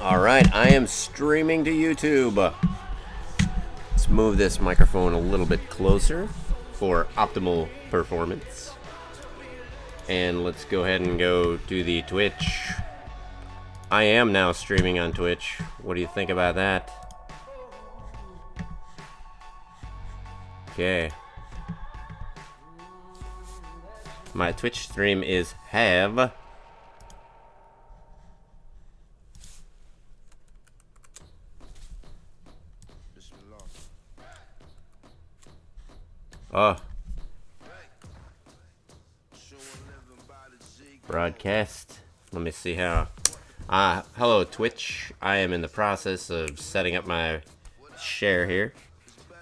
Alright, I am streaming to YouTube. Let's move this microphone a little bit closer for optimal performance. And let's go ahead and go to the Twitch. I am now streaming on Twitch. What do you think about that? Okay. My Twitch stream is have. Oh. Broadcast. Let me see how. Hello Twitch. I am in the process of setting up my share here.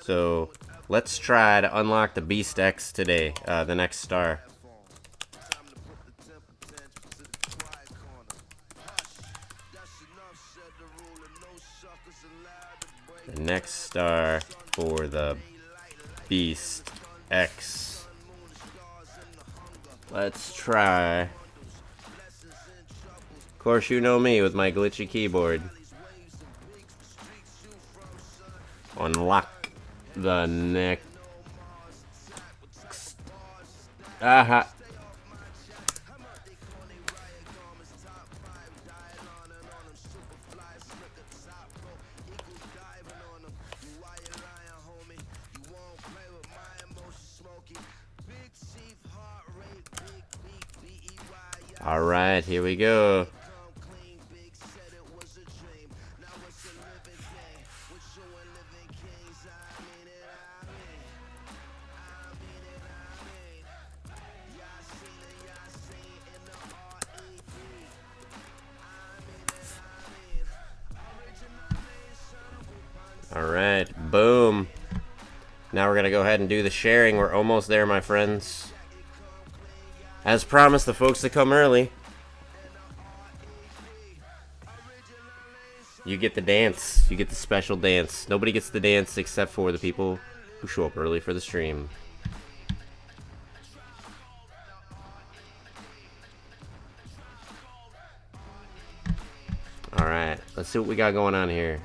So let's try to unlock the Beast X today, the next star. The next star for the Beast X. Let's try. Of course, you know me with my glitchy keyboard. Unlock the next. Aha. Alright, here we go. Alright, boom. Now we're gonna go ahead and do the sharing. We're almost there, my friends. As promised, the folks that come early, you get the dance. You get the special dance. Nobody gets the dance except for the people who show up early for the stream. Alright, let's see what we got going on here.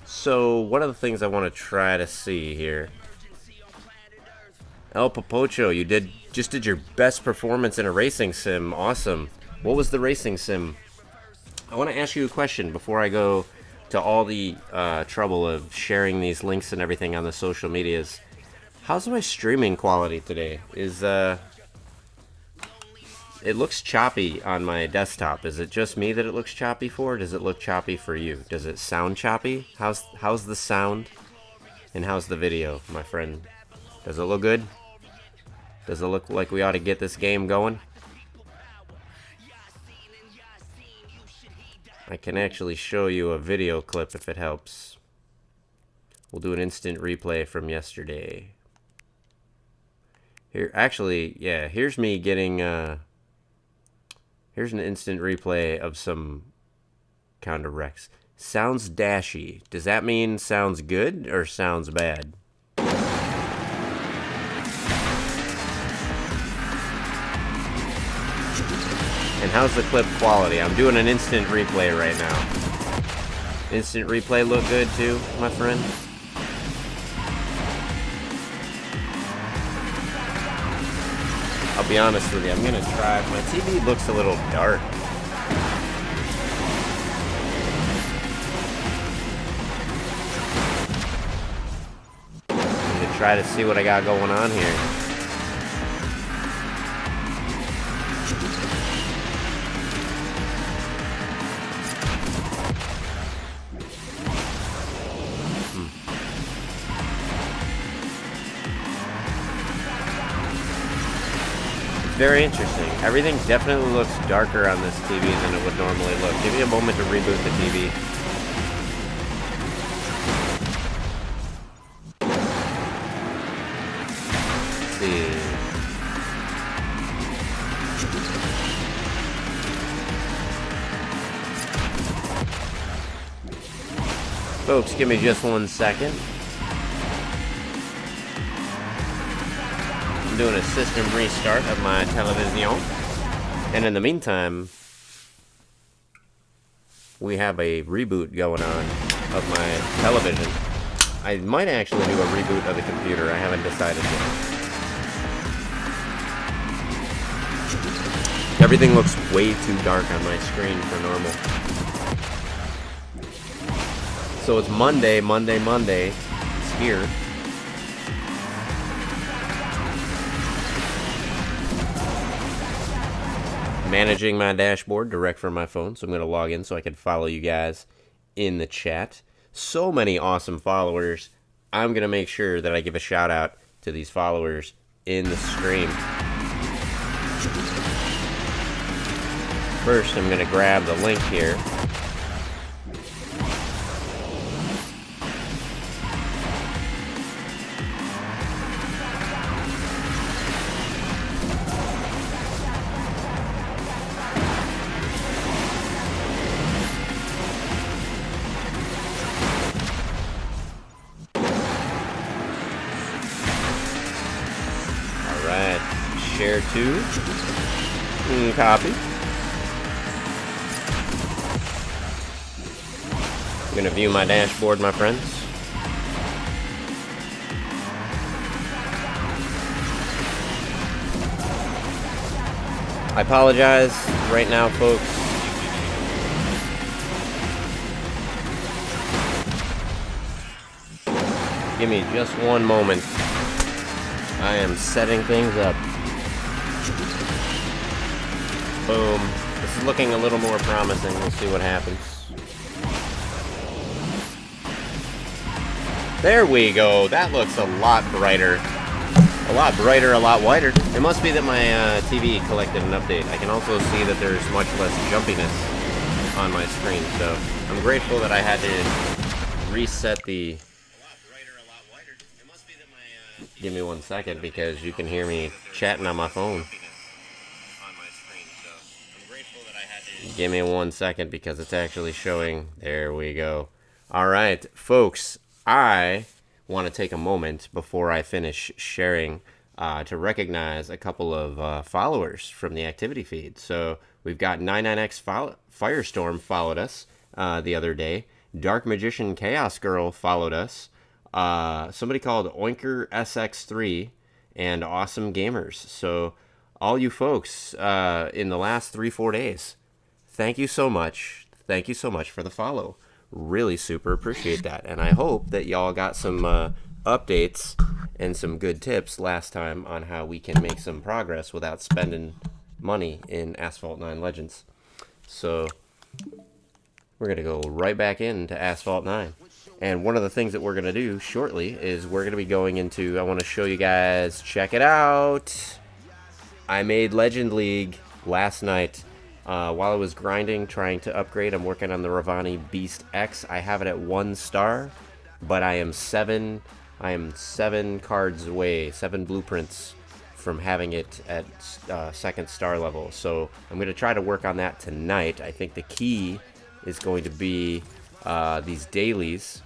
So one of the things I want to try to see here. El Popocho, you just did your best performance in a racing sim. Awesome. What was the racing sim? I want to ask you a question before I go to all the trouble of sharing these links and everything on the social medias. How's my streaming quality today? It looks choppy on my desktop. Is it just me that it looks choppy for? Or does it look choppy for you? Does it sound choppy? How's the sound? And how's the video, my friend? Does it look good? Does it look like we ought to get this game going? I can actually show you a video clip if it helps. We'll do an instant replay from yesterday. Here, actually, yeah, here's me getting, here's an instant replay of some counter wrecks. Sounds dashy. Does that mean sounds good or sounds bad? And how's the clip quality? I'm doing an instant replay right now. Instant replay look good too, my friend? I'll be honest with you, I'm gonna try. My TV looks a little dark. I'm gonna try to see what I got going on here. Very interesting. Everything definitely looks darker on this TV than it would normally look. Give me a moment to reboot the TV. Let's see. Folks, give me just 1 second. Doing a system restart of my television, and in the meantime, we have a reboot going on of my television. I might actually do a reboot of the computer. I haven't decided yet. Everything looks way too dark on my screen for normal. So it's Monday. It's here. Managing my dashboard direct from my phone, so I'm going to log in so I can follow you guys in the chat. So many awesome followers. I'm going to make sure that I give a shout out to these followers in the stream. First, I'm going to grab the link here. Share to copy. I'm gonna view my dashboard, my friends. I apologize right now, folks. Give me just one moment. I am setting things up. Boom. This is looking a little more promising. We'll see what happens. There we go. That looks a lot brighter. A lot brighter, a lot whiter. It must be that my TV collected an update. I can also see that there's much less jumpiness on my screen. So I'm grateful that I had to reset the... A lot brighter, a lot whiter. It must be that my... Give me 1 second because you can hear me chatting on my phone. Give me 1 second because it's actually showing. There we go. All right, folks, I want to take a moment before I finish sharing to recognize a couple of followers from the activity feed. So we've got 99X Firestorm followed us the other day. Dark Magician Chaos Girl followed us. Somebody called Oinker SX3 and Awesome Gamers. So all you folks in the last 3-4 days, thank you so much. Thank you so much for the follow. Really super appreciate that. And I hope that y'all got some updates and some good tips last time on how we can make some progress without spending money in Asphalt 9 Legends. So we're going to go right back into Asphalt 9. And one of the things that we're going to do shortly is we're going to be going into, I want to show you guys, check it out. I made Legend League last night. While I was grinding, trying to upgrade, I'm working on the Ravani Beast X. I have it at 1 star, but I am seven cards away, 7 blueprints from having it at 2nd star level. So I'm going to try to work on that tonight. I think the key is going to be these dailies,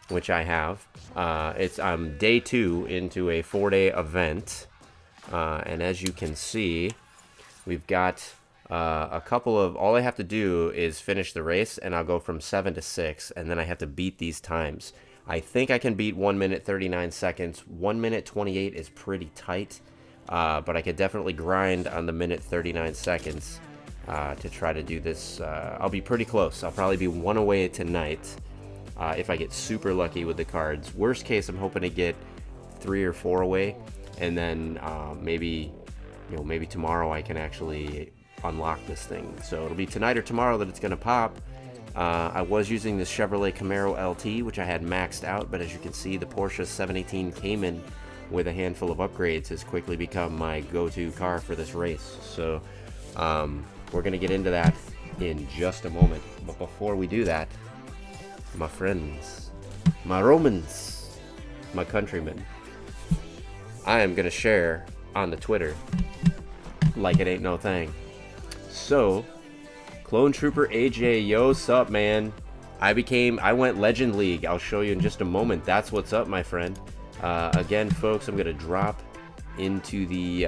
which I have. I'm day 2 into a 4-day event, and as you can see, we've got a couple of, all I have to do is finish the race and I'll go from 7 to 6, and then I have to beat these times. I think I can beat 1 minute 39 seconds. 1 minute 28 is pretty tight, but I could definitely grind on the minute 39 seconds to try to do this. I'll be pretty close. I'll probably be 1 away tonight if I get super lucky with the cards. Worst case, I'm hoping to get 3 or 4 away, and then maybe tomorrow I can actually unlock this thing. So it'll be tonight or tomorrow that it's going to pop. I was using this Chevrolet Camaro LT, which I had maxed out, but as you can see, the Porsche 718 Cayman with a handful of upgrades has quickly become my go-to car for this race. So we're going to get into that in just a moment. But before we do that, my friends, my Romans, my countrymen, I am going to share on the Twitter like it ain't no thing. So, Clone Trooper AJ, yo, sup, man? I went Legend League. I'll show you in just a moment. That's what's up, my friend. Again, folks, I'm gonna drop into the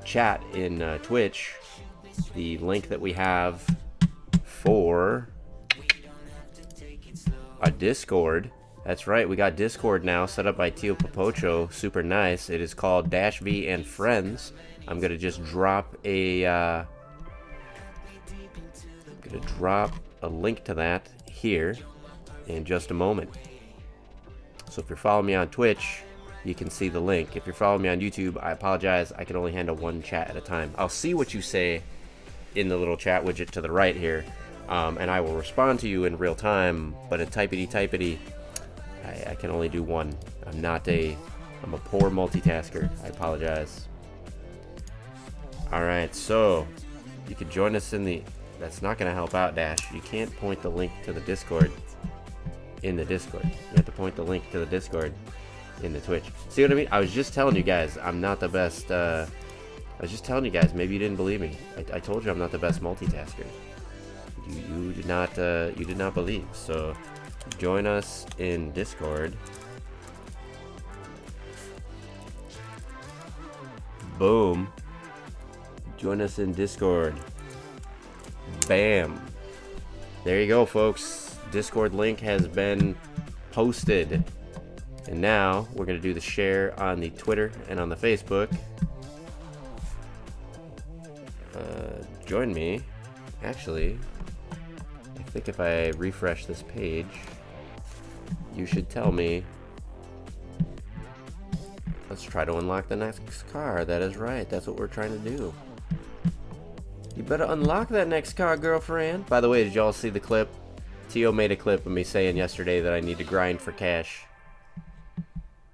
chat in Twitch. the link that we have for a Discord. That's right, we got Discord now set up by Tio Popocho. Super nice. It is called Dash V and Friends. I'm gonna just drop a link to that here in just a moment. So if you're following me on Twitch, you can see the link. If you're following me on YouTube, I apologize, I can only handle one chat at a time. I'll see what you say in the little chat widget to the right here, and I will respond to you in real time, but in typity, I can only do one. I'm a poor multitasker. I apologize. Alright, so you can join us in the... That's not going to help out, Dash. You can't point the link to the Discord in the Discord. You have to point the link to the Discord in the Twitch. See what I mean? I was just telling you guys I'm not the best. I was just telling you guys, maybe you didn't believe me. I told you I'm not the best multitasker. You did not believe. So join us in Discord. Boom. Join us in Discord. Bam. There you go, folks. Discord link has been posted. And now we're going to do the share on the Twitter and on the Facebook. Join me. Actually, I think if I refresh this page, you should tell me. Let's try to unlock the next car. That is right. That's what we're trying to do. You better unlock that next car, girlfriend. By the way, did y'all see the clip? Tio made a clip of me saying yesterday that I need to grind for cash.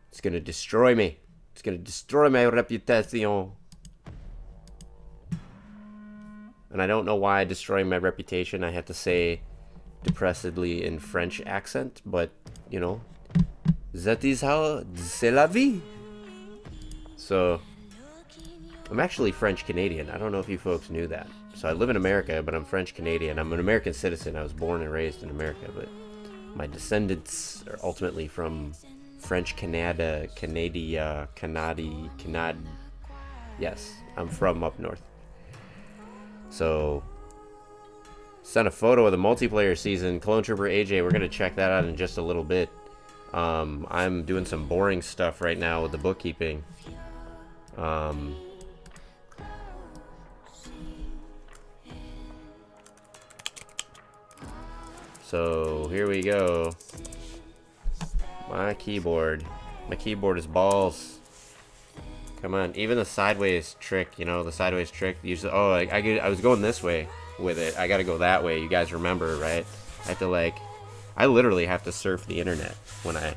It's gonna destroy me. It's gonna destroy my reputation. And I don't know why destroying my reputation, I have to say depressedly in French accent, but, you know, that is how, c'est la vie. So, I'm actually French-Canadian. I don't know if you folks knew that. So I live in America, but I'm French-Canadian. I'm an American citizen. I was born and raised in America, but my descendants are ultimately from French Canada. Yes, I'm from up north. So, sent a photo of the multiplayer season. Clone Trooper AJ, we're going to check that out in just a little bit. I'm doing some boring stuff right now with the bookkeeping. So, here we go. My keyboard is balls. Come on, even the sideways trick, you know, the sideways trick. Usually, oh, I was going this way with it. I gotta go that way. You guys remember, right? I have to I literally have to surf the internet when I,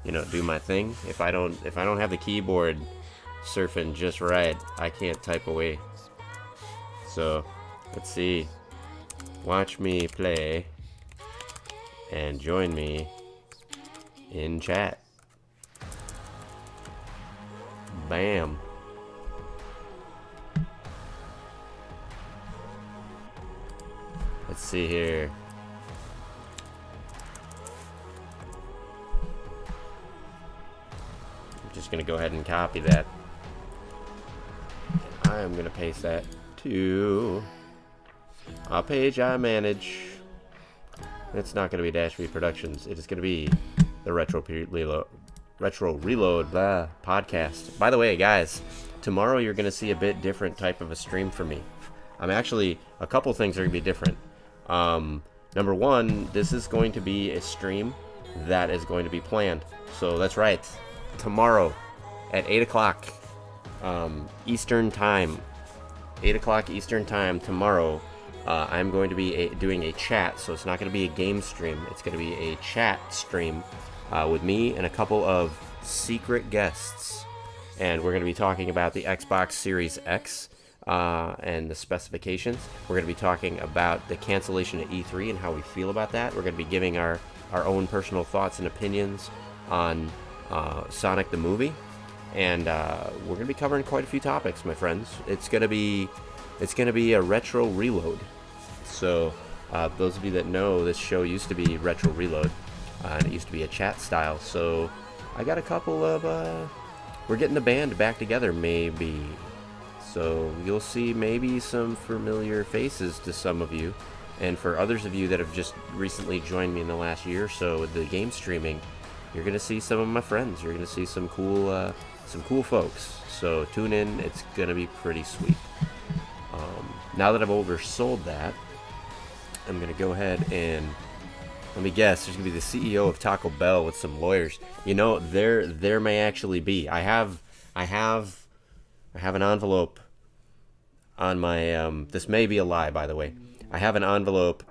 you know, do my thing. If I don't have the keyboard surfing just right, I can't type away. So, let's see. Watch me play and join me in chat. Bam. Let's see here. I'm just gonna go ahead and copy that. And I am gonna paste that to a page I manage. It's not gonna be Dash V Productions. It is gonna be the Retro Reload podcast. By the way, guys, tomorrow you're going to see a bit different type of a stream from me. I'm actually, a couple things are going to be different. Number one, this is going to be a stream that is going to be planned. So that's right. Tomorrow at 8 o'clock Eastern Time. 8 o'clock Eastern Time tomorrow. I'm going to be doing a chat. So it's not going to be a game stream. It's going to be a chat stream. With me and a couple of secret guests, and we're going to be talking about the Xbox Series X and the specifications. We're going to be talking about the cancellation at E3 and how we feel about that. We're going to be giving our own personal thoughts and opinions on Sonic the movie, and we're going to be covering quite a few topics, my friends. It's going to be a retro reload. So those of you that know, this show used to be Retro Reload. And it used to be a chat style, so I got a couple of, we're getting the band back together, maybe. So you'll see maybe some familiar faces to some of you. And for others of you that have just recently joined me in the last year or so with the game streaming, you're going to see some of my friends. You're going to see some cool folks. So tune in. It's going to be pretty sweet. Now that I've oversold that, I'm going to go ahead and, let me guess, there's going to be the CEO of Taco Bell with some lawyers. You know, there may actually be. I have an envelope on my, this may be a lie, by the way. I have an envelope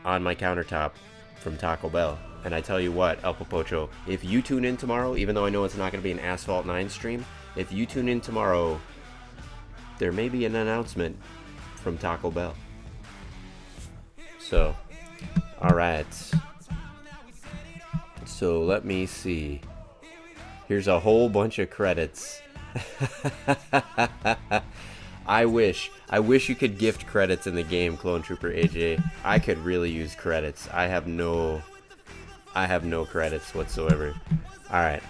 on my countertop from Taco Bell. And I tell you what, El Popocho, if you tune in tomorrow, even though I know it's not going to be an Asphalt 9 stream, if you tune in tomorrow, there may be an announcement from Taco Bell. So, alright. So let me see. Here's a whole bunch of credits. I wish you could gift credits in the game, Clone Trooper AJ. I could really use credits. I have no credits whatsoever. Alright.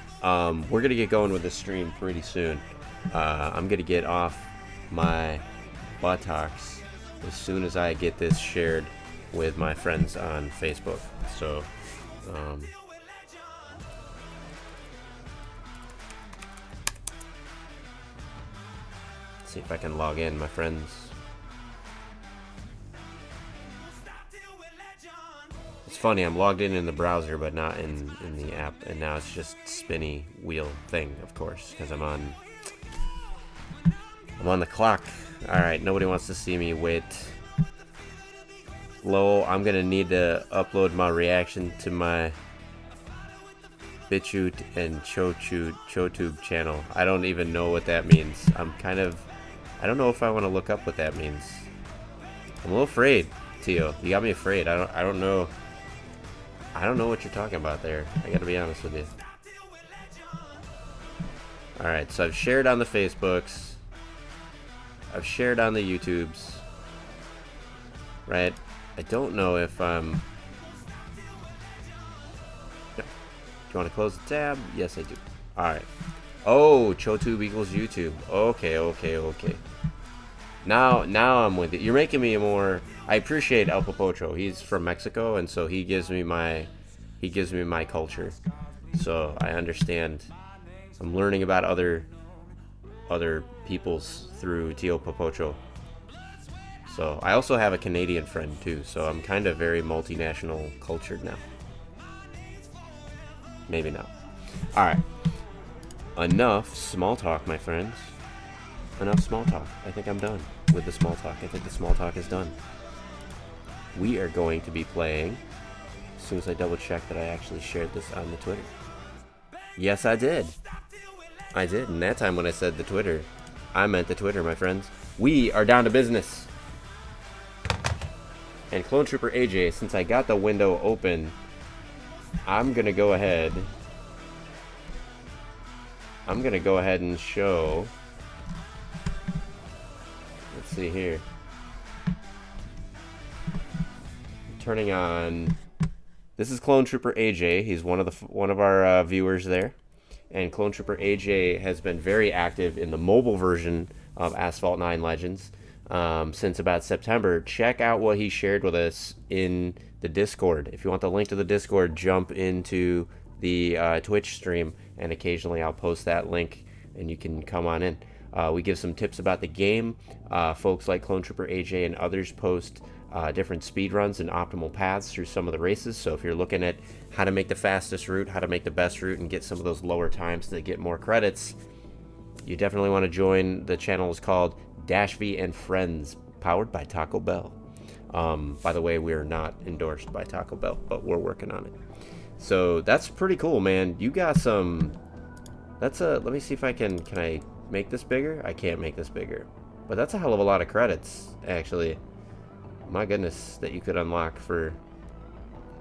We're gonna get going with this stream pretty soon. I'm gonna get off my buttocks as soon as I get this shared with my friends on Facebook. So see if I can log in, my friends. It's funny, I'm logged in the browser, but not in the app, and now it's just spinny wheel thing, of course, because I'm on the clock. Alright, nobody wants to see me wait. Lol, I'm gonna need to upload my reaction to my BitChute and ChoTube channel. I don't even know what that means. I don't know if I want to look up what that means. I'm a little afraid, Tio. You got me afraid. I don't know what you're talking about there. I gotta be honest with you. Alright, so I've shared on the Facebooks. I've shared on the YouTubes. Right? I don't know if I'm... No. Do you want to close the tab? Yes, I do. Alright. Oh, ChoTube equals YouTube. Okay. Now I'm with it. You're making me more... I appreciate El Popocho. He's from Mexico, and so he gives me my culture. So I understand. I'm learning about other peoples through Tio Popocho. So I also have a Canadian friend too. So I'm kind of very multinational cultured now. Maybe not. All right. Enough small talk, my friends. Enough small talk. I think I'm done with the small talk. I think the small talk is done. We are going to be playing, as soon as I double check that I actually shared this on the Twitter. Yes, I did. I did. And that time when I said the Twitter, I meant the Twitter, my friends. We are down to business. And Clone Trooper AJ, since I got the window open, I'm going to go ahead and show. Let's see here. Turning on. This is Clone Trooper AJ. He's one of our viewers there, and Clone Trooper AJ has been very active in the mobile version of Asphalt 9 Legends since about September. Check out what he shared with us in the Discord. If you want the link to the Discord, jump into the Twitch stream, and occasionally I'll post that link, and you can come on in. We give some tips about the game. Folks like Clone Trooper AJ and others post different speed runs and optimal paths through some of the races. So if you're looking at how to make the fastest route, how to make the best route, and get some of those lower times to get more credits, you definitely want to join. The channel is called Dash V and Friends, powered by Taco Bell. By the way, we're not endorsed by Taco Bell, but we're working on it. So that's pretty cool, man. You got some... let me see if I can I make this bigger? I can't make this bigger. But that's a hell of a lot of credits, actually. My goodness, that you could unlock for...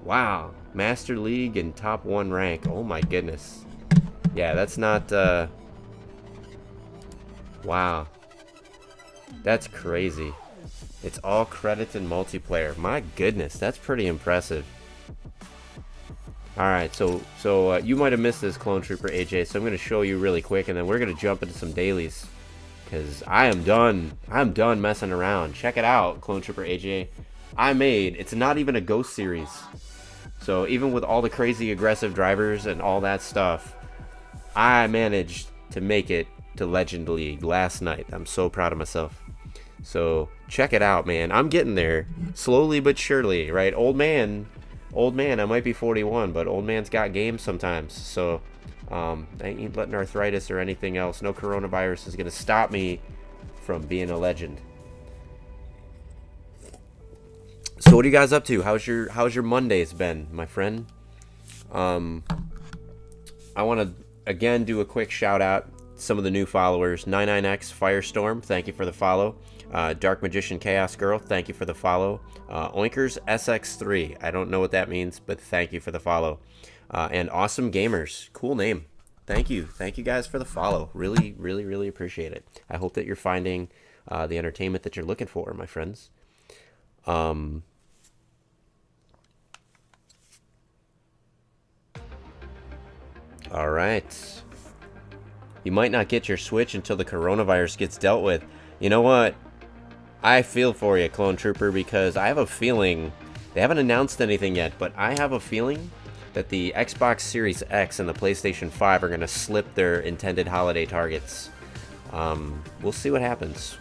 Wow. Master League and top 1 rank. Oh my goodness. Yeah, that's not... Wow. That's crazy. It's all credits and multiplayer. My goodness, that's pretty impressive. Alright, so you might have missed this, Clone Trooper AJ, so I'm going to show you really quick, and then we're going to jump into some dailies. because I am done. I'm done messing around. Check it out, Clone Trooper AJ. It's not even a Ghost series. So even with all the crazy aggressive drivers and all that stuff, I managed to make it to Legend League last night. I'm so proud of myself. So check it out, man. I'm getting there slowly but surely, right? Old man, I might be 41, but old man's got games sometimes. So I ain't letting arthritis or anything else. No coronavirus is gonna stop me from being a legend. So what are you guys up to? How's your Mondays been, my friend? I want to again do a quick shout out. Some of the new followers: 99X Firestorm, thank you for the follow. Dark Magician Chaos Girl, thank you for the follow. Oinkers SX3, I don't know what that means, but thank you for the follow. And Awesome Gamers, cool name. Thank you guys for the follow. Really, really, really appreciate it. I hope that you're finding the entertainment that you're looking for, my friends. All right. You might not get your Switch until the coronavirus gets dealt with. You know what? I feel for you, Clone Trooper, because I have a feeling, they haven't announced anything yet, but I have a feeling that the Xbox Series X and the PlayStation 5 are going to slip their intended holiday targets. We'll see what happens.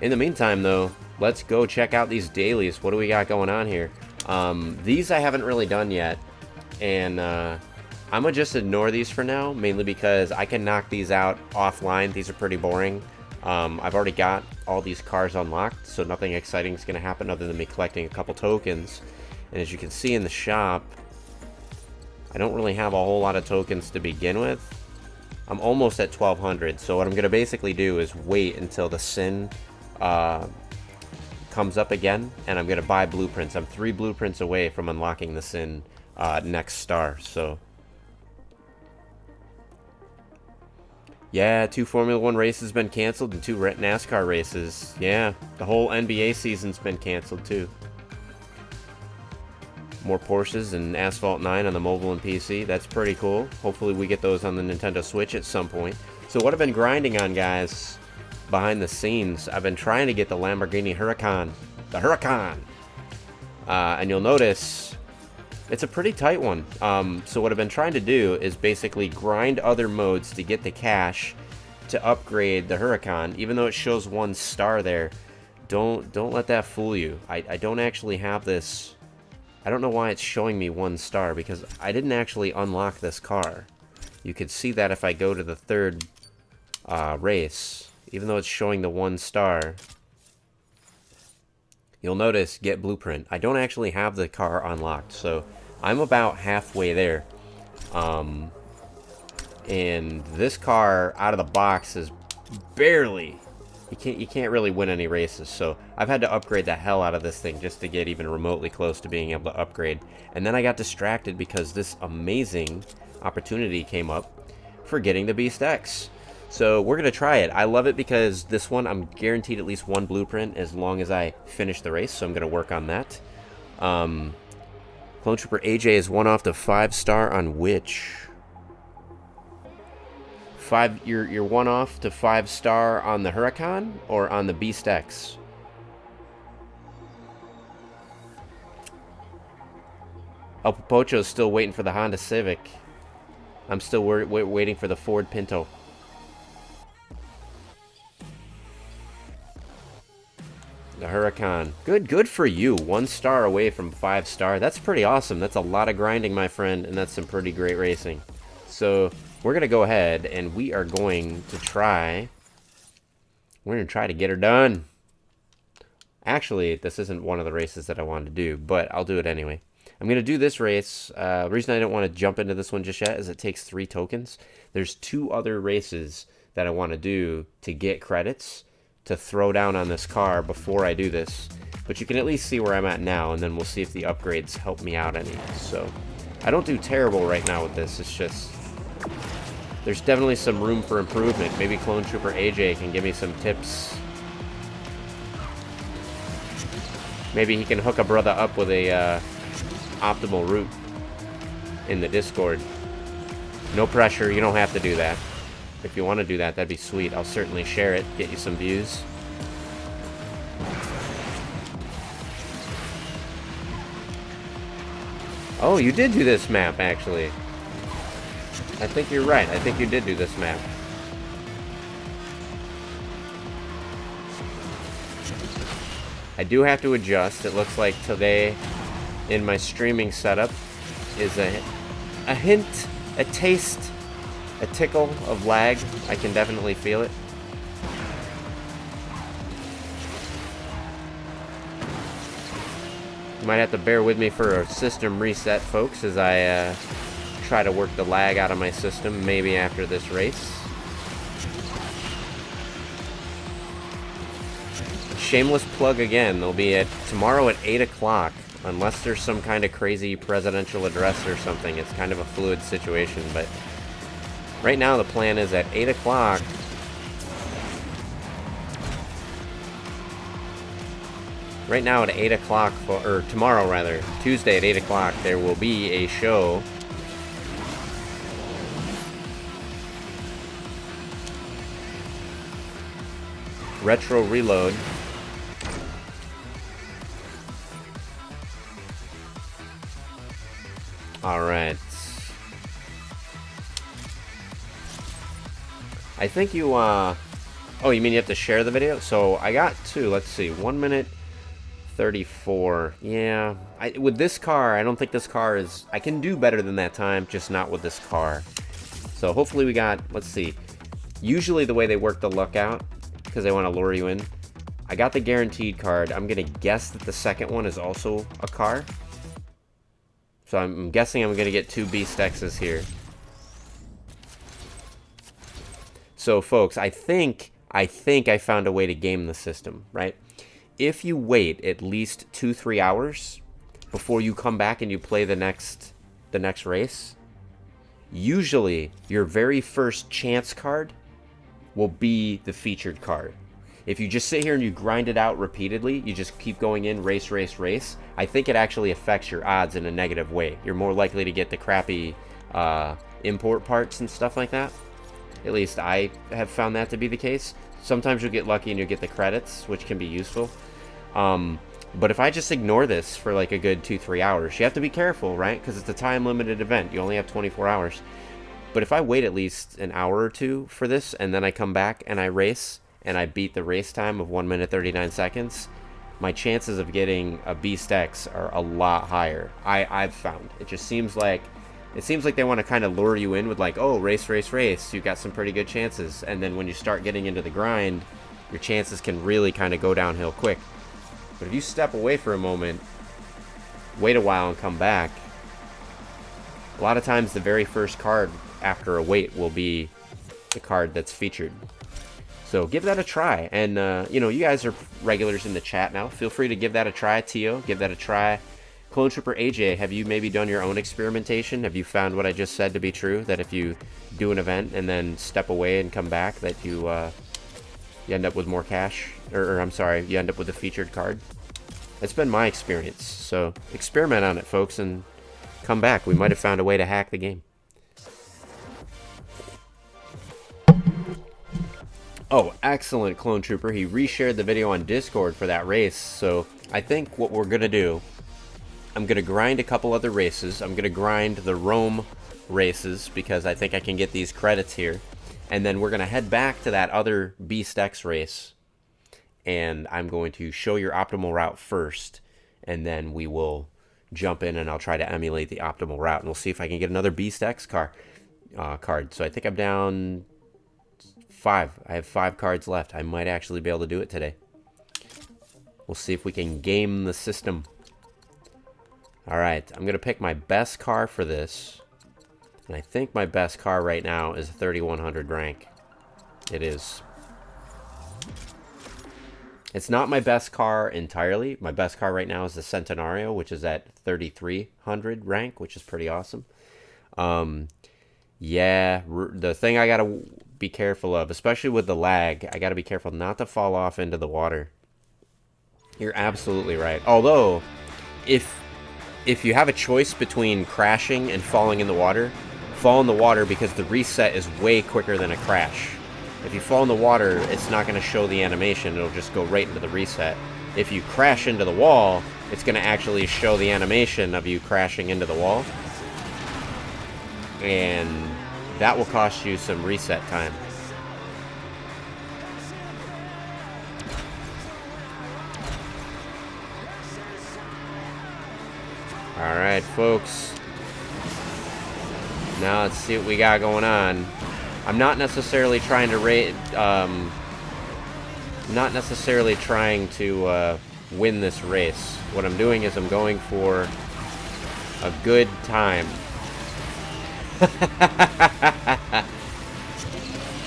In the meantime, though, let's go check out these dailies. What do we got going on here? These I haven't really done yet, and I'm gonna just ignore these for now, mainly because I can knock these out offline. These are pretty boring. I've already got all these cars unlocked, so nothing exciting is gonna happen other than me collecting a couple tokens. And as you can see in the shop, I don't really have a whole lot of tokens to begin with. I'm almost at 1200, so what I'm gonna basically do is wait until the Sin comes up again, and I'm gonna buy blueprints. I'm 3 blueprints away from unlocking the Sin next star. So yeah, 2 Formula 1 races been canceled and 2 NASCAR races. Yeah, the whole NBA season's been canceled too. More Porsches and Asphalt 9 on the mobile and PC. That's pretty cool. Hopefully we get those on the Nintendo Switch at some point. So what I've been grinding on, guys, behind the scenes, I've been trying to get the Lamborghini Huracan. The Huracan! And you'll notice it's a pretty tight one. So what I've been trying to do is basically grind other modes to get the cash to upgrade the Huracan. Even though it shows 1 star there, don't let that fool you. I don't actually have this. I don't know why it's showing me 1 star, because I didn't actually unlock this car. You could see that if I go to the 3rd race, even though it's showing the 1 star. You'll notice get blueprint. I don't actually have the car unlocked, so I'm about halfway there. And this car out of the box is barely. You can't really win any races, so I've had to upgrade the hell out of this thing just to get even remotely close to being able to upgrade. And then I got distracted because this amazing opportunity came up for getting the Beast X. So we're going to try it. I love it because this one I'm guaranteed at least 1 blueprint as long as I finish the race, so I'm going to work on that. Clone Trooper AJ is 1 off to 5 star on which? You're 1 off to 5 star on the Huracan or on the Beast X? El Popocho's still waiting for the Honda Civic. I'm still waiting for the Ford Pinto. The Huracan. Good for you. 1 star away from 5 star. That's pretty awesome. That's a lot of grinding, my friend, and that's some pretty great racing. So we're going to go ahead and we are going to try. We're going to try to get her done. Actually, this isn't one of the races that I wanted to do, but I'll do it anyway. I'm going to do this race. The reason I don't want to jump into this one just yet is it takes 3 tokens. There's 2 other races that I want to do to get credits to throw down on this car before I do this. But you can at least see where I'm at now, and then we'll see if the upgrades help me out any. So I don't do terrible right now with this. It's just there's definitely some room for improvement. Maybe Clone Trooper AJ can give me some tips. Maybe he can hook a brother up with a optimal route in the Discord. No pressure. You don't have to do that. if you want to do that, that'd be sweet. I'll certainly share it, get you some views. Oh, you did do this map, actually. I think you're right. I think you did do this map. I do have to adjust. It looks like today in my streaming setup is a hint, a taste, a tickle of lag. I can definitely feel it. You might have to bear with me for a system reset, folks, as I try to work the lag out of my system, maybe after this race. Shameless plug again, they'll be at tomorrow at 8 o'clock, unless there's some kind of crazy presidential address or something. It's kind of a fluid situation, but right now the plan is at 8 o'clock. Right now at 8 o'clock, or tomorrow rather, Tuesday at 8 o'clock, there will be a show. Retro Reload. Alright. I think you, oh, you mean you have to share the video? So, I got two, let's see, 1 minute 34. Yeah, with this car, I don't think this car is... I can do better than that time, just not with this car. So hopefully we got... Let's see. Usually the way they work the luck out, because they want to lure you in, I got the guaranteed card. I'm going to guess that the second one is also a car. So I'm guessing I'm going to get 2 Beast X's here. So folks, I think I found a way to game the system, right? If you wait at least 2-3 hours before you come back and you play the next race, usually your very first chance card will be the featured card. If you just sit here and you grind it out repeatedly, you just keep going in race, race, race, I think it actually affects your odds in a negative way. You're more likely to get the crappy import parts and stuff like that. At least I have found that to be the case. Sometimes you'll get lucky and you'll get the credits, which can be useful. But if I just ignore this for like a good 2-3 hours, you have to be careful, right? Because it's a time-limited event. You only have 24 hours. But if I wait at least an hour or two for this, and then I come back and I race, and I beat the race time of 1 minute 39 seconds, my chances of getting a Beast X are a lot higher. I've found. It just seems like... It seems like they want to kind of lure you in with like, oh, race, race, race. You've got some pretty good chances. And then when you start getting into the grind, your chances can really kind of go downhill quick. But if you step away for a moment, wait a while and come back, a lot of times the very first card after a wait will be the card that's featured. So give that a try. And, you know, you guys are regulars in the chat now. Feel free to give that a try, Tio. Give that a try. Clone Trooper AJ, have you maybe done your own experimentation? Have you found what I just said to be true? That if you do an event and then step away and come back, that you end up with more cash? Or I'm sorry, you end up with a featured card? That's been my experience. So experiment on it, folks, and come back. We might have found a way to hack the game. Oh, excellent, Clone Trooper. He reshared the video on Discord for that race. So I think what we're going to do, I'm going to grind a couple other races. I'm going to grind the Rome races because I think I can get these credits here. And then we're going to head back to that other Beast X race. And I'm going to show your optimal route first. And then we will jump in and I'll try to emulate the optimal route. And we'll see if I can get another Beast X card. So I think I'm down 5. I have 5 cards left. I might actually be able to do it today. We'll see if we can game the system. Alright, I'm going to pick my best car for this. And I think my best car right now is 3100 rank. It is. It's not my best car entirely. My best car right now is the Centenario, which is at 3300 rank, which is pretty awesome. Yeah, the thing I got to be careful of, especially with the lag, I got to be careful not to fall off into the water. You're absolutely right. Although, if you have a choice between crashing and falling in the water, fall in the water because the reset is way quicker than a crash. If you fall in the water, it's not going to show the animation. It'll just go right into the reset. If you crash into the wall, it's going to actually show the animation of you crashing into the wall. And that will cost you some reset time. Alright, folks. Now let's see what we got going on. I'm not necessarily trying to win this race. What I'm doing is I'm going for a good time.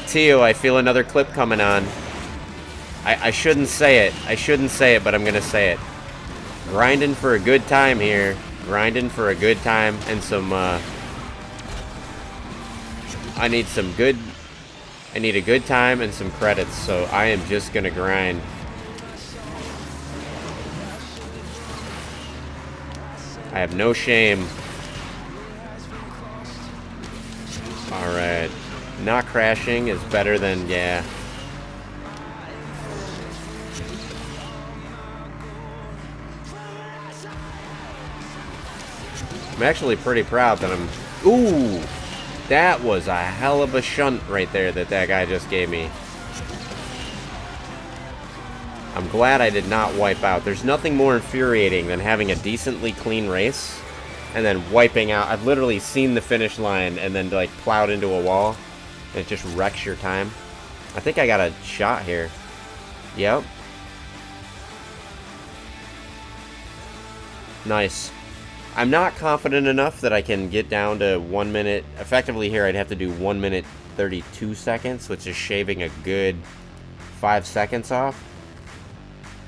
Tio, I feel another clip coming on. I shouldn't say it. I shouldn't say it, but I'm gonna say it. Grinding for a good time here. Grinding for a good time and some, I need a good time and some credits, so I am just gonna grind. I have no shame. Alright. Not crashing is better than, yeah. I'm actually pretty proud that I'm... Ooh! That was a hell of a shunt right there that guy just gave me. I'm glad I did not wipe out. There's nothing more infuriating than having a decently clean race and then wiping out. I've literally seen the finish line and then like plowed into a wall and it just wrecks your time. I think I got a shot here. Yep. Nice. I'm not confident enough that I can get down to 1 minute. Effectively here I'd have to do 1 minute 32 seconds, which is shaving a good 5 seconds off.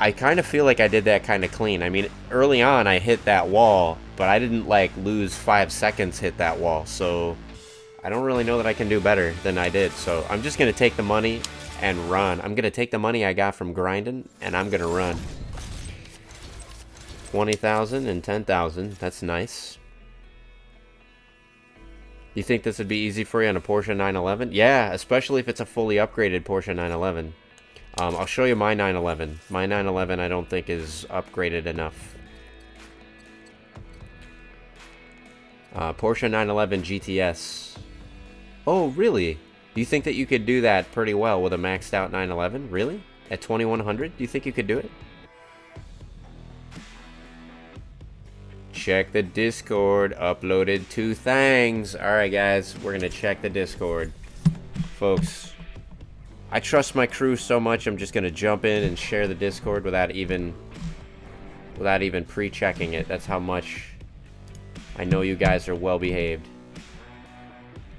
I kind of feel like I did that kind of clean. I mean, early on I hit that wall, but I didn't like lose 5 seconds hit that wall. So I don't really know that I can do better than I did. So I'm just going to take the money and run. I'm going to take the money I got from grinding and I'm going to run. 20,000 and 10,000. That's nice. You think this would be easy for you on a Porsche 911? Yeah, especially if it's a fully upgraded Porsche 911. I'll show you my 911. My 911 I don't think is upgraded enough. Porsche 911 GTS. Oh, really? Do you think that you could do that pretty well with a maxed out 911? Really? At 2100? Do you think you could do it? Check the Discord. Uploaded 2 things. Alright guys, we're gonna check the Discord. Folks, I trust my crew so much I'm just gonna jump in and share the Discord without even pre-checking it. That's how much I know you guys are well behaved.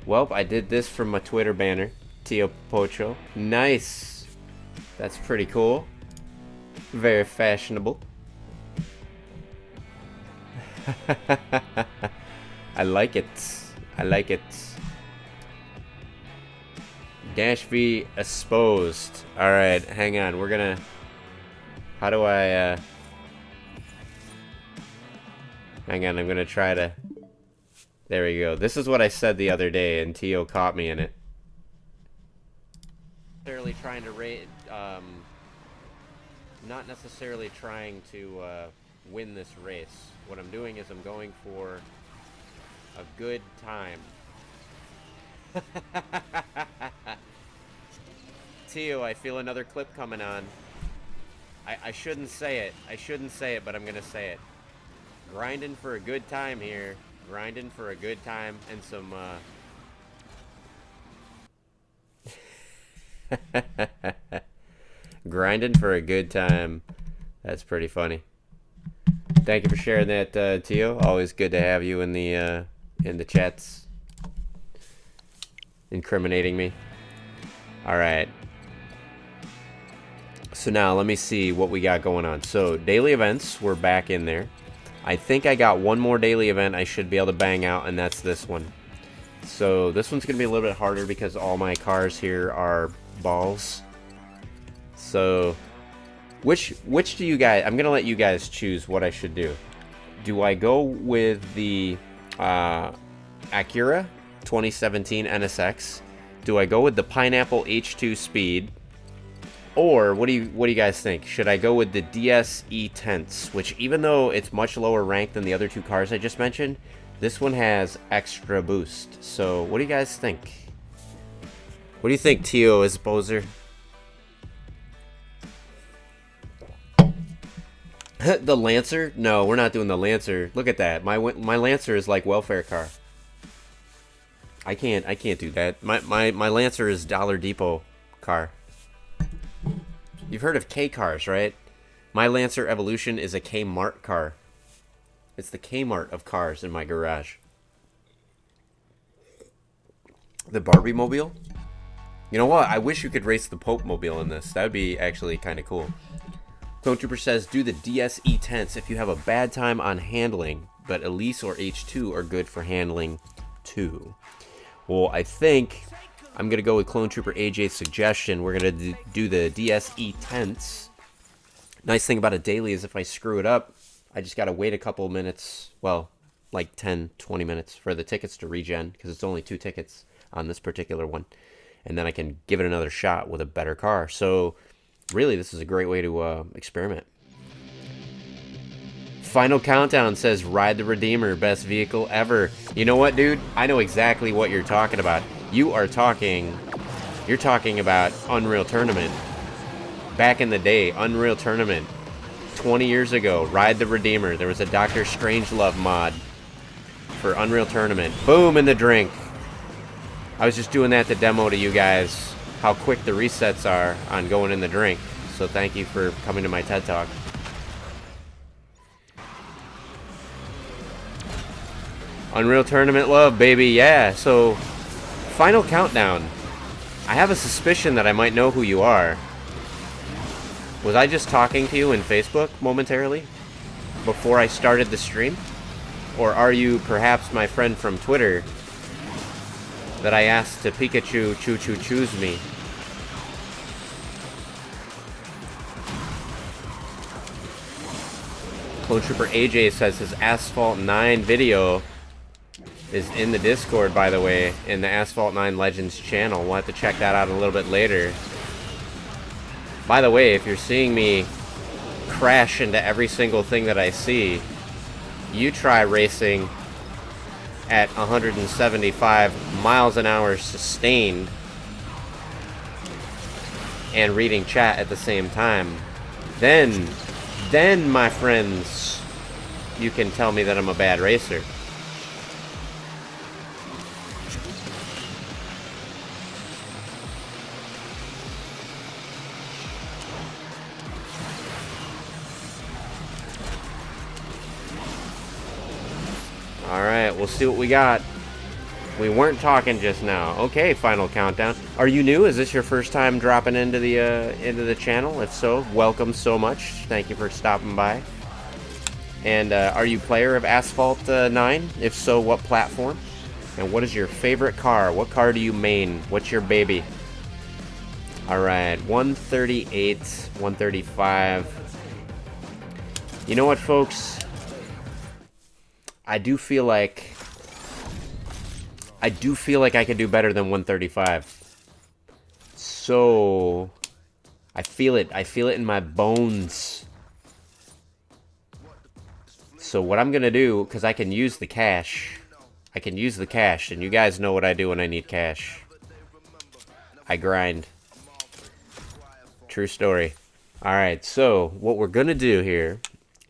Well, I did this from my Twitter banner. Tio Pocho. Nice. That's pretty cool. Very fashionable. I like it. I like it. Dash V exposed. Alright, hang on. We're gonna... How do I, Hang on, I'm gonna try to... There we go. This is what I said the other day, and Tio caught me in it. Not necessarily trying to, win this race. What I'm doing is I'm going for a good time. Tio, I feel another clip coming on. I shouldn't say it. I shouldn't say it, but I'm gonna say it. Grinding for a good time here. Grinding for a good time and some, grinding for a good time. That's pretty funny. Thank you for sharing that, Tio. Always good to have you in the chats. Incriminating me. Alright. So now, let me see what we got going on. So, daily events, we're back in there. I think I got one more daily event I should be able to bang out, and that's this one. So, this one's going to be a little bit harder because all my cars here are balls. So... Which do you guys... I'm going to let you guys choose what I should do. Do I go with the Acura 2017 NSX? Do I go with the Pineapple H2 Speed? Or what do you guys think? Should I go with the DSE Tense, which even though it's much lower ranked than the other two cars I just mentioned, this one has extra boost. So what do you guys think? What do you think, Tio is Poser? The Lancer? No, we're not doing the Lancer. Look at that. My Lancer is like welfare car. I can't do that. My Lancer is Dollar Depot car. You've heard of K cars, right? My Lancer Evolution is a Kmart car. It's the Kmart of cars in my garage. The Barbie Mobile? You know what? I wish you could race the Pope Mobile in this. That would be actually kind of cool. Clone Trooper says, do the DSE Tense if you have a bad time on handling, but Elise or H2 are good for handling too. Well, I think I'm going to go with Clone Trooper AJ's suggestion. We're going to do the DSE Tense. Nice thing about a daily is if I screw it up, I just got to wait a couple minutes, well, like 10, 20 minutes for the tickets to regen, because it's only 2 tickets on this particular one. And then I can give it another shot with a better car. So really, this is a great way to experiment. Final Countdown says, ride the Redeemer, best vehicle ever. You know what, dude? I know exactly what you're talking about. You're talking about Unreal Tournament. Back in the day, Unreal Tournament. 20 years ago, Ride the Redeemer. There was a Dr. Strangelove mod for Unreal Tournament. Boom, in the drink. I was just doing that to demo to you guys how quick the resets are on going in the drink. So thank you for coming to my TED Talk. Unreal Tournament love, baby, yeah. So, Final Countdown. I have a suspicion that I might know who you are. Was I just talking to you in Facebook momentarily before I started the stream? Or are you perhaps my friend from Twitter that I asked to Pikachu choose me? Clone Trooper AJ says his Asphalt 9 video is in the Discord, by the way, in the Asphalt 9 Legends channel. We'll have to check that out a little bit later. By the way, if you're seeing me crash into every single thing that I see, you try racing at 175 miles an hour sustained and reading chat at the same time. Then, my friends, you can tell me that I'm a bad racer. Alright, we'll see what we got. We weren't talking just now. Okay, Final Countdown. Are you new? Is this your first time dropping into the channel? If so, welcome so much. Thank you for stopping by. And are you player of Asphalt 9? If so, what platform? And what is your favorite car? What car do you main? What's your baby? Alright, 138, 135. You know what, folks? I do feel like I could do better than 135. So I feel it in my bones. So what I'm gonna do, because I can use the cash, and you guys know what I do when I need cash. I grind. True story. Alright, so what we're gonna do here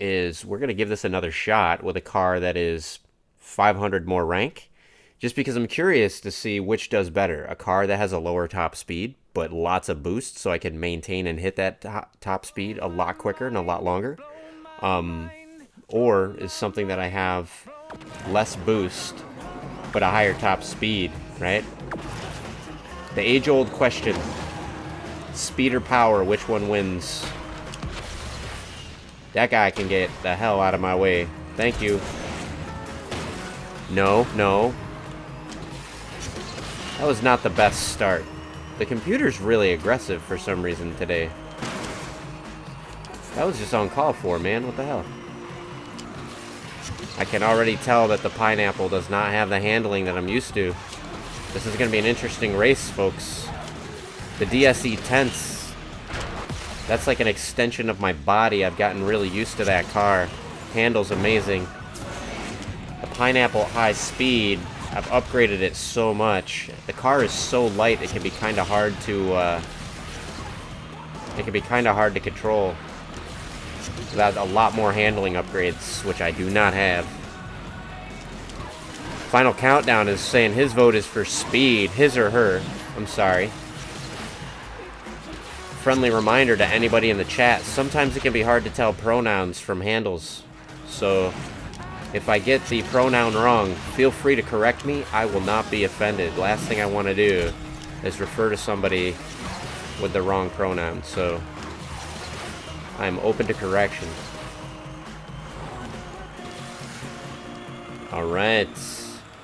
is we're going to give this another shot with a car that is 500 more rank, just because I'm curious to see which does better. A car that has a lower top speed, but lots of boost, so I can maintain and hit that top speed a lot quicker and a lot longer. Or is something that I have less boost, but a higher top speed, right? The age-old question, speed or power, which one wins? That guy can get the hell out of my way. Thank you. No. That was not the best start. The computer's really aggressive for some reason today. That was just uncalled for, man. What the hell? I can already tell that the Pineapple does not have the handling that I'm used to. This is going to be an interesting race, folks. The DSE Tense, that's like an extension of my body. I've gotten really used to that car. Handles amazing. The Pineapple High Speed, I've upgraded it so much. The car is so light, it can be kind of hard to control. Without a lot more handling upgrades, which I do not have. Final Countdown is saying his vote is for speed. His or her. I'm sorry. Friendly reminder to anybody in the chat. Sometimes it can be hard to tell pronouns from handles. So, if I get the pronoun wrong, feel free to correct me. I will not be offended. Last thing I want to do is refer to somebody with the wrong pronoun. So, I'm open to correction. Alright.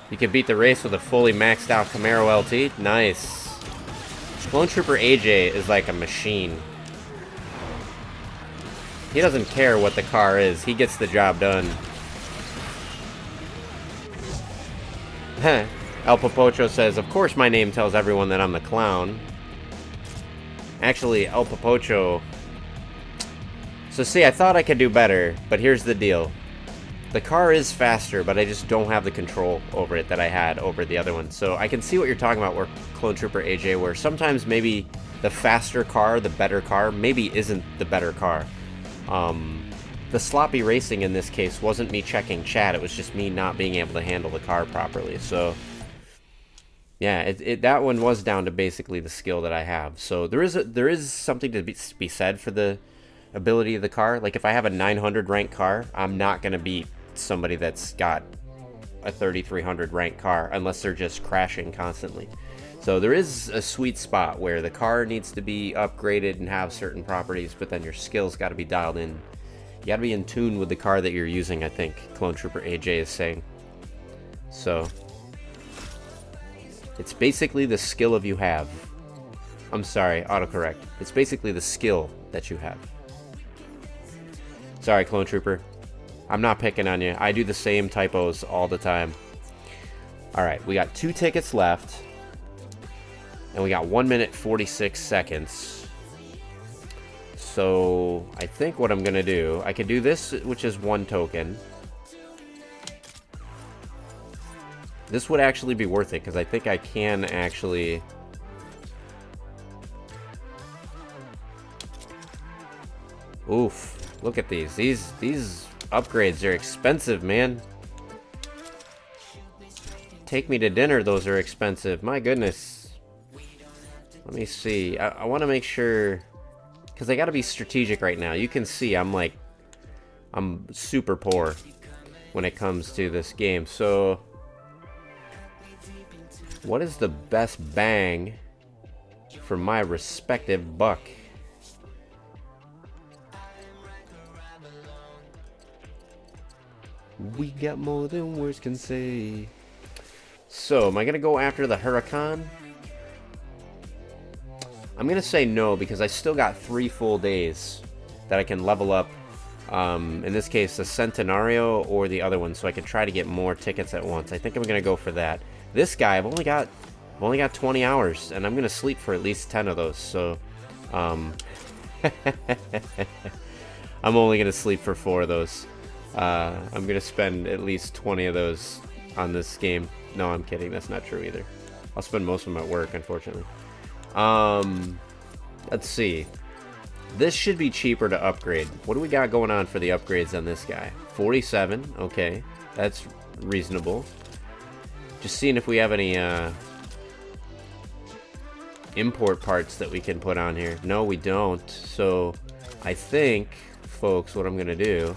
You can beat the race with a fully maxed out Camaro LT. Nice. Clone Trooper AJ is like a machine. He doesn't care what the car is. He gets the job done. El Popocho says, of course my name tells everyone that I'm the clown. Actually, El Popocho... So see, I thought I could do better, but here's the deal. The car is faster, but I just don't have the control over it that I had over the other one. So I can see what you're talking about, where Clone Trooper AJ, where sometimes maybe the faster car, the better car, maybe isn't the better car. The sloppy racing in this case wasn't me checking chat, it was just me not being able to handle the car properly. So, yeah, that one was down to basically the skill that I have. So there is something to be said for the ability of the car. Like if I have a 900 rank car, I'm not going to beat somebody that's got a 3300 rank car unless they're just crashing constantly. So there is a sweet spot where the car needs to be upgraded and have certain properties, but then your skills got to be dialed in. You got to be in tune with the car that you're using, I think Clone Trooper AJ is saying. So it's basically the skill of you have. I'm sorry, autocorrect. It's basically the skill that you have. Sorry, Clone Trooper. I'm not picking on you. I do the same typos all the time. Alright, we got 2 tickets left. And we got 1 minute 46 seconds. So, I think what I'm going to do... I could do this, which is 1 token. This would actually be worth it, because I think I can actually... Oof. Look at these. These upgrades are expensive, man. Take me to dinner, those are expensive. My goodness. Let me see. I want to make sure... Because I got to be strategic right now. You can see I'm super poor when it comes to this game. So, what is the best bang for my respective buck? We got more than words can say. So, am I going to go after the Huracan? I'm going to say no, because I still got 3 full days that I can level up. In this case, the Centenario or the other one, so I can try to get more tickets at once. I think I'm going to go for that. This guy, I've only got 20 hours, and I'm going to sleep for at least 10 of those. So, I'm only going to sleep for 4 of those. I'm going to spend at least 20 of those on this game. No, I'm kidding. That's not true either. I'll spend most of them at work, unfortunately. Let's see. This should be cheaper to upgrade. What do we got going on for the upgrades on this guy? 47. Okay. That's reasonable. Just seeing if we have any, import parts that we can put on here. No, we don't. So, I think, folks, what I'm going to do...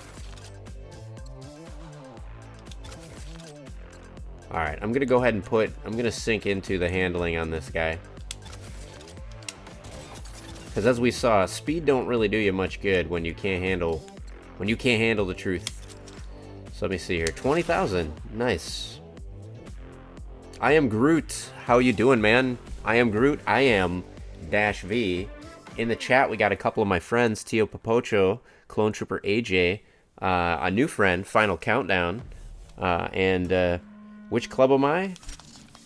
Alright, I'm going to go ahead and I'm going to sink into the handling on this guy. Because as we saw, speed don't really do you much good when you can't handle the truth. So let me see here. 20,000. Nice. I am Groot. How you doing, man? I am Groot. I am Dash V. In the chat, we got a couple of my friends. Tio Popocho, Clone Trooper AJ, a new friend, Final Countdown, and which club am I?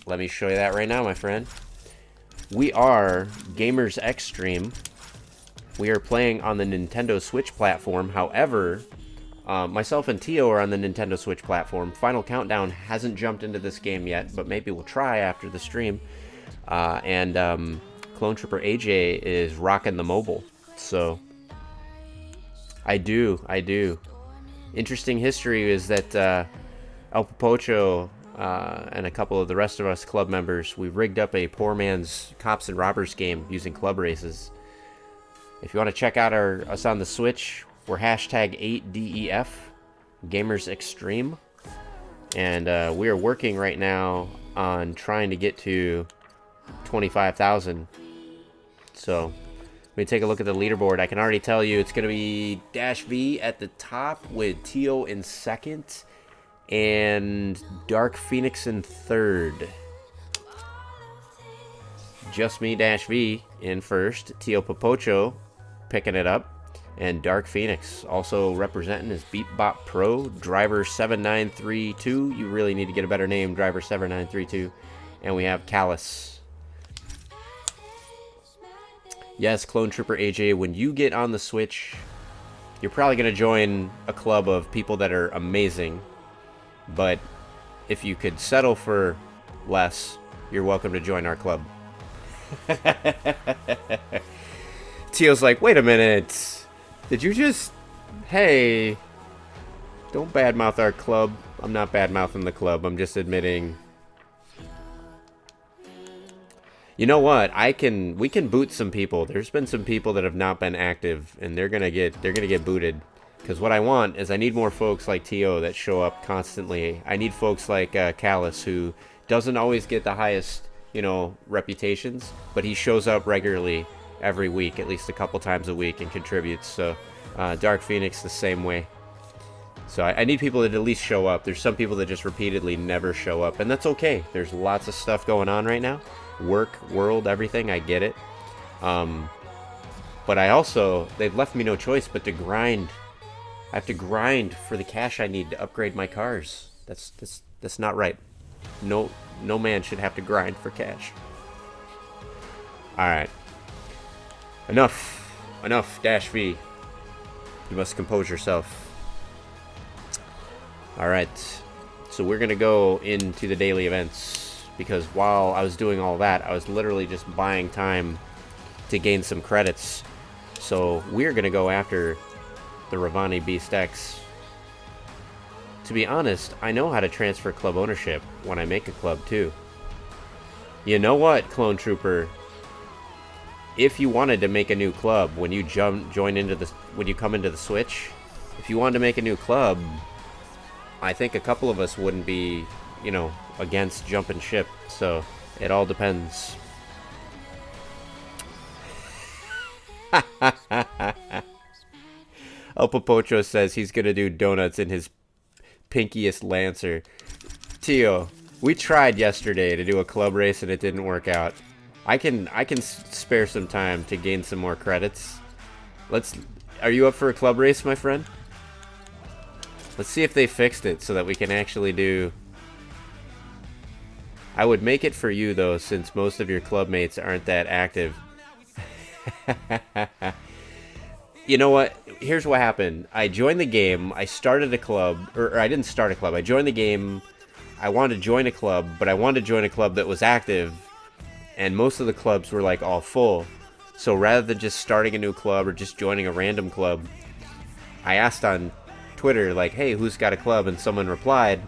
Let me show you that right now, my friend. We are Gamers Extreme. We are playing on the Nintendo Switch platform. However, myself and Tio are on the Nintendo Switch platform. Final Countdown hasn't jumped into this game yet, but maybe we'll try after the stream. And Clone Trooper AJ is rocking the mobile. So, I do. Interesting history is that El Popocho and a couple of the rest of us club members, we rigged up a poor man's Cops and Robbers game using club races. If you want to check out us on the Switch, we're hashtag 8DEF, Gamers Extreme. And we are working right now on trying to get to 25,000. So, let me take a look at the leaderboard. I can already tell you it's going to be Dash V at the top with Tio in second and Dark Phoenix in third. Just me, Dash V in first. Tio Popocho picking it up. And Dark Phoenix also representing is Beat Bop Pro, Driver 7932. You really need to get a better name, Driver 7932. And we have Callus. Yes, Clone Trooper AJ, when you get on the Switch, you're probably going to join a club of people that are amazing. But if you could settle for less, you're welcome to join our club. Tio's like, wait a minute. Did you just... Hey, don't badmouth our club. I'm not badmouthing the club. I'm just admitting... You know what? We can boot some people. There's been some people that have not been active, and they're gonna get booted. Because what I want is I need more folks like Tio that show up constantly. I need folks like Callus, who doesn't always get the highest, reputations, but he shows up regularly every week, at least a couple times a week, and contributes. So Dark Phoenix the same way. So I need people that at least show up. There's some people that just repeatedly never show up, and that's okay. There's lots of stuff going on right now. Work, world, everything, I get it. But they've left me no choice but to grind. I have to grind for the cash I need to upgrade my cars. That's not right. No man should have to grind for cash. Alright. Enough, Dash V. You must compose yourself. Alright. So we're gonna go into the daily events, because while I was doing all that, I was literally just buying time to gain some credits. So we're gonna go after the Ravani Beast X. To be honest, I know how to transfer club ownership when I make a club too. You know what, Clone Trooper? If you wanted to make a new club when you come into the Switch, if you wanted to make a new club, I think a couple of us wouldn't be, against jumping ship. So it all depends. El Popocho says he's gonna do donuts in his pinkiest Lancer. Tio, we tried yesterday to do a club race and it didn't work out. I can spare some time to gain some more credits. Are you up for a club race, my friend? Let's see if they fixed it so that we can actually do... I would make it for you though, since most of your club mates aren't that active. You know what? Here's what happened. I joined the game. I started a club. Or I didn't start a club. I joined the game. I wanted to join a club, but I wanted to join a club that was active. And most of the clubs were like all full. So rather than just starting a new club or just joining a random club, I asked on Twitter, like, hey, who's got a club? And someone replied.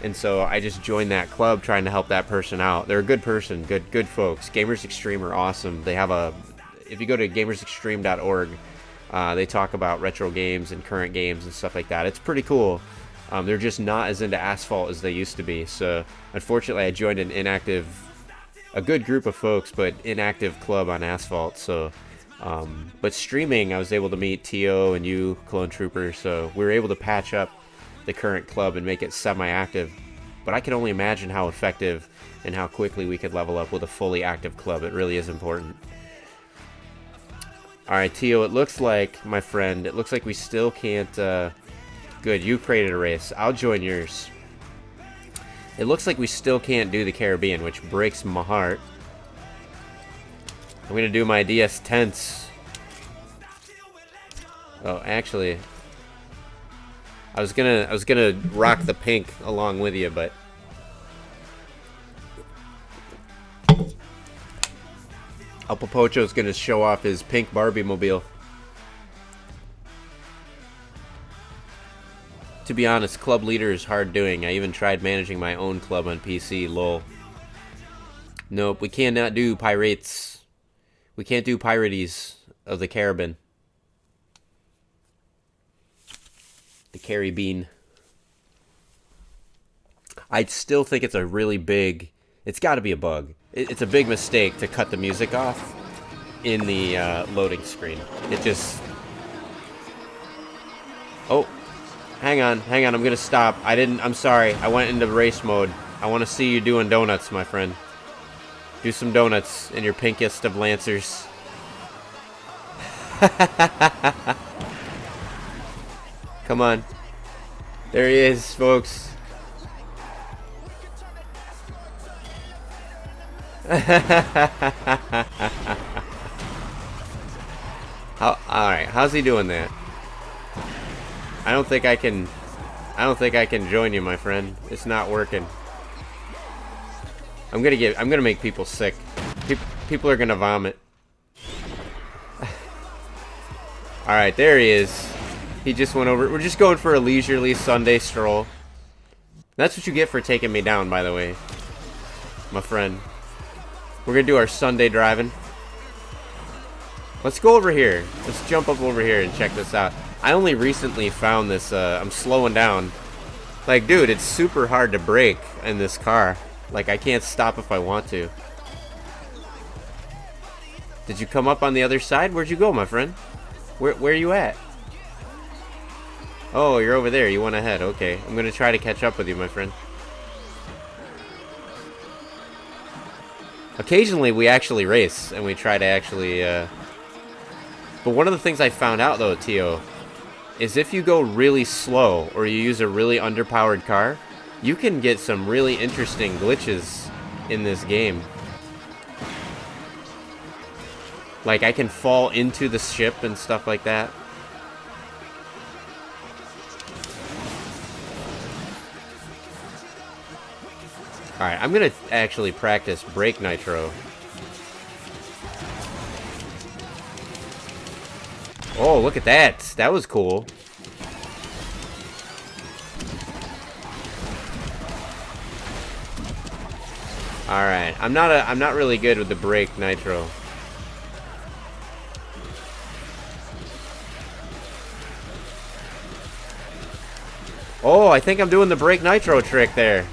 And so I just joined that club trying to help that person out. They're a good person. Good folks. Gamers Extreme are awesome. They have if you go to gamersextreme.org, they talk about retro games and current games and stuff like that. It's pretty cool. They're just not as into Asphalt as they used to be. So unfortunately, I joined a good group of folks, but inactive club on Asphalt. So, but streaming, I was able to meet Tio and you, Clone Trooper. So we were able to patch up the current club and make it semi-active. But I can only imagine how effective and how quickly we could level up with a fully active club. It really is important. Alright, Tio, it looks like, my friend, it looks like we still can't... Good, you created a race. I'll join yours. It looks like we still can't do the Caribbean, which breaks my heart. I'm gonna do my DS Tense. Oh, actually, I was gonna rock the pink along with you, but El Papocho's gonna show off his pink Barbie mobile. To be honest, club leader is hard doing. I even tried managing my own club on PC, lol. Nope, we cannot do pirates. We can't do pirates of the Caribbean. The Caribbean. I still think it's a really big... It's got to be a bug. It's a big mistake to cut the music off in the loading screen. It just... Oh, hang on, I'm gonna stop. I'm sorry, I went into race mode. I want to see you doing donuts, my friend. Do some donuts in your pinkest of Lancers. Come on. There he is, folks. Alright, how's he doing that? I don't think I can join you, my friend. It's not working. I'm gonna make people sick. People are gonna vomit. Alright, there he is. He just went over. We're just going for a leisurely Sunday stroll. That's what you get for taking me down, by the way, my friend. We're gonna do our Sunday driving. Let's go over here. Let's jump up over here and check this out. I only recently found this. I'm slowing down. Like, dude, it's super hard to brake in this car. Like, I can't stop if I want to. Did you come up on the other side? Where'd you go, my friend? Where are you at? Oh, you're over there. You went ahead. Okay. I'm going to try to catch up with you, my friend. Occasionally, we actually race, and we try to actually... But one of the things I found out, though, Tio, is if you go really slow, or you use a really underpowered car, you can get some really interesting glitches in this game. Like, I can fall into the ship and stuff like that. Alright, I'm gonna actually practice brake nitro. Oh, look at that! That was cool. Alright, I'm not really good with the brake nitro. Oh, I think I'm doing the brake nitro trick there.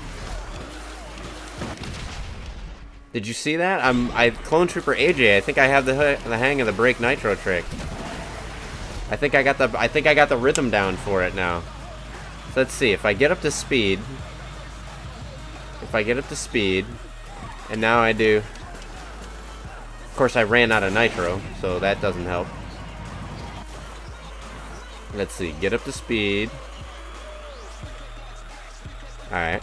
Did you see that? I Clone Trooper AJ. I think I have the hang of the brake nitro trick. I think I got the rhythm down for it now. So let's see if I get up to speed. And now I do. Of course, I ran out of nitro, so that doesn't help. Let's see. Get up to speed. All right.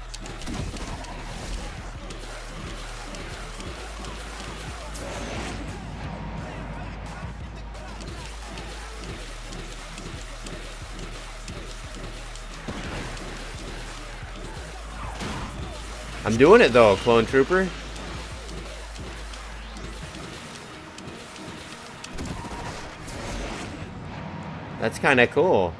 I'm doing it though, Clone Trooper. That's kind of cool.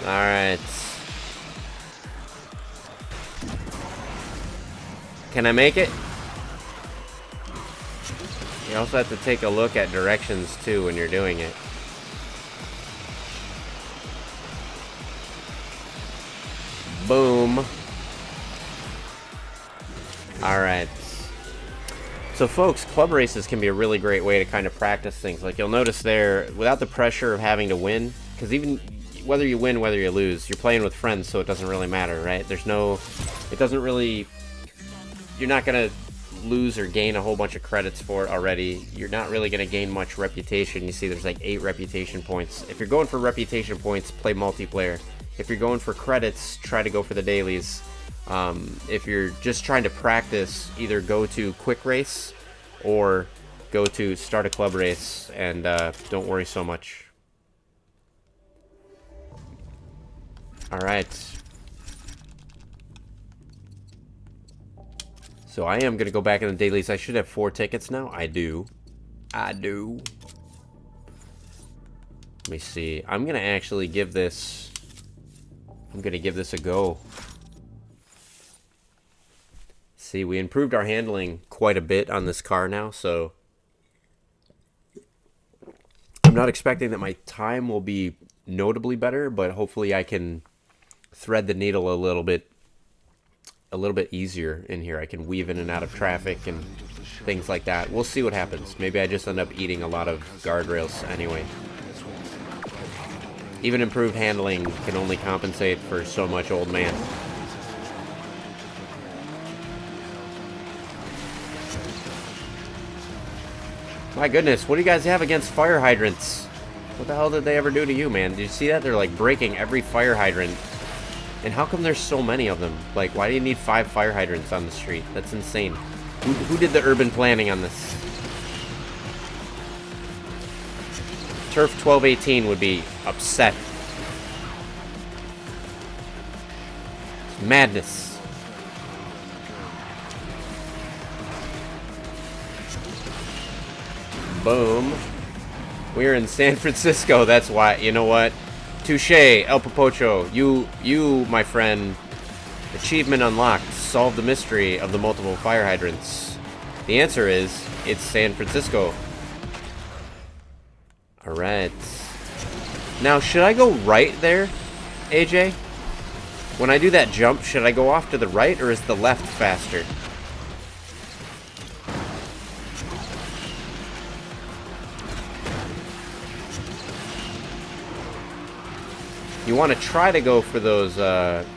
All right. Can I make it? You also have to take a look at directions too when you're doing it. Boom. Alright. So folks, club races can be a really great way to kind of practice things. Like you'll notice there, without the pressure of having to win, because even whether you win, whether you lose, you're playing with friends, so it doesn't really matter, right? There's no, it doesn't really, you're not gonna lose or gain a whole bunch of credits for it already. You're not really gonna gain much reputation. You see there's like 8 reputation points. If you're going for reputation points, play multiplayer. If you're going for credits, try to go for the dailies. If you're just trying to practice, either go to quick race or go to start a club race, and don't worry so much. Alright. So I am going to go back in the dailies. I should have 4 tickets now. I do. I do. Let me see. I'm going to actually give this... I'm going to give this a go. See, we improved our handling quite a bit on this car now, so... I'm not expecting that my time will be notably better, but hopefully I can thread the needle a little bit easier in here. I can weave in and out of traffic and things like that. We'll see what happens. Maybe I just end up eating a lot of guardrails anyway. Even improved handling can only compensate for so much, old man. My goodness, what do you guys have against fire hydrants? What the hell did they ever do to you, man? Did you see that? They're like breaking every fire hydrant. And how come there's so many of them? Like, why do you need 5 fire hydrants on the street? That's insane. Who did the urban planning on this? Turf 1218 would be upset. It's madness. Boom. We're in San Francisco, that's why. You know what? Touche, El Popocho. You, my friend, achievement unlocked. Solve the mystery of the multiple fire hydrants. The answer is, it's San Francisco. Alright. Now, should I go right there, AJ? When I do that jump, should I go off to the right, or is the left faster? You want to try to go for those,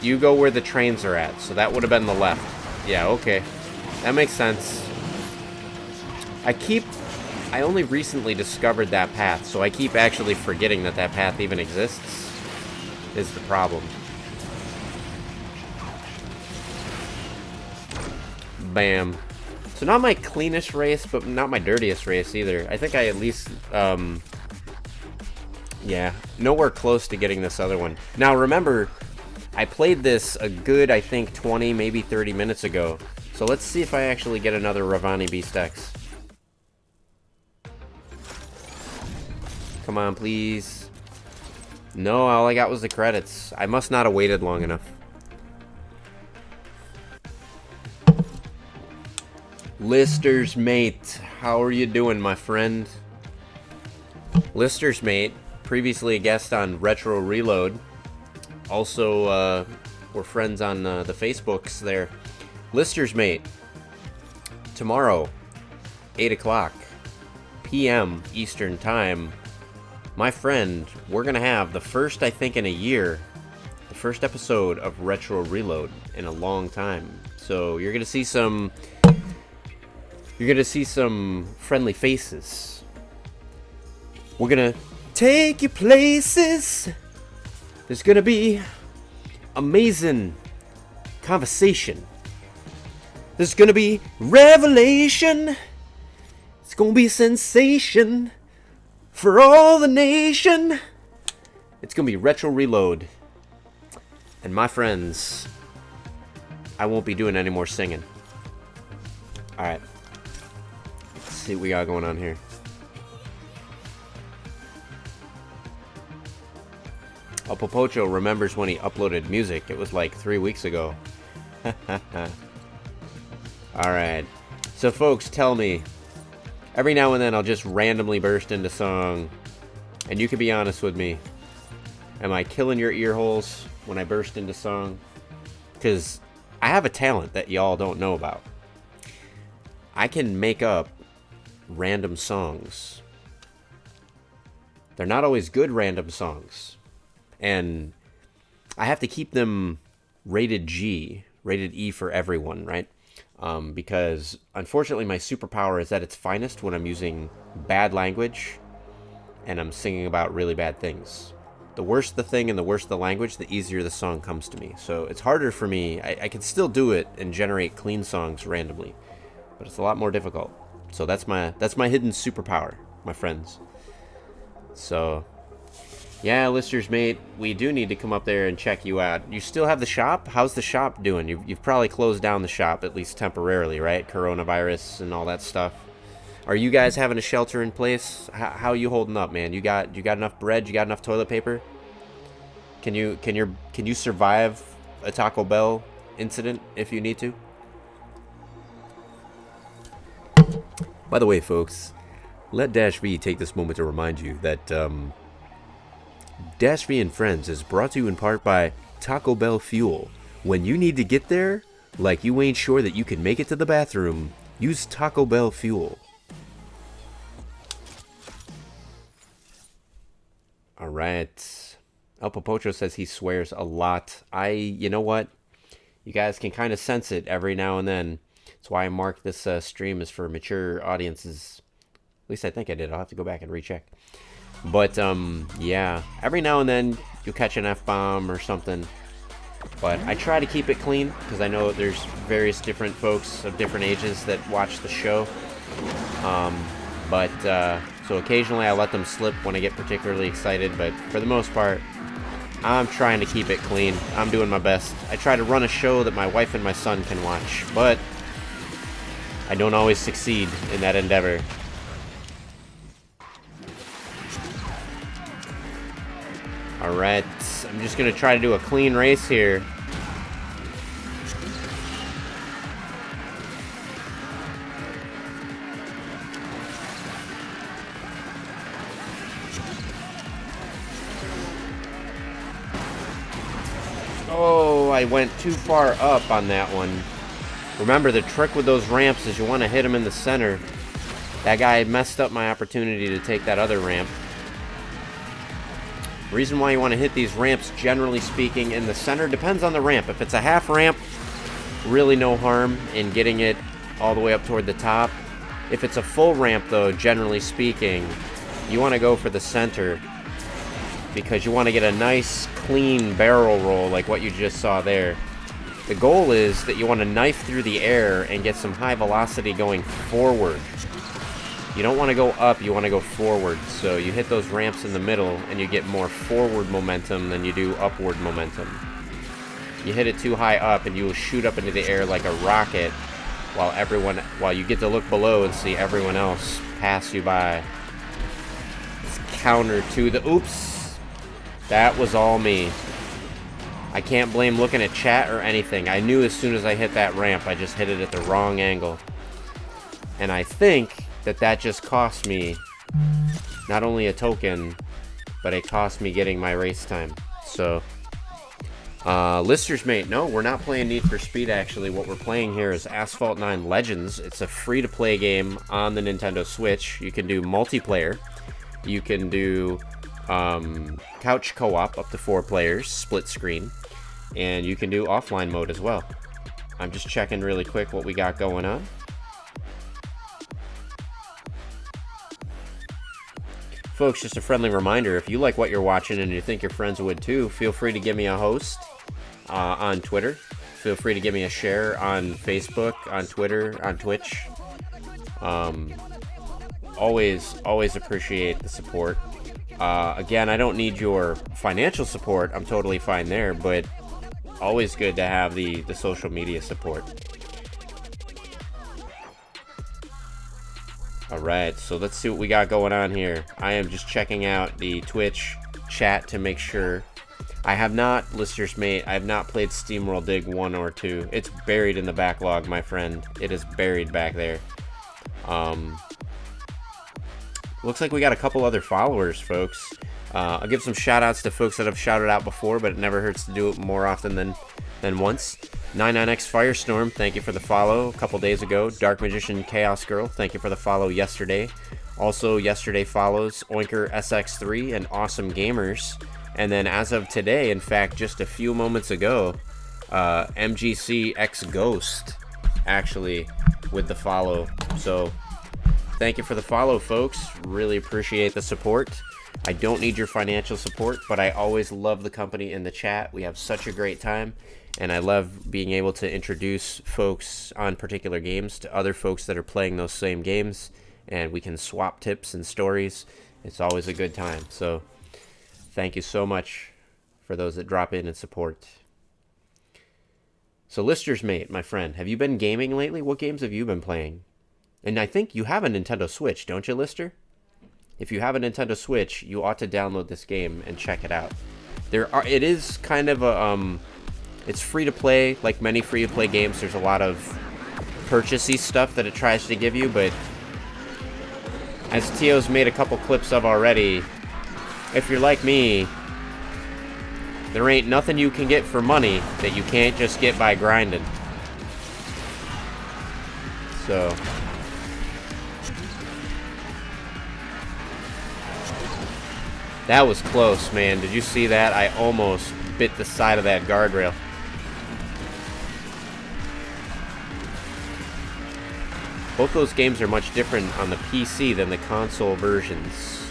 you go where the trains are at, so that would have been the left. Yeah, okay. That makes sense. I only recently discovered that path, so I keep actually forgetting that that path even exists, is the problem. Bam. So not my cleanest race, but not my dirtiest race either. I think I at least, yeah, nowhere close to getting this other one. Now remember, I played this a good, I think, 20, maybe 30 minutes ago. So let's see if I actually get another Ravani Beast-X. Come on, please. No, all I got was the credits. I must not have waited long enough. Lister's mate, how are you doing, my friend? Lister's mate, previously a guest on Retro Reload. Also, we're friends on the Facebooks there. Lister's mate, tomorrow, 8 o'clock p.m. Eastern Time. My friend, we're going to have the first, I think, in a year, the first episode of Retro Reload in a long time. So you're going to see some... You're going to see some friendly faces. We're going to take you places. There's going to be amazing conversation. There's going to be revelation. It's going to be a sensation for all the nation. It's going to be Retro Reload. And my friends, I won't be doing any more singing. Alright. See what we got going on here. El Popocho remembers when he uploaded music. It was like 3 weeks ago. Alright. So folks, tell me. Every now and then I'll just randomly burst into song. And you can be honest with me. Am I killing your ear holes when I burst into song? Because I have a talent that y'all don't know about. I can make up random songs. They're not always good random songs. and I have to keep them rated G, rated E for everyone, right? Because unfortunately my superpower is at its finest when I'm using bad language and I'm singing about really bad things. The worse the thing and the worse the language, the easier the song comes to me. So it's harder for me. I can still do it and generate clean songs randomly, but it's a lot more difficult. So that's my hidden superpower, my friends. So yeah, listeners, mate, we do need to come up there and check you out. You still have the shop? How's the shop doing? You've probably closed down the shop, at least temporarily, right? Coronavirus and all that stuff. Are you guys having a shelter in place? How are you holding up, man? You got enough bread? You got enough toilet paper? Can you survive a Taco Bell incident if you need to? By the way, folks, let Dash V take this moment to remind you that Dash V and Friends is brought to you in part by Taco Bell Fuel. When you need to get there, like you ain't sure that you can make it to the bathroom, use Taco Bell Fuel. All right. El Popocho says he swears a lot. You know what? You guys can kind of sense it every now and then. That's why I mark this stream as for mature audiences. At least I think I did. I'll have to go back and recheck. But, yeah. Every now and then, you'll catch an F-bomb or something. But I try to keep it clean, because I know there's various different folks of different ages that watch the show. So occasionally I let them slip when I get particularly excited, but for the most part, I'm trying to keep it clean. I'm doing my best. I try to run a show that my wife and my son can watch, but I don't always succeed in that endeavor. Alright, I'm just going to try to do a clean race here. Oh, I went too far up on that one. Remember, the trick with those ramps is you want to hit them in the center. That guy messed up my opportunity to take that other ramp. The reason why you want to hit these ramps, generally speaking, in the center depends on the ramp. If it's a half ramp, really no harm in getting it all the way up toward the top. If it's a full ramp, though, generally speaking, you want to go for the center, because you want to get a nice, clean barrel roll like what you just saw there. The goal is that you want to knife through the air and get some high velocity going forward. You don't want to go up, you want to go forward. So you hit those ramps in the middle and you get more forward momentum than you do upward momentum. You hit it too high up and you will shoot up into the air like a rocket while you get to look below and see everyone else pass you by. It's counter to the oops. That was all me. I can't blame looking at chat or anything. I knew as soon as I hit that ramp, I just hit it at the wrong angle. And I think that just cost me not only a token, but it cost me getting my race time. So, listeners, mate, no, we're not playing Need for Speed, actually. What we're playing here is Asphalt 9 Legends. It's a free-to-play game on the Nintendo Switch. You can do multiplayer. You can do couch co-op up to 4 players, split screen. And you can do offline mode as well. I'm just checking really quick what we got going on. Folks, just a friendly reminder, if you like what you're watching and you think your friends would too, feel free to give me a host on Twitter. Feel free to give me a share on Facebook, on Twitter, on Twitch. Always appreciate the support. Again, I don't need your financial support. I'm totally fine there, but always good to have the social media support. Alright, so let's see what we got going on here. I am just checking out the Twitch chat to make sure. I have not, listeners mate, I have not played SteamWorld Dig 1 or 2. It's buried in the backlog, my friend. It is buried back there. Looks like we got a couple other followers, folks. I'll give some shout-outs to folks that have shouted out before, but it never hurts to do it more often than once. 99X Firestorm, thank you for the follow a couple days ago. Dark Magician Chaos Girl, thank you for the follow yesterday. Also, yesterday follows Oinker SX3 and Awesome Gamers. And then as of today, in fact, just a few moments ago, MGC X Ghost actually with the follow. So thank you for the follow, folks. Really appreciate the support. I don't need your financial support, but I always love the company in the chat. We have such a great time, and I love being able to introduce folks on particular games to other folks that are playing those same games, and we can swap tips and stories. It's always a good time. So thank you so much for those that drop in and support. So Lister's mate, my friend, have you been gaming lately? What games have you been playing? And I think you have a Nintendo Switch, don't you, Lister? If you have a Nintendo Switch, you ought to download this game and check it out. It is kind of a it's free to play, like many free to play games. There's a lot of purchasey stuff that it tries to give you, but as Tio's made a couple clips of already, if you're like me, there ain't nothing you can get for money that you can't just get by grinding. So that was close, man. Did you see that? I almost bit the side of that guardrail. Both those games are much different on the PC than the console versions.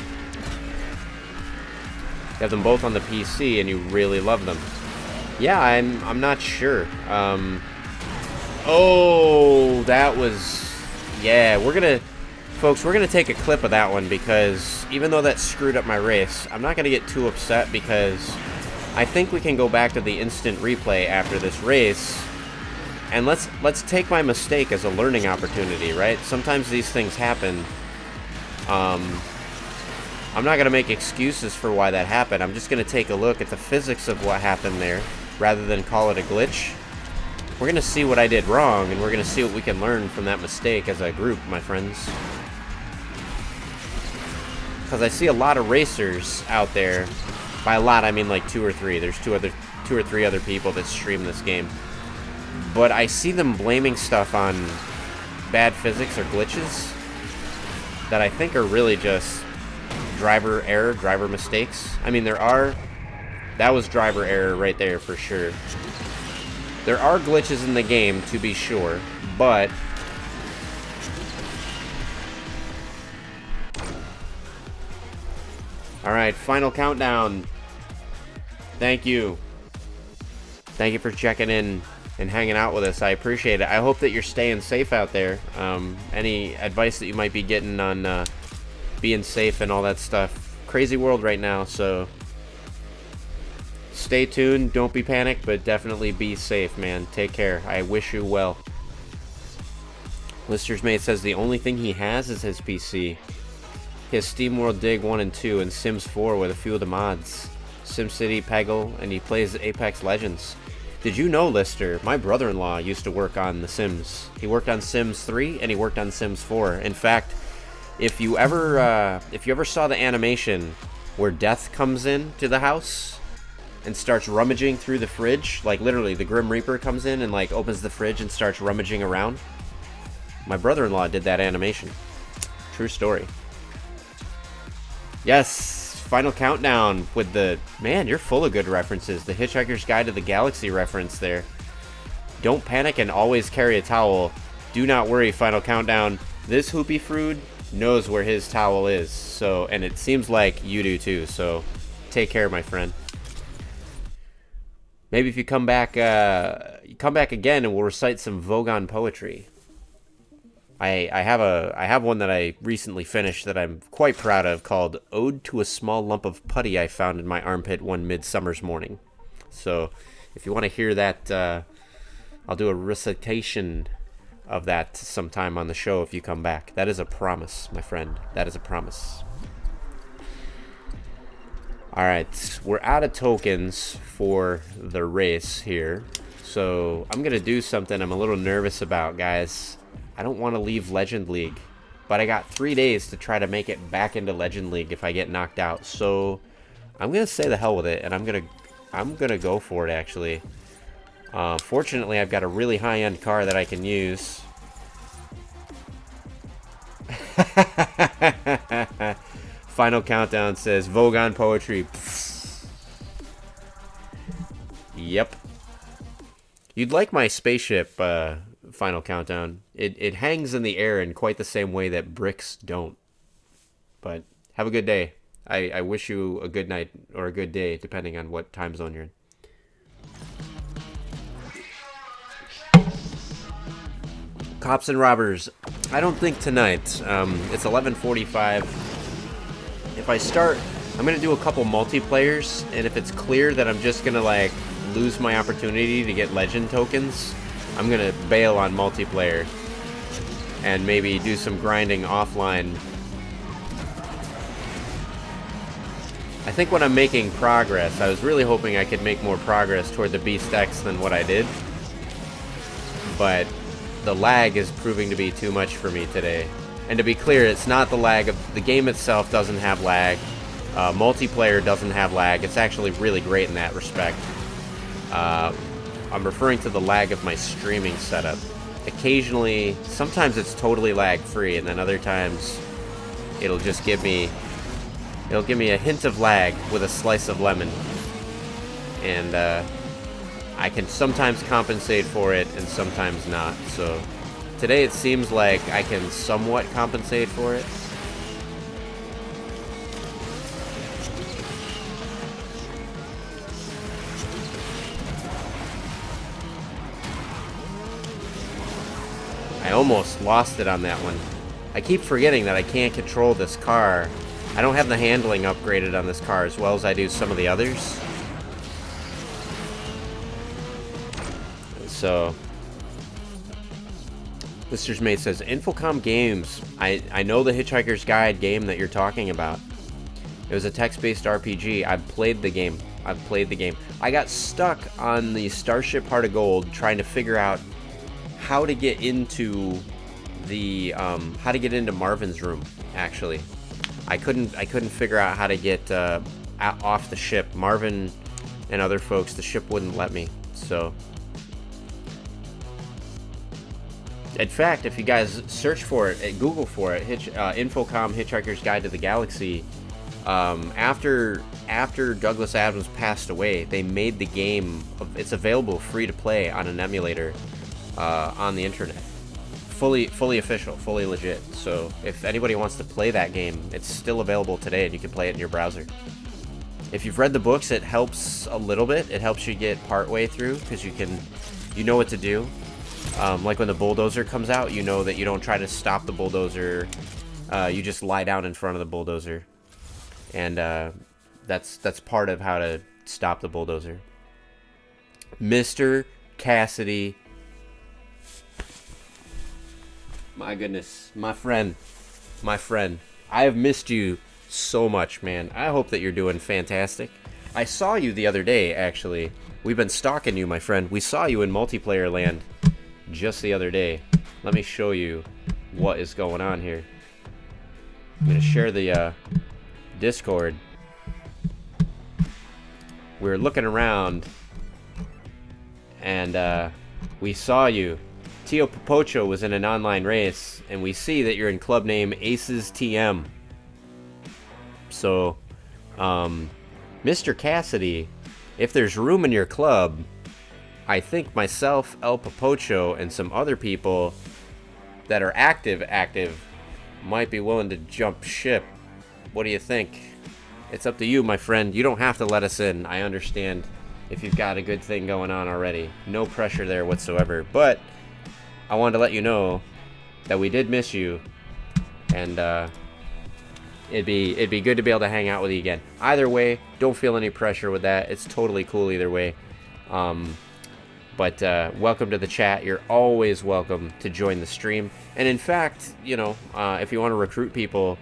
You have them both on the PC and you really love them. Yeah, I'm not sure. Oh, that was... Yeah, Folks, we're going to take a clip of that one because even though that screwed up my race, I'm not going to get too upset because I think we can go back to the instant replay after this race, and let's take my mistake as a learning opportunity, right? Sometimes these things happen. I'm not going to make excuses for why that happened. I'm just going to take a look at the physics of what happened there rather than call it a glitch. We're going to see what I did wrong, and we're going to see what we can learn from that mistake as a group, my friends. Because I see a lot of racers out there. By a lot, I mean like 2 or 3. There's two or three other people that stream this game. But I see them blaming stuff on bad physics or glitches that I think are really just driver error, driver mistakes. I mean, that was driver error right there for sure. There are glitches in the game, to be sure, but alright, final countdown. Thank you. Thank you for checking in and hanging out with us. I appreciate it. I hope that you're staying safe out there. Any advice that you might be getting on being safe and all that stuff. Crazy world right now, so stay tuned. Don't be panicked, but definitely be safe, man. Take care. I wish you well. Lister's mate says the only thing he has is his PC. He has SteamWorld Dig 1 and 2 and Sims 4 with a few of the mods. SimCity, Peggle, and he plays Apex Legends. Did you know, Lister, my brother-in-law used to work on The Sims. He worked on Sims 3 and he worked on Sims 4. In fact, if you ever saw the animation where Death comes in to the house and starts rummaging through the fridge, like literally the Grim Reaper comes in and like opens the fridge and starts rummaging around, my brother-in-law did that animation. True story. Yes, final countdown with the... Man, you're full of good references. The Hitchhiker's Guide to the Galaxy reference there. Don't panic and always carry a towel. Do not worry, final countdown. This Hoopy Frood knows where his towel is. So, and it seems like you do too. So, take care, my friend. Maybe if you come back again and we'll recite some Vogon poetry. I have one that I recently finished that I'm quite proud of called Ode to a Small Lump of Putty I Found in My Armpit One Midsummer's Morning. So if you want to hear that, I'll do a recitation of that sometime on the show if you come back. That is a promise, my friend. That is a promise. Alright, we're out of tokens for the race here. So I'm going to do something I'm a little nervous about, guys. I don't want to leave Legend League, but I got 3 days to try to make it back into Legend League if I get knocked out. So I'm gonna say the hell with it, and I'm gonna go for it. Actually, fortunately, I've got a really high-end car that I can use. Final countdown says Vogon poetry. Yep. You'd like my spaceship final countdown. It hangs in the air in quite the same way that bricks don't. But have a good day. I wish you a good night or a good day, depending on what time zone you're in. Cops and robbers. I don't think tonight. It's 11:45. If I start, I'm gonna do a couple multiplayers, and if it's clear that I'm just gonna like lose my opportunity to get legend tokens, I'm gonna bail on multiplayer and maybe do some grinding offline. I think when I'm making progress, I was really hoping I could make more progress toward the Beast X than what I did, but the lag is proving to be too much for me today. And to be clear, it's not the lag of the game itself. Doesn't have lag. Multiplayer doesn't have lag. It's actually really great in that respect. I'm referring to the lag of my streaming setup. Occasionally, sometimes it's totally lag free, and then other times it'll just give me a hint of lag with a slice of lemon, and I can sometimes compensate for it and sometimes not. So today it seems like I can somewhat compensate for it. I almost lost it on that one. I keep forgetting that I can't control this car. I don't have the handling upgraded on this car as well as I do some of the others. So, Lister's Mate says, Infocom Games. I know the Hitchhiker's Guide game that you're talking about. It was a text-based RPG. I've played the game. I got stuck on the Starship Heart of Gold trying to figure out how to get into the Marvin's room. Actually, I couldn't figure out how to get off the ship. Marvin and other folks, the ship wouldn't let me. So, in fact, if you guys search for it, Google for it, Infocom Hitchhiker's Guide to the Galaxy. After Douglas Adams passed away, they made the game. It's available free to play on an emulator. On the internet, fully official, fully legit. So if anybody wants to play that game, it's still available today, and you can play it in your browser. If you've read the books, it helps a little bit. It helps you get part way through because you know what to do. Like when the bulldozer comes out, you know that you don't try to stop the bulldozer. You just lie down in front of the bulldozer, and that's part of how to stop the bulldozer. Mr. Cassidy. My goodness, my friend, I have missed you so much, man. I hope that you're doing fantastic. I saw you the other day, actually. We've been stalking you, my friend. We saw you in multiplayer land just the other day. Let me show you what is going on here. I'm going to share the Discord. We're looking around, and we saw you. Tio Popocho was in an online race, and we see that you're in club name Aces TM. So, Mr. Cassidy, if there's room in your club, I think myself, El Popocho, and some other people that are active might be willing to jump ship. What do you think? It's up to you, my friend. You don't have to let us in. I understand if you've got a good thing going on already. No pressure there whatsoever. But I wanted to let you know that we did miss you, and it'd be good to be able to hang out with you again. Either way, don't feel any pressure with that. It's totally cool either way. But welcome to the chat. You're always welcome to join the stream. And in fact, you know, if you want to recruit people,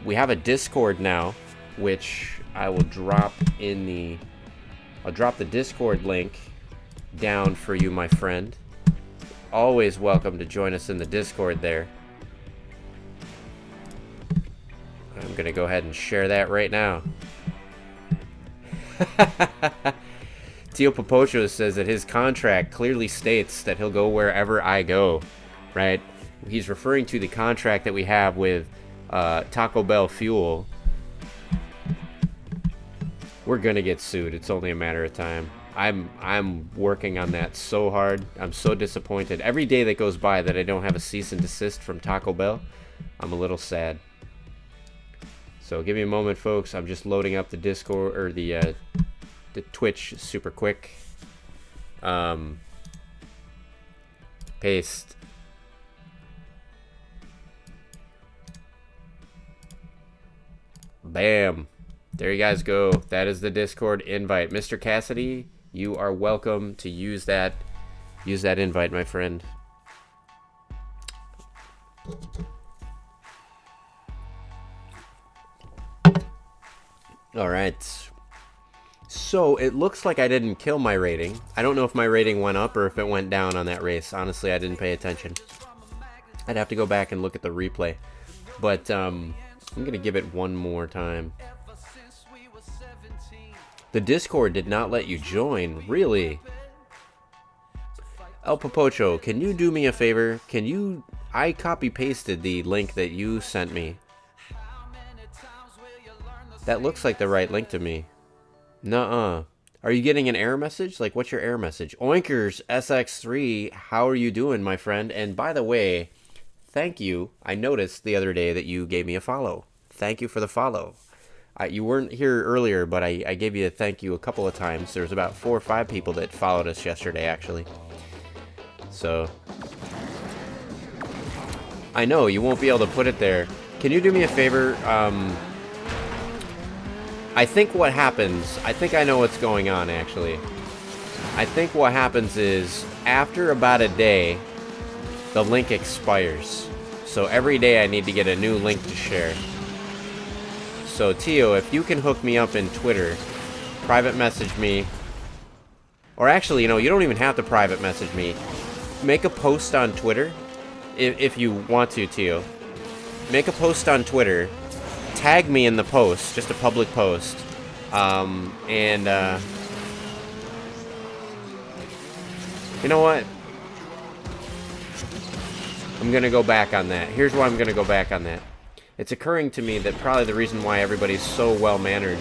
we have a Discord now, which I will drop I'll drop the Discord link down for you, my friend. Always welcome to join us in the Discord there. I'm going to go ahead and share that right now. Tio Popocho says that his contract clearly states that he'll go wherever I go, right? He's referring to the contract that we have with Taco Bell Fuel. We're going to get sued. It's only a matter of time. I'm working on that so hard. I'm so disappointed. Every day that goes by that I don't have a cease and desist from Taco Bell, I'm a little sad. So give me a moment, folks. I'm just loading up the Discord or the Twitch super quick. Paste. Bam. There you guys go. That is the Discord invite. Mr. Cassidy, you are welcome to use that invite, my friend. All right. So it looks like I didn't kill my rating. I don't know if my rating went up or if it went down on that race. Honestly, I didn't pay attention. I'd have to go back and look at the replay. But I'm going to give it one more time. The Discord did not let you join. Really? El Popocho, can you do me a favor? Can you... I copy-pasted the link that you sent me. That looks like the right link to me. Nuh-uh. Are you getting an error message? Like, what's your error message? Oinkers SX3, how are you doing, my friend? And by the way, thank you. I noticed the other day that you gave me a follow. Thank you for the follow. You weren't here earlier, but I gave you a thank you a couple of times. There was about 4 or 5 people that followed us yesterday, actually. So, I know, you won't be able to put it there. Can you do me a favor? I think what happens, I think I know what's going on, actually. I think what happens is, after about a day, the link expires. So every day I need to get a new link to share. So Tio, if you can hook me up in Twitter, private message me. Or actually, you know, you don't even have to private message me. Make a post on Twitter, if you want to, Tio. Make a post on Twitter. Tag me in the post, just a public post. You know what? I'm going to go back on that. Here's why I'm going to go back on that. It's occurring to me that probably the reason why everybody's so well-mannered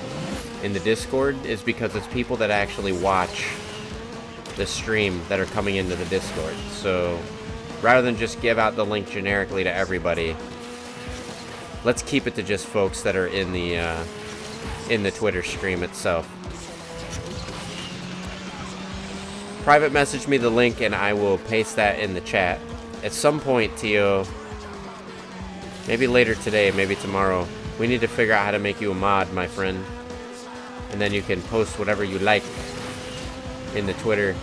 in the Discord is because it's people that actually watch the stream that are coming into the Discord. So, rather than just give out the link generically to everybody, let's keep it to just folks that are in the Twitter stream itself. Private message me the link and I will paste that in the chat. At some point, Tio, maybe later today, maybe tomorrow, we need to figure out how to make you a mod, my friend. And then you can post whatever you like in the Twitter,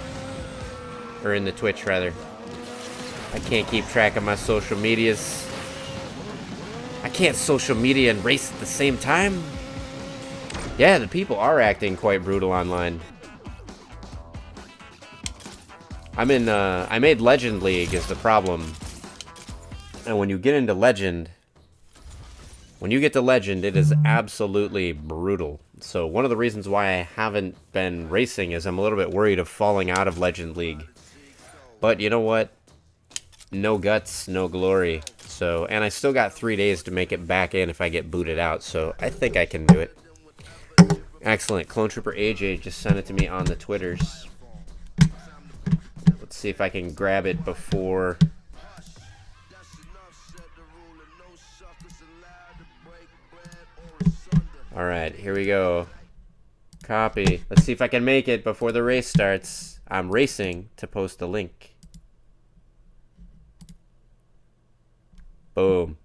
or in the Twitch, rather. I can't keep track of my social medias. I can't social media and race at the same time. Yeah, the people are acting quite brutal online. I made Legend League is the problem. And when you get into Legend, when you get to Legend, it is absolutely brutal. So one of the reasons why I haven't been racing is I'm a little bit worried of falling out of Legend League. But you know what? No guts, no glory. So, and I still got 3 days to make it back in if I get booted out. So I think I can do it. Excellent. Clone Trooper AJ just sent it to me on the Twitters. Let's see if I can grab it before... Alright, here we go. Copy. Let's see if I can make it before the race starts. I'm racing to post the link. Boom.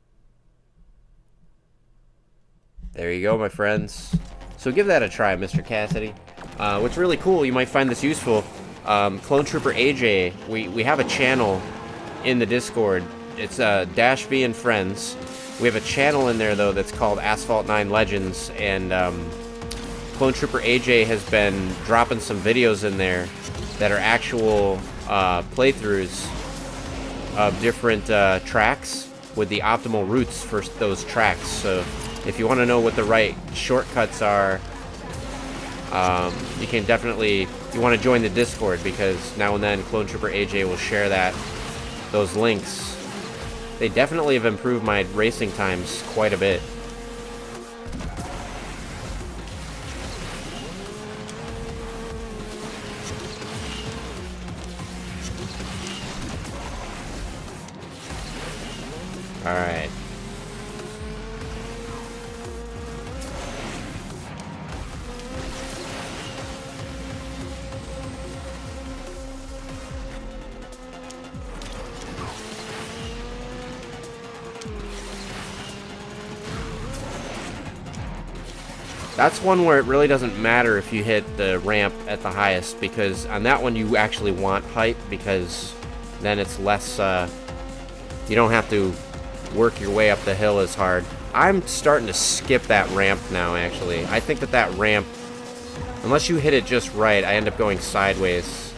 There you go, my friends. So give that a try, Mr. Cassidy. What's really cool, you might find this useful, Clone Trooper AJ, we have a channel in the Discord. It's Dash V and Friends. We have a channel in there, though, that's called Asphalt 9 Legends, and Clone Trooper AJ has been dropping some videos in there that are actual playthroughs of different tracks with the optimal routes for those tracks. So if you want to know what the right shortcuts are, you can definitely, you want to join the Discord, because now and then Clone Trooper AJ will share those links. They definitely have improved my racing times quite a bit. Alright. That's one where it really doesn't matter if you hit the ramp at the highest, because on that one you actually want height, because then it's less, you don't have to work your way up the hill as hard. I'm starting to skip that ramp now, actually. I think that ramp, unless you hit it just right, I end up going sideways,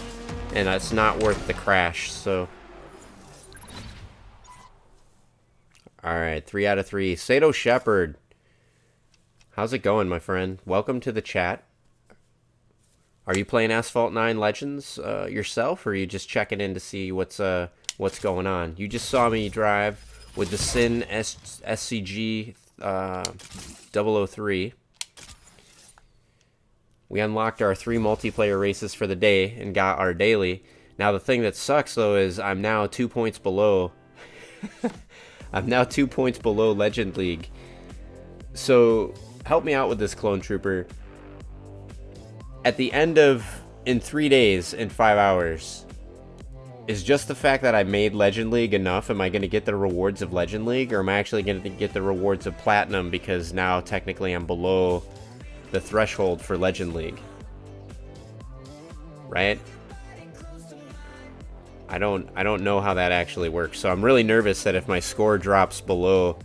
and it's not worth the crash, so. Alright, 3 out of 3. Sato Shepherd. How's it going, my friend? Welcome to the chat. Are you playing Asphalt 9 Legends yourself, or are you just checking in to see what's going on? You just saw me drive with the Sin SCG 003. We unlocked our 3 multiplayer races for the day and got our daily. Now the thing that sucks though is I'm now 2 points below. I'm now 2 points below Legend League. So help me out with this, Clone Trooper. At the end of, in 3 days, in 5 hours, is just the fact that I made Legend League enough? Am I going to get the rewards of Legend League, or am I actually going to get the rewards of Platinum, because now technically I'm below the threshold for Legend League? Right? I don't know how that actually works, so I'm really nervous that if my score drops below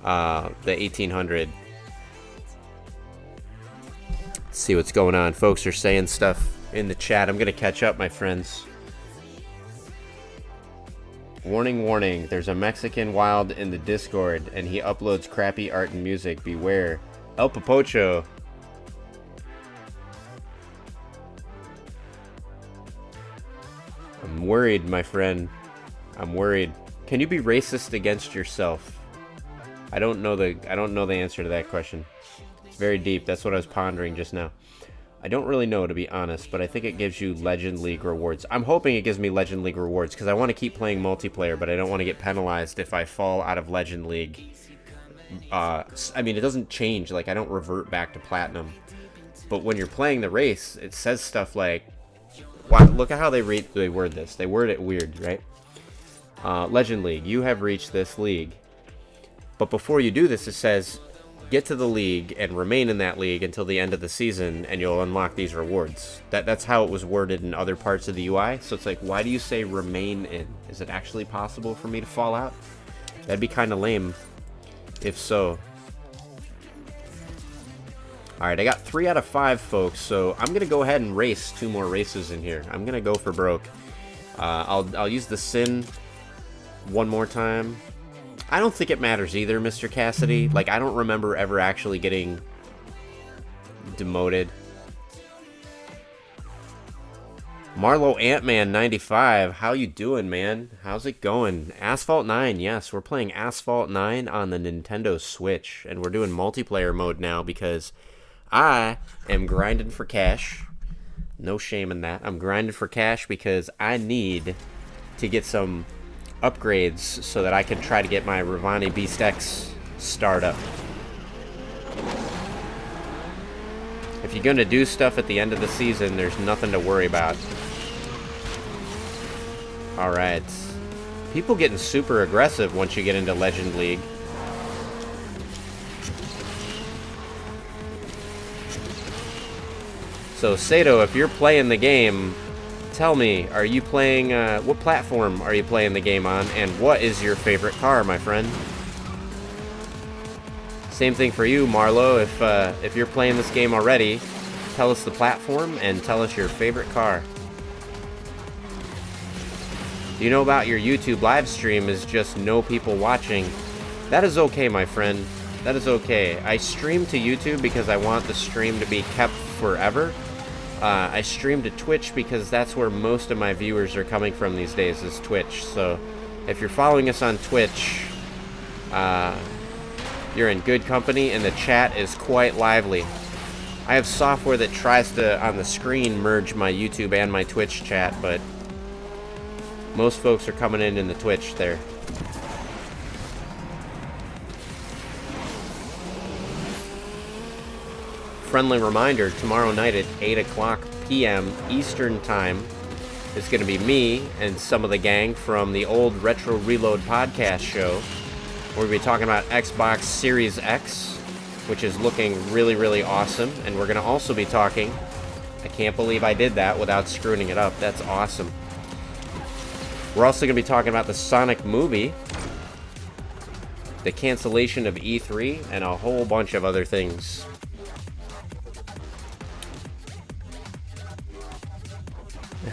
the 1800. Let's see what's going on. Folks are saying stuff in the chat. I'm gonna catch up, my friends. Warning, warning. There's a Mexican wild in the Discord, and he uploads crappy art and music. Beware. El Papocho. I'm worried, my friend. I'm worried. Can you be racist against yourself? I don't know the answer to that question. It's very deep. That's what I was pondering just now. I don't really know, to be honest, but I think it gives you Legend League rewards. I'm hoping it gives me Legend League rewards, because I want to keep playing multiplayer, but I don't want to get penalized if I fall out of Legend League. I mean, it doesn't change. Like, I don't revert back to Platinum. But when you're playing the race, it says stuff like, wow, look at how they word this. They word it weird, right? Legend League, you have reached this league. But before you do this, it says, get to the league and remain in that league until the end of the season, and you'll unlock these rewards. That's how it was worded in other parts of the UI. So it's like, why do you say remain in? Is it actually possible for me to fall out? That'd be kind of lame, if so. Alright, I got 3 out of 5, folks, so I'm going to go ahead and race 2 more races in here. I'm going to go for broke. I'll use the Sin one more time. I don't think it matters either, Mr. Cassidy. Like, I don't remember ever actually getting demoted. Marlo Ant-Man 95, how you doing, man? How's it going? Asphalt 9, yes, we're playing Asphalt 9 on the Nintendo Switch, and we're doing multiplayer mode now because I am grinding for cash. No shame in that. I'm grinding for cash because I need to get some upgrades so that I can try to get my Ravani Beast X startup. If you're gonna do stuff at the end of the season, there's nothing to worry about. Alright. People getting super aggressive once you get into Legend League. So, Sato, if you're playing the game, tell me, are you playing, what platform are you playing the game on, and what is your favorite car, my friend? Same thing for you, Marlo. If you're playing this game already, tell us the platform and tell us your favorite car. Do you know about your YouTube live stream is just no people watching? That is okay, my friend. That is okay. I stream to YouTube because I want the stream to be kept forever. I stream to Twitch because that's where most of my viewers are coming from these days, is Twitch. So if you're following us on Twitch, you're in good company, and the chat is quite lively. I have software that tries to, on the screen, merge my YouTube and my Twitch chat, but most folks are coming in the Twitch there. friendly reminder, tomorrow night at 8 o'clock p.m. Eastern Time, it's going to be me and some of the gang from the old Retro Reload podcast show. We're going to be talking about Xbox Series X, which is looking really, really awesome. And we're going to also be talking, I can't believe I did that without screwing it up. That's awesome. We're also going to be talking about the Sonic movie, the cancellation of E3, and a whole bunch of other things.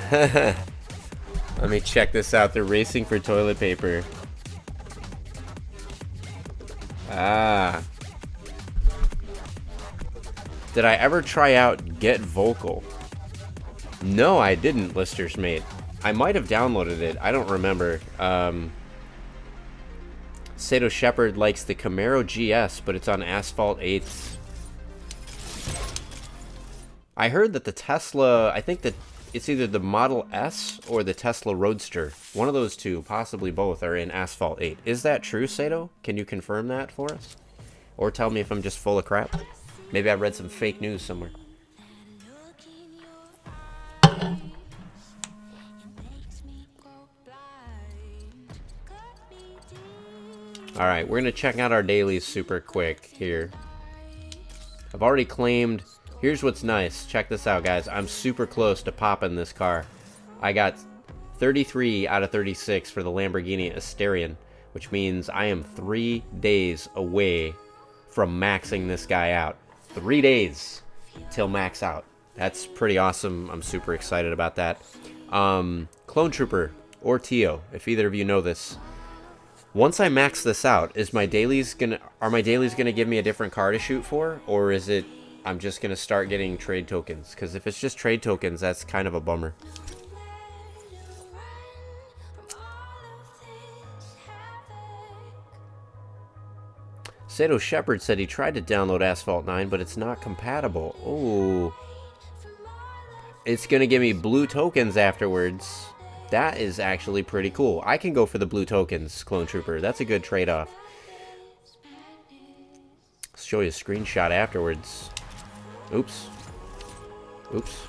Let me check this out. They're racing for toilet paper. Ah. Did I ever try out Get Vocal? No, I didn't, Lister's Mate. I might have downloaded it. I don't remember. Sato Shepard likes the Camaro GS, but it's on Asphalt 8s. I heard that the Tesla, I think that it's either the Model S or the Tesla Roadster. One of those two, possibly both, are in Asphalt 8. Is that true, Sato? Can you confirm that for us? Or tell me if I'm just full of crap. Maybe I read some fake news somewhere. Alright, we're going to check out our dailies super quick here. I've already claimed... Here's what's nice. Check this out, guys. I'm super close to popping this car. I got 33 out of 36 for the Lamborghini Asterion, which means I am 3 days away from maxing this guy out. 3 days till max out. That's pretty awesome. I'm super excited about that. Clone Trooper or Tio, if either of you know this. Once I max this out, are my dailies gonna give me a different car to shoot for, or is it I'm just gonna start getting trade tokens? Because if it's just trade tokens, that's kind of a bummer. Sato Shepard said he tried to download Asphalt 9, but it's not compatible. Oh. It's gonna give me blue tokens afterwards. That is actually pretty cool. I can go for the blue tokens, Clone Trooper. That's a good trade-off. I'll show you a screenshot afterwards. Oops. Oops.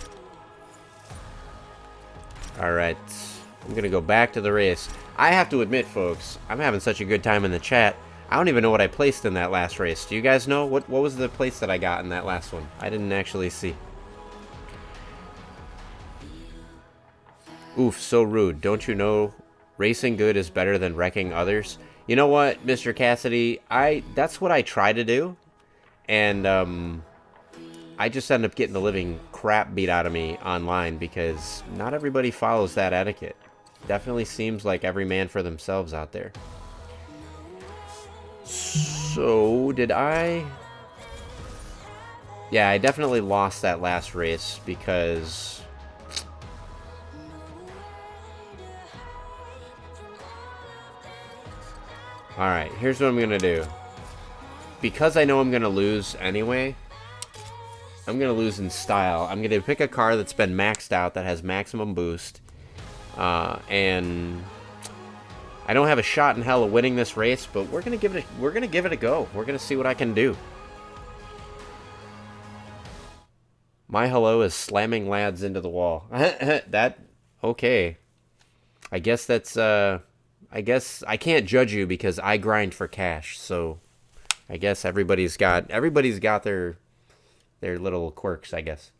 Alright. I'm gonna go back to the race. I have to admit, folks, I'm having such a good time in the chat. I don't even know what I placed in that last race. Do you guys know? What was the place that I got in that last one? I didn't actually see. Oof, so rude. Don't you know racing good is better than wrecking others? You know what, Mr. Cassidy? That's what I try to do. And, I just end up getting the living crap beat out of me online because not everybody follows that etiquette. Definitely seems like every man for themselves out there. So, did I... Yeah, I definitely lost that last race because... Alright, here's what I'm going to do. Because I know I'm going to lose anyway, I'm going to lose in style. I'm going to pick a car that's been maxed out, that has maximum boost. And I don't have a shot in hell of winning this race, but we're going to give it a go. We're going to see what I can do. My hello is slamming lads into the wall. Okay. I guess that's, I guess I can't judge you because I grind for cash, so I guess everybody's got their little quirks, I guess.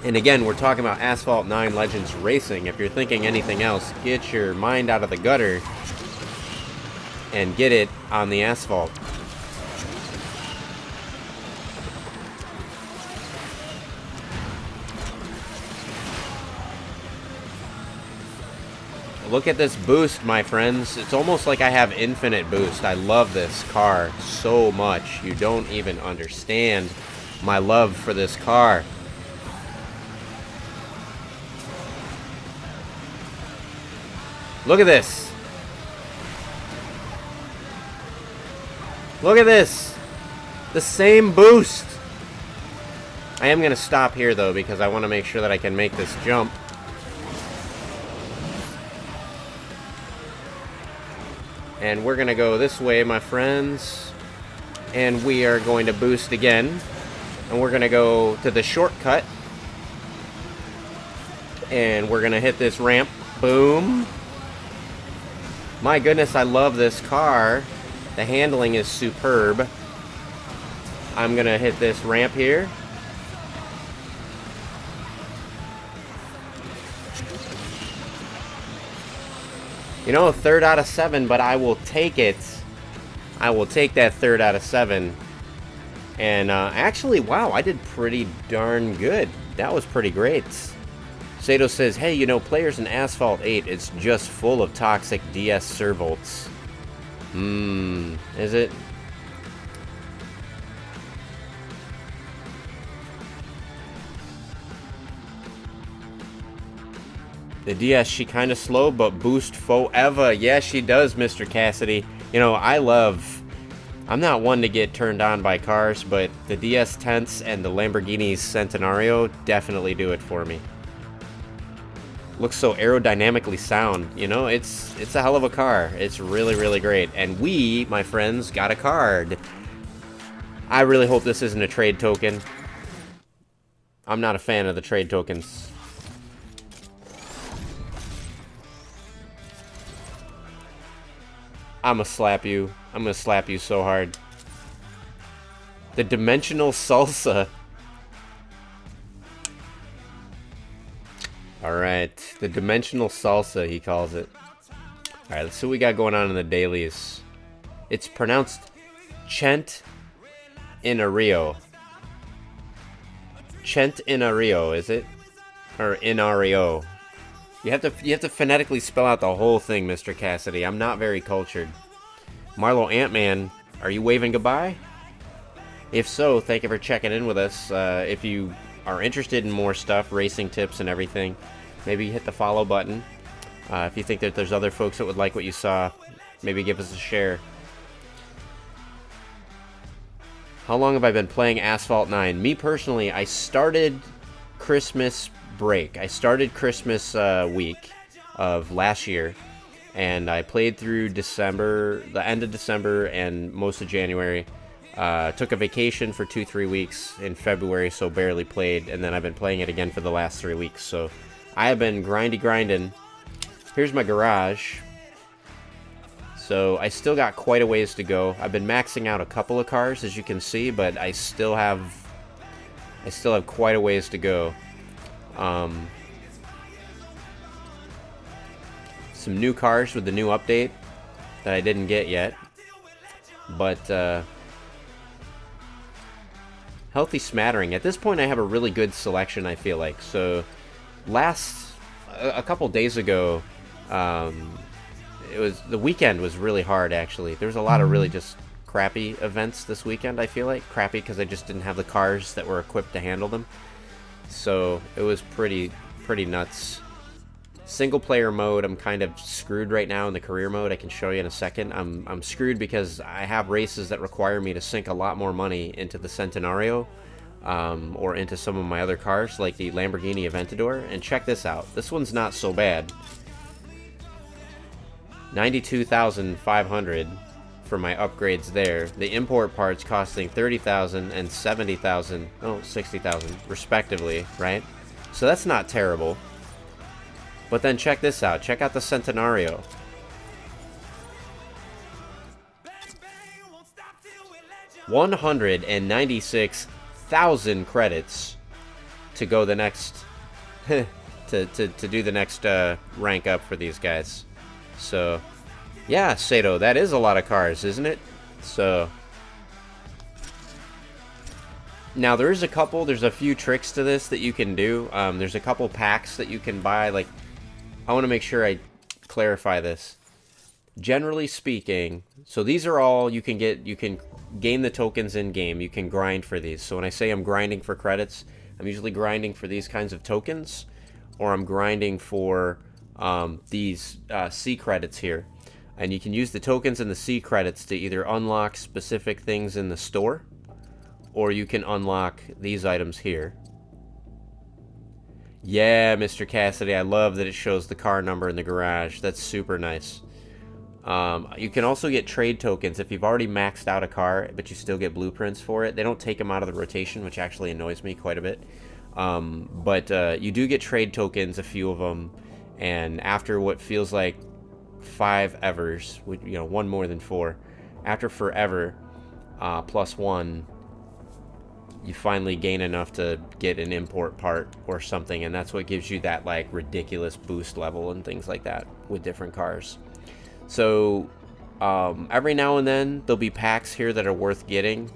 And again, we're talking about Asphalt 9 Legends Racing. If you're thinking anything else, get your mind out of the gutter and get it on the asphalt. Look at this boost, my friends. It's almost like I have infinite boost. I love this car so much. You don't even understand my love for this car. Look at this. Look at this. The same boost. I am going to stop here, though, because I want to make sure that I can make this jump. And we're going to go this way, my friends. And we are going to boost again. And we're going to go to the shortcut. And we're going to hit this ramp. Boom. My goodness, I love this car. The handling is superb. I'm going to hit this ramp here. You know, 3rd out of 7, but I will take it. I will take that 3rd out of 7. And actually, wow, I did pretty darn good. That was pretty great. Sato says, hey, you know, players in Asphalt 8, it's just full of toxic DS servolts. Is it? The DS, she kind of slow, but boost forever. Yeah, she does, Mr. Cassidy. You know, I'm not one to get turned on by cars, but the DS Tense and the Lamborghini Centenario definitely do it for me. Looks so aerodynamically sound, you know, it's a hell of a car. It's really, really great. And we, my friends, got a card. I really hope this isn't a trade token. I'm not a fan of the trade tokens. I'm gonna slap you. I'm gonna slap you so hard. The Dimensional Salsa. Alright, the Dimensional Salsa, he calls it. Alright, let's see what we got going on in the dailies. It's pronounced Chent Inario. Chent Inario, is it? Or Inario. You have to phonetically spell out the whole thing, Mr. Cassidy. I'm not very cultured. Marlo Ant-Man, are you waving goodbye? If so, thank you for checking in with us. If you are interested in more stuff, racing tips and everything, maybe hit the follow button. If you think that there's other folks that would like what you saw, maybe give us a share. How long have I been playing Asphalt 9? Me personally, I started Christmas break. I started Christmas week of last year, and I played through December, the end of December and most of January. Took a vacation for 2-3 weeks in February, so barely played, and then I've been playing it again for the last 3 weeks. So I have been grinding. Here's my garage. So I still got quite a ways to go. I've been maxing out a couple of cars, as you can see, but I still have quite a ways to go. Some new cars with the new update that I didn't get yet, but healthy smattering. At this point, I have a really good selection, I feel like. So a couple days ago, the weekend was really hard, actually. There was a lot of really just crappy events this weekend, I feel like. Crappy because I just didn't have the cars that were equipped to handle them. So it was pretty nuts. Single player mode, I'm kind of screwed right now in the career mode. I can show you in a second. I'm screwed because I have races that require me to sink a lot more money into the Centenario, or into some of my other cars, like the Lamborghini Aventador. And check this out. This one's not so bad. 92,500 for my upgrades there. The import parts costing 30,000 and 70,000, oh, 60,000 respectively, right? So that's not terrible. But then check this out. Check out the Centenario. $196,000 credits to go the next to do the next rank up for these guys. So yeah, Sato, that is a lot of cars, isn't it? So now there's a few tricks to this that you can do. There's a couple packs that you can buy. Like, I want to make sure I clarify this. Generally speaking, so these are all you can get. You can gain the tokens in game. You can grind for these. So when I say I'm grinding for credits, I'm usually grinding for these kinds of tokens, or I'm grinding for these C credits here. And you can use the tokens and the C credits to either unlock specific things in the store, or you can unlock these items here. Yeah, Mr. Cassidy, I love that it shows the car number in the garage. That's super nice. You can also get trade tokens if you've already maxed out a car, but you still get blueprints for it. They don't take them out of the rotation, which actually annoys me quite a bit. But you do get trade tokens, a few of them, and after what feels like 5 evers, you know, one more than 4, after forever, plus 1, you finally gain enough to get an import part or something, and that's what gives you that like ridiculous boost level and things like that with different cars. So every now and then there'll be packs here that are worth getting.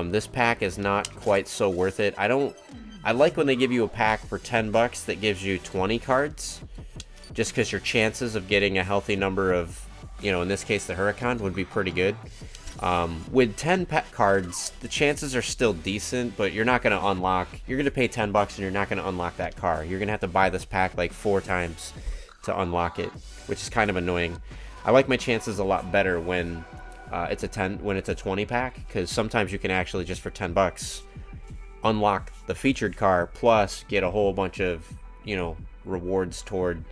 This pack is not quite so worth it. I like when they give you a pack for 10 bucks that gives you 20 cards, just because your chances of getting a healthy number of, you know, in this case the Huracan, would be pretty good. With 10 pet cards, the chances are still decent, but you're not going to unlock. You're going to pay 10 bucks and you're not going to unlock that car. You're going to have to buy this pack like 4 times to unlock it, which is kind of annoying. I like my chances a lot better when it's a 20 pack, because sometimes you can actually just for 10 bucks unlock the featured car plus get a whole bunch of, you know, rewards toward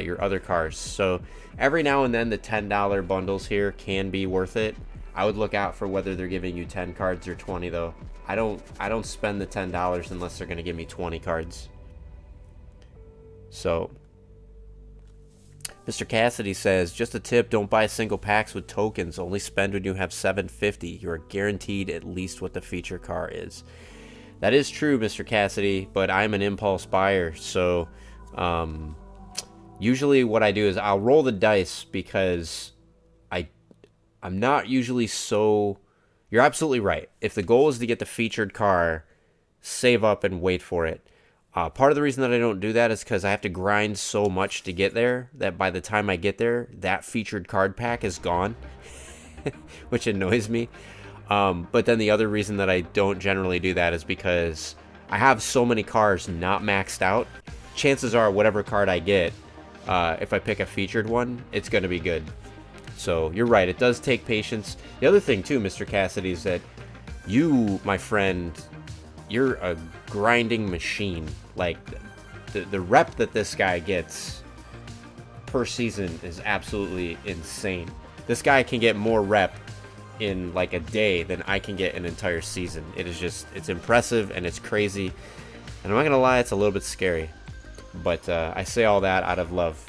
your other cars. So every now and then the $10 bundles here can be worth it. I would look out for whether they're giving you 10 cards or 20 though. I don't spend the $10 unless they're going to give me 20 cards. So Mr. Cassidy says, just a tip, don't buy single packs with tokens. Only spend when you have 750. You are guaranteed at least what the feature car is. That is true, Mr. Cassidy, but I'm an impulse buyer. So usually what I do is I'll roll the dice, because I'm not usually so... You're absolutely right. If the goal is to get the featured car, save up and wait for it. Part of the reason that I don't do that is because I have to grind so much to get there that by the time I get there, that featured card pack is gone, which annoys me. But then the other reason that I don't generally do that is because I have so many cars not maxed out. Chances are whatever card I get, if I pick a featured one, it's going to be good. So you're right, it does take patience. The other thing too, Mr. Cassidy, is that you, my friend, you're a grinding machine. Like the rep that this guy gets per season is absolutely insane. This guy can get more rep in like a day than I can get an entire season. It is just, it's impressive and it's crazy. And I'm not gonna lie, it's a little bit scary. But I say all that out of love.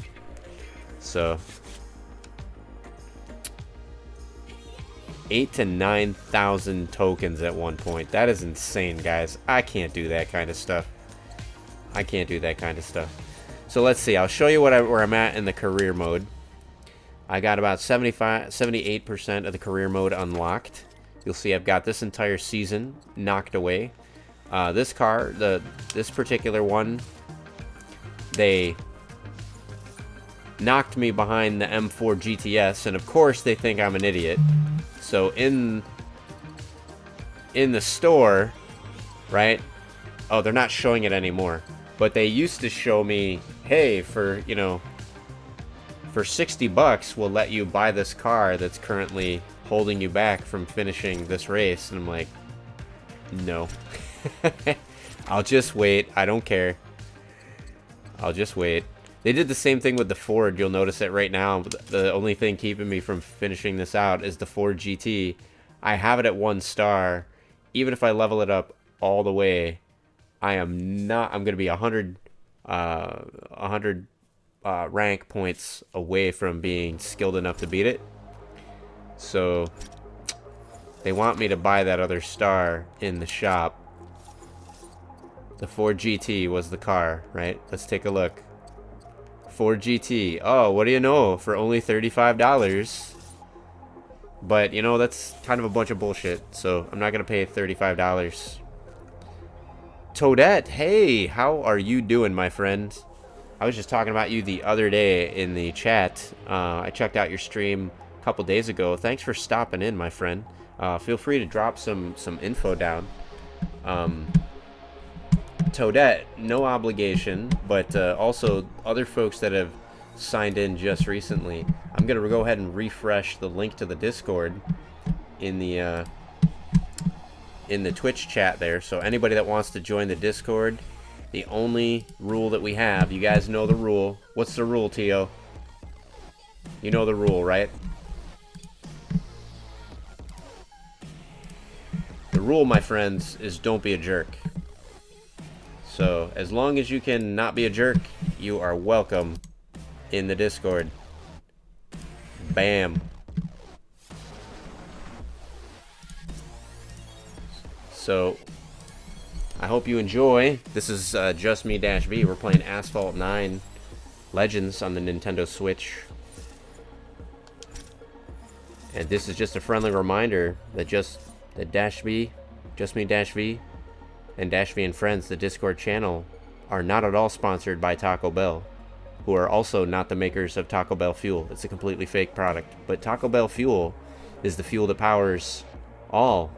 So 8,000 to 9,000 tokens at one point. That is insane, guys. I can't do that kind of stuff. I can't do that kind of stuff. So let's see. I'll show you where I'm at in the career mode. I got about 78% of the career mode unlocked. You'll see I've got this entire season knocked away. This car, this particular one, they knocked me behind the M4 GTS, and of course they think I'm an idiot. So in the store, right? Oh, they're not showing it anymore. But they used to show me, hey, for, you know, for 60 bucks, we'll let you buy this car that's currently holding you back from finishing this race. And I'm like, no. I'll just wait. I don't care. I'll just wait. They did the same thing with the Ford. You'll notice it right now. The only thing keeping me from finishing this out is the Ford GT. I have it at 1 star. Even if I level it up all the way, I'm going to be 100 rank points away from being skilled enough to beat it. So they want me to buy that other star in the shop. The Ford GT was the car, right? Let's take a look. Ford GT. Oh, what do you know? For only $35. But, you know, that's kind of a bunch of bullshit. So I'm not going to pay $35. Toadette, hey, how are you doing, my friend? I was just talking about you the other day in the chat. I checked out your stream a couple days ago. Thanks for stopping in, my friend. Feel free to drop some info down. Toadette, no obligation, but also other folks that have signed in just recently. I'm going to go ahead and refresh the link to the Discord in the Twitch chat there. So anybody that wants to join the Discord, the only rule that we have, you guys know the rule. What's the rule, Tio? You know the rule, right? The rule, my friends, is don't be a jerk. So, as long as you can not be a jerk, you are welcome in the Discord. Bam. So, I hope you enjoy. This is Just Me Dash V. We're playing Asphalt 9 Legends on the Nintendo Switch. And this is just a friendly reminder that Dash V, Just Me Dash V, and Dash V and Friends, the Discord channel, are not at all sponsored by Taco Bell, who are also not the makers of Taco Bell Fuel. It's a completely fake product. But Taco Bell Fuel is the fuel that powers all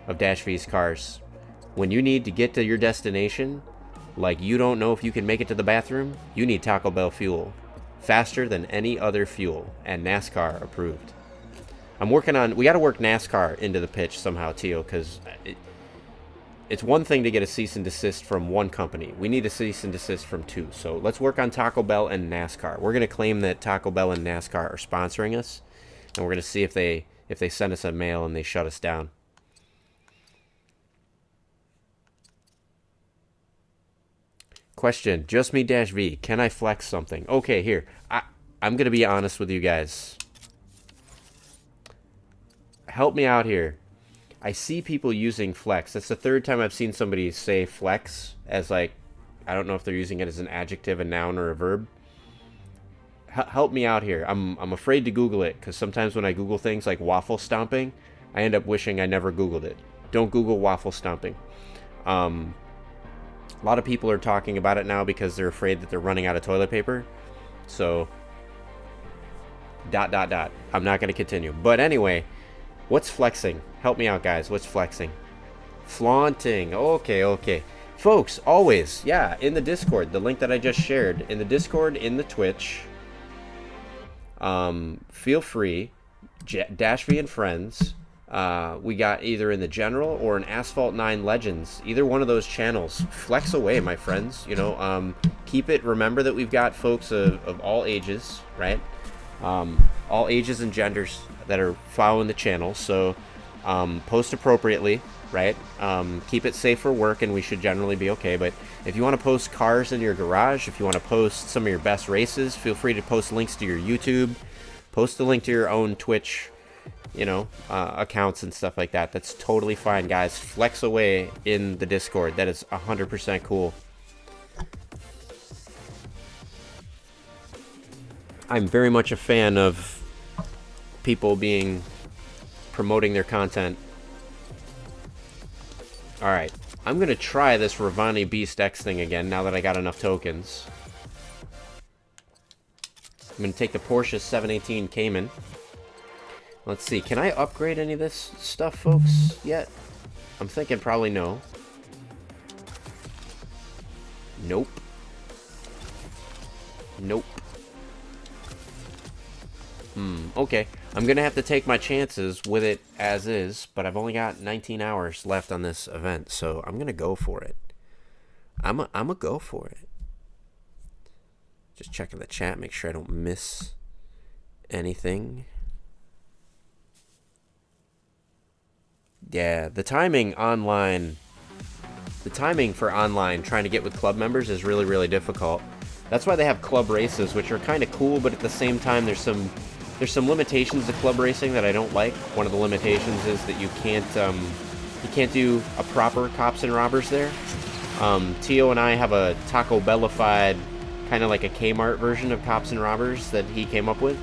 of Dash V's cars. When you need to get to your destination, like you don't know if you can make it to the bathroom, you need Taco Bell Fuel. Faster than any other fuel, and NASCAR approved. I'm working on, we got to work NASCAR into the pitch somehow, Tio, because it's one thing to get a cease and desist from one company. We need a cease and desist from two. So let's work on Taco Bell and NASCAR. We're going to claim that Taco Bell and NASCAR are sponsoring us, and we're going to see if they send us a mail and they shut us down. Question, Just Me Dash V, can I flex something? Okay, here. I'm going to be honest with you guys. Help me out here. I see people using flex. That's the third time I've seen somebody say flex as, like, I don't know if they're using it as an adjective, a noun, or a verb. Help me out here. I'm afraid to Google it, because sometimes when I Google things like waffle stomping, I end up wishing I never Googled it. Don't Google waffle stomping. A lot of people are talking about it now because they're afraid that they're running out of toilet paper. So, ... I'm not going to continue. But anyway, what's flexing? Help me out, guys. What's flexing? Flaunting. Okay. Folks, always, yeah, in the Discord, the link that I just shared, in the Discord, in the Twitch, feel free, Dash V and Friends, we got either in the general or in Asphalt 9 Legends, either one of those channels. Flex away, my friends. You know, keep it. Remember that we've got folks of all ages, right? All ages and genders that are following the channel. So post appropriately, right? Keep it safe for work, and we should generally be okay. But if you want to post cars in your garage, if you want to post some of your best races, feel free to post links to your YouTube. Post a link to your own Twitch, you know, accounts and stuff like that. That's totally fine, guys. Flex away in the Discord. That is 100% cool. I'm very much a fan of people promoting their content. Alright, I'm going to try this Ravani Beast X thing again now that I got enough tokens. I'm going to take the Porsche 718 Cayman. Let's see, can I upgrade any of this stuff, folks, yet? I'm thinking probably no. Nope. Okay. I'm gonna have to take my chances with it as is, but I've only got 19 hours left on this event, so I'm gonna go for it. I'm a go for it. Just checking the chat, make sure I don't miss anything. Yeah, the timing for online trying to get with club members is really, really difficult. That's why they have club races, which are kind of cool, but at the same time there's some limitations to club racing that I don't like. One of the limitations is that you can't do a proper Cops and Robbers there. Tio and I have a Taco Bellified, kind of like a Kmart version of Cops and Robbers that he came up with.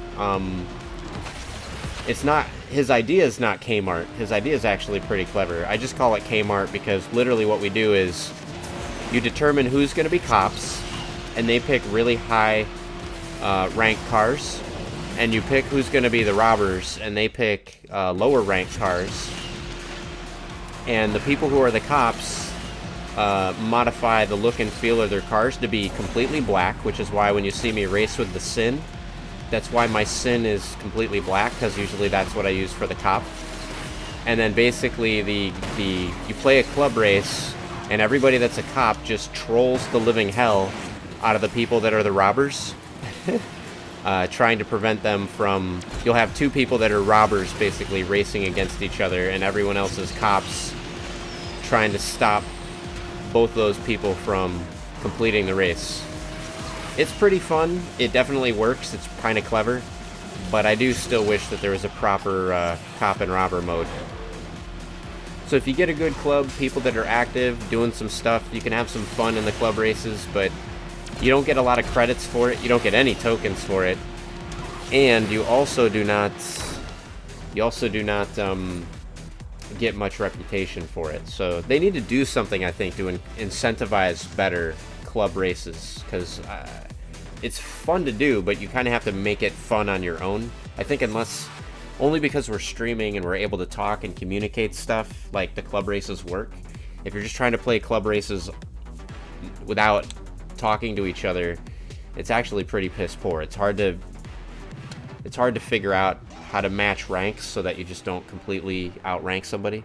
It's not, his idea is not Kmart. His idea is actually pretty clever. I just call it Kmart because literally what we do is you determine who's going to be cops, and they pick really high ranked cars, and you pick who's going to be the robbers, and they pick lower ranked cars, and the people who are the cops modify the look and feel of their cars to be completely black, which is why when you see me race with the Sin, that's why my Sin is completely black, because usually that's what I use for the cop. And then basically you play a club race, and everybody that's a cop just trolls the living hell out of the people that are the robbers, trying to prevent them from... You'll have two people that are robbers basically racing against each other, and everyone else is cops trying to stop both of those people from completing the race. It's pretty fun. It definitely works. It's kind of clever. But I do still wish that there was a proper cop and robber mode. So if you get a good club, people that are active, doing some stuff, you can have some fun in the club races, but you don't get a lot of credits for it. You don't get any tokens for it. And you also do not get much reputation for it. So they need to do something, I think, to incentivize better club races, because it's fun to do, but you kind of have to make it fun on your own. I think only because we're streaming and we're able to talk and communicate stuff, like the club races work. If you're just trying to play club races without talking to each other, it's actually pretty piss poor. It's hard to figure out how to match ranks so that you just don't completely outrank somebody.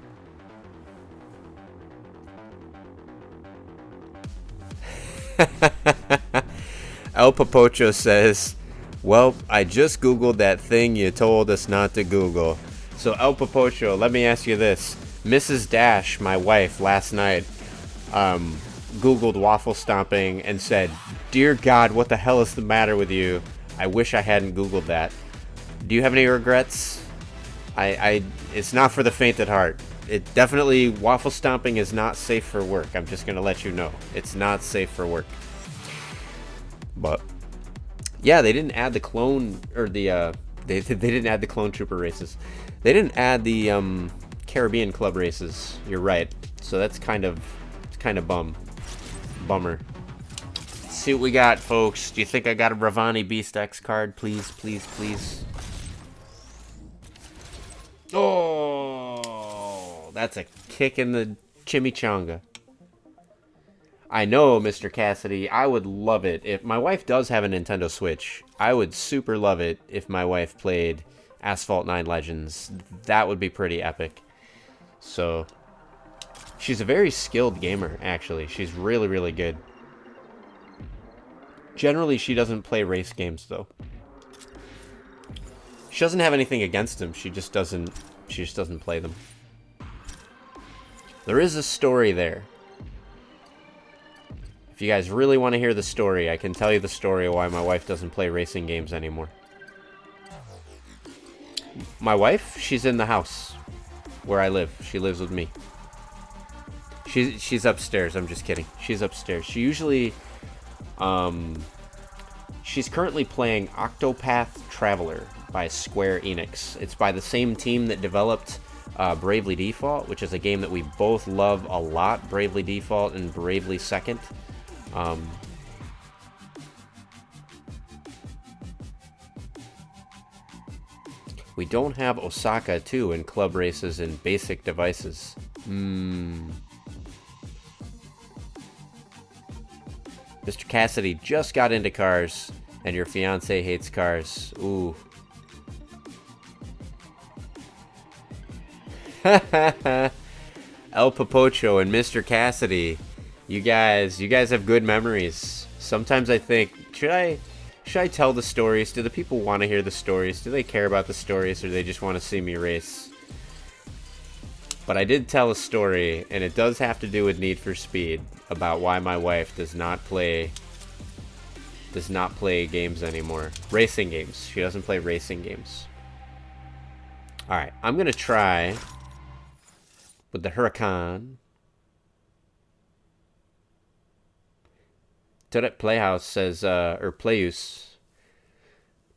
El Papocho says, well, I just Googled that thing you told us not to Google. So El Papocho, let me ask you this. Mrs. Dash, my wife, last night Googled waffle stomping and said, dear God, what the hell is the matter with you? I wish I hadn't Googled that. Do you have any regrets? It's not for the faint at heart. It definitely, waffle stomping is not safe for work. I'm just gonna let you know. It's not safe for work. But yeah, they didn't add the clone, or they didn't add the clone trooper races. They didn't add the Caribbean club races. You're right. So that's kind of bummer. Let's see what we got, folks. Do you think I got a Bravani Beast X card? Please, please, please. Oh, that's a kick in the chimichanga. I know, Mr. Cassidy, I would love it. If my wife does have a Nintendo Switch, I would super love it if my wife played Asphalt 9 Legends. That would be pretty epic. So, she's a very skilled gamer, actually. She's really, really good. Generally, she doesn't play race games, though. She doesn't have anything against them. She just doesn't play them. There is a story there. If you guys really want to hear the story, I can tell you the story of why my wife doesn't play racing games anymore. My wife, she's in the house where I live. She lives with me. She's upstairs. I'm just kidding. She's upstairs. She usually, she's currently playing Octopath Traveler by Square Enix. It's by the same team that developed Bravely Default, which is a game that we both love a lot. Bravely Default and Bravely Second. We don't have Osaka 2 in club races and basic devices. Mr. Cassidy just got into cars, and your fiance hates cars. Ooh. El Papocho and Mr. Cassidy. You guys have good memories. Sometimes I think, should I tell the stories? Do the people want to hear the stories? Do they care about the stories, or do they just want to see me race? But I did tell a story, and it does have to do with Need for Speed, about why my wife does not play games anymore. Racing games. She doesn't play racing games. Alright, I'm gonna try with the Huracan. Toadette Playhouse says, or Playuse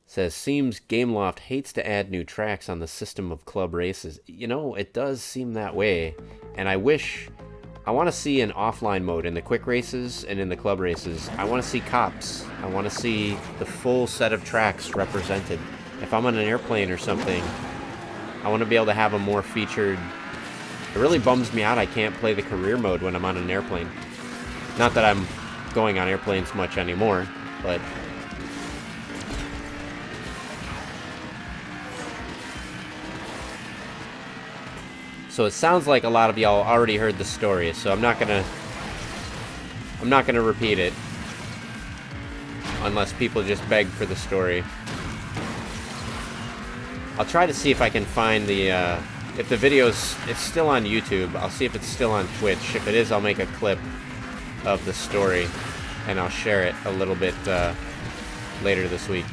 says, seems Gameloft hates to add new tracks on the system of club races. You know, it does seem that way. And I want to see an offline mode in the quick races and in the club races. I want to see cops. I want to see the full set of tracks represented. If I'm on an airplane or something, I want to be able to have a more featured... It really bums me out I can't play the career mode when I'm on an airplane. Not that I'm going on airplanes much anymore, but so it sounds like a lot of y'all already heard the story, so I'm not gonna repeat it unless people just beg for the story. I'll try to see if I can find the if the video's it's still on YouTube, I'll see if it's still on Twitch. If it is, I'll make a clip of the story, and I'll share it a little bit later this week.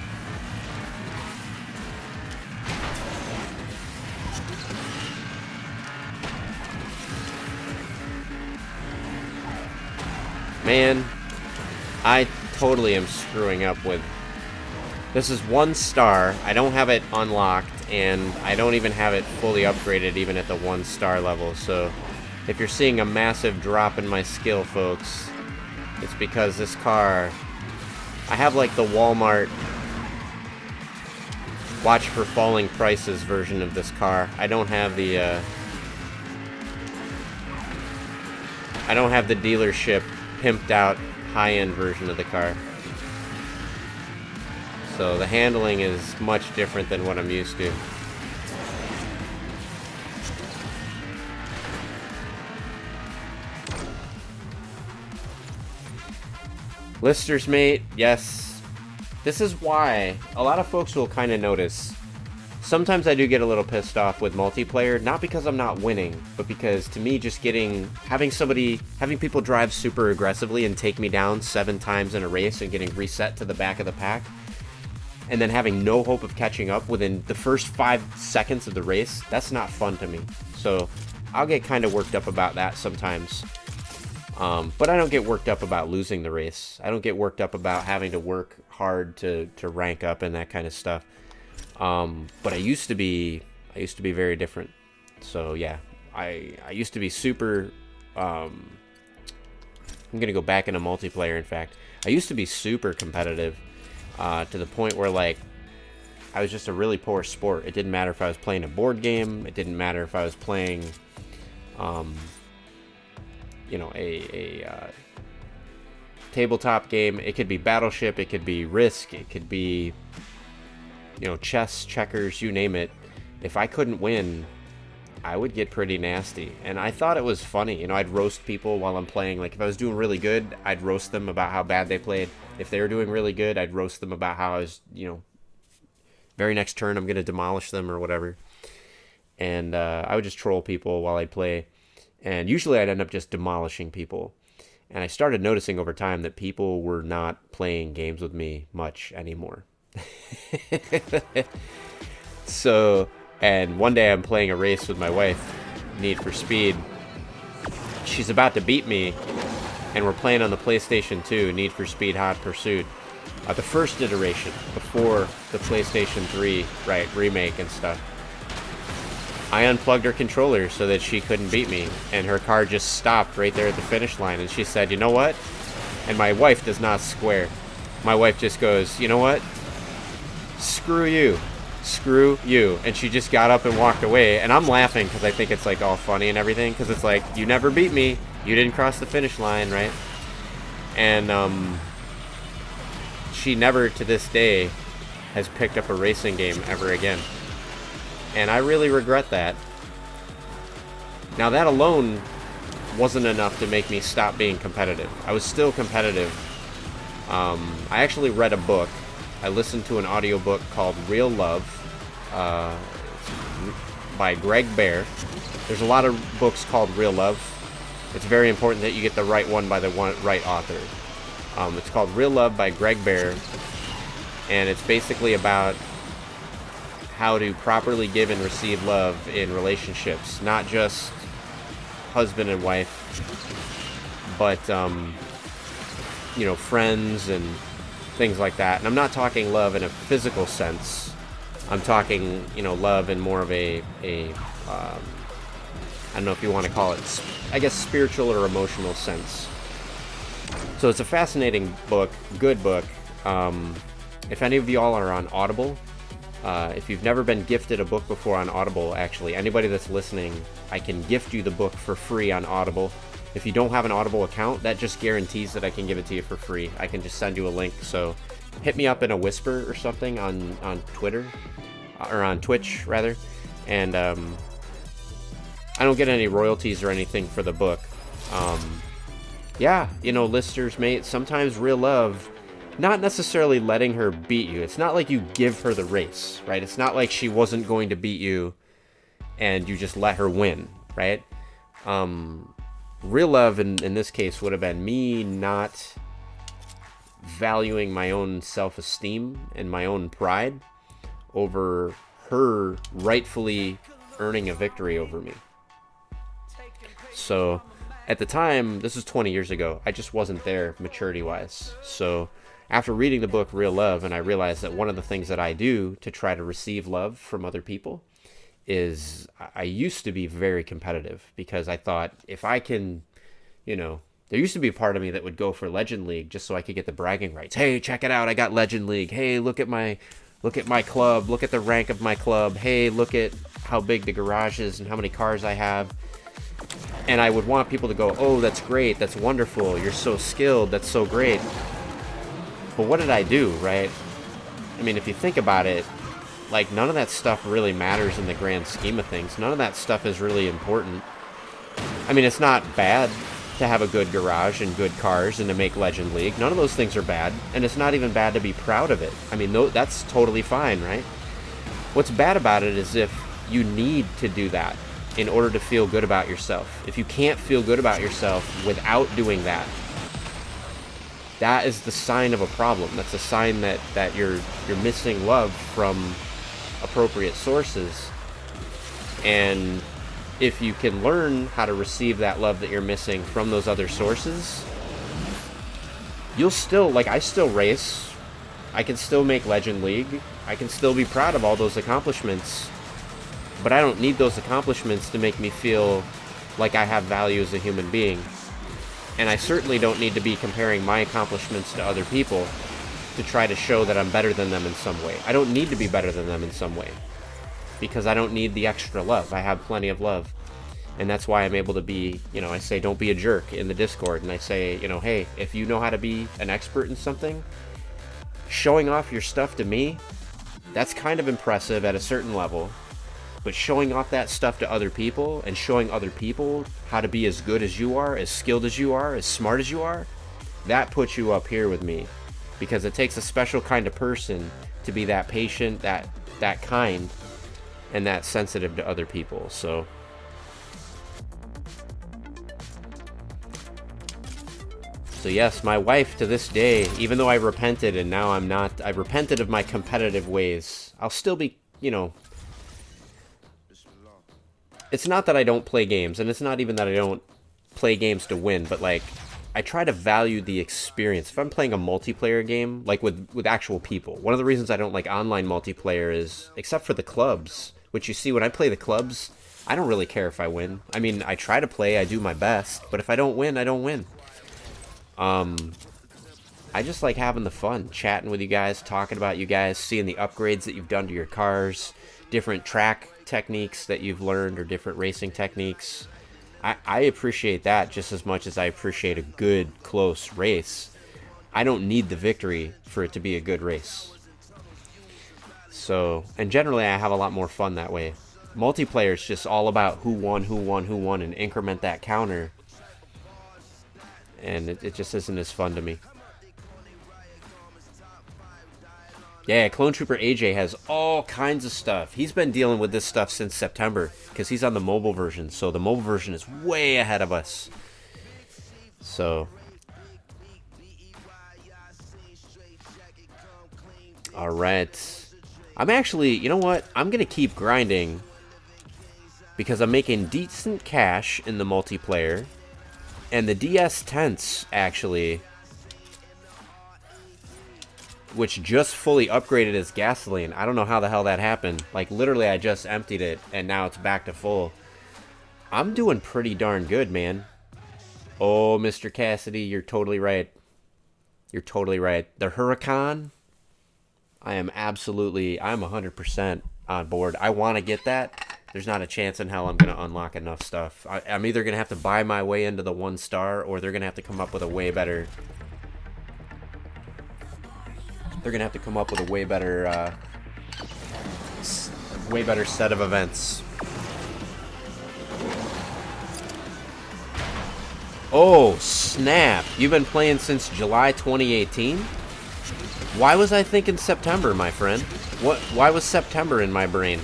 Man, I totally am screwing up with... This is 1 star. I don't have it unlocked, and I don't even have it fully upgraded even at the 1 star level. So if you're seeing a massive drop in my skill, folks, it's because this car... I have like the Walmart watch for falling prices version of this car. I don't have the dealership pimped out high-end version of the car. So the handling is much different than what I'm used to. Lister's mate, yes. This is why a lot of folks will kind of notice. Sometimes I do get a little pissed off with multiplayer, not because I'm not winning, but because to me just having people drive super aggressively and take me down 7 times in a race and getting reset to the back of the pack, and then having no hope of catching up within the first 5 seconds of the race, that's not fun to me. So I'll get kind of worked up about that sometimes. But I don't get worked up about losing the race. I don't get worked up about having to work hard to rank up and that kind of stuff. But I used to be very different. So yeah, I used to be super, I'm gonna go back into multiplayer. In fact, I used to be super competitive, to the point where like, I was just a really poor sport. It didn't matter if I was playing a board game. It didn't matter if I was playing, you know, a tabletop game. It could be Battleship, it could be Risk, it could be, you know, chess, checkers, you name it. If I couldn't win, I would get pretty nasty. And I thought it was funny. You know, I'd roast people while I'm playing. Like, if I was doing really good, I'd roast them about how bad they played. If they were doing really good, I'd roast them about how I was, you know, very next turn I'm going to demolish them or whatever. And I would just troll people while I'd play. And usually I'd end up just demolishing people. And I started noticing over time that people were not playing games with me much anymore. So, and one day I'm playing a race with my wife, Need for Speed. She's about to beat me, and we're playing on the PlayStation 2, Need for Speed Hot Pursuit. The first iteration, before the PlayStation 3, right, remake and stuff. I unplugged her controller so that she couldn't beat me, and her car just stopped right there at the finish line, and she said, "You know what?" And my wife does not square. My wife just goes, "You know what? Screw you. Screw you." And she just got up and walked away, and I'm laughing because I think it's like all funny and everything, because it's like, you never beat me. You didn't cross the finish line, right? And she never to this day has picked up a racing game ever again. And I really regret that. Now that alone wasn't enough to make me stop being competitive. I was still competitive. I actually read a book. I listened to an audiobook called Real Love by Greg Bear. There's a lot of books called Real Love. It's very important that you get the right one by the right author. It's called Real Love by Greg Bear, and it's basically about how to properly give and receive love in relationships, not just husband and wife, but you know, friends and things like that. And I'm not talking love in a physical sense. I'm talking, you know, love in more of a I don't know if you want to call it, I guess, spiritual or emotional sense. So it's a fascinating book, good book. If any of y'all are on Audible, if you've never been gifted a book before on Audible, actually, anybody that's listening, I can gift you the book for free on Audible. If you don't have an Audible account, that just guarantees that I can give it to you for free. I can just send you a link. So hit me up in a whisper or something on Twitter, or on Twitch, rather. And I don't get any royalties or anything for the book. Yeah, you know, Lister's mate, sometimes real love, not necessarily letting her beat you. It's not like you give her the race, right? It's not like she wasn't going to beat you and you just let her win, right? Real love in this case would have been me not valuing my own self-esteem and my own pride over her rightfully earning a victory over me. So at the time, this is 20 years ago, I just wasn't there maturity-wise. So after reading the book Real Love, and I realized that one of the things that I do to try to receive love from other people is I used to be very competitive, because I thought if I can, there used to be a part of me that would go for Legend League just so I could get the bragging rights. Hey, check it out, I got Legend League. Hey, look at my club, look at the rank of my club. Hey, look at how big the garage is and how many cars I have. And I would want people to go, oh, that's great, that's wonderful, you're so skilled, that's so great. But what did I do, right? I mean, if you think about it, like, none of that stuff really matters in the grand scheme of things. None of that stuff is really important. I mean, it's not bad to have a good garage and good cars and to make Legend League. None of those things are bad, and it's not even bad to be proud of it. I mean, that's totally fine, right? What's bad about it is if you need to do that in order to feel good about yourself. If you can't feel good about yourself without doing that, that is the sign of a problem. That's a sign that you're missing love from appropriate sources. And if you can learn how to receive that love that you're missing from those other sources, you'll still, like, I still race, I can still make Legend League, I can still be proud of all those accomplishments, but I don't need those accomplishments to make me feel like I have value as a human being. And I certainly don't need to be comparing my accomplishments to other people to try to show that I'm better than them in some way. I don't need to be better than them in some way, because I don't need the extra love. I have plenty of love. And that's why I'm able to be, I say, don't be a jerk in the Discord. And I say, hey, if you know how to be an expert in something, showing off your stuff to me, that's kind of impressive at a certain level. But showing off that stuff to other people and showing other people how to be as good as you are, as skilled as you are, as smart as you are, that puts you up here with me. Because it takes a special kind of person to be that patient, that kind, and that sensitive to other people. So yes, my wife to this day, even though I repented and now I repented of my competitive ways, I'll still be, it's not that I don't play games, and it's not even that I don't play games to win, but, like, I try to value the experience. If I'm playing a multiplayer game, like with actual people, one of the reasons I don't like online multiplayer is, except for the clubs, which you see when I play the clubs, I don't really care if I win. I mean, I try to play, I do my best, but if I don't win, I don't win. I just like having the fun, chatting with you guys, talking about you guys, seeing the upgrades that you've done to your cars, different track techniques that you've learned, or different racing techniques. I appreciate that just as much as I appreciate a good, close race. I don't need the victory for it to be a good race. So, and generally I have a lot more fun that way. Multiplayer is just all about who won, and increment that counter. And it just isn't as fun to me. Yeah, Clone Trooper AJ has all kinds of stuff. He's been dealing with this stuff since September, because he's on the mobile version. So the mobile version is way ahead of us. So, alright. I'm actually, you know what? I'm going to keep grinding, because I'm making decent cash in the multiplayer. And the DS tents, actually, which just fully upgraded as gasoline. I don't know how the hell that happened. Like, literally, I just emptied it, and now it's back to full. I'm doing pretty darn good, man. Oh, Mr. Cassidy, you're totally right. You're totally right. The Huracan, I'm 100% on board. I want to get that. There's not a chance in hell I'm going to unlock enough stuff. I'm either going to have to buy my way into the 1 star, or they're going to have to come up with a way better... They're going to have to come up with a way better set of events. Oh, snap. You've been playing since July 2018? Why was I thinking September, my friend? Why was September in my brain?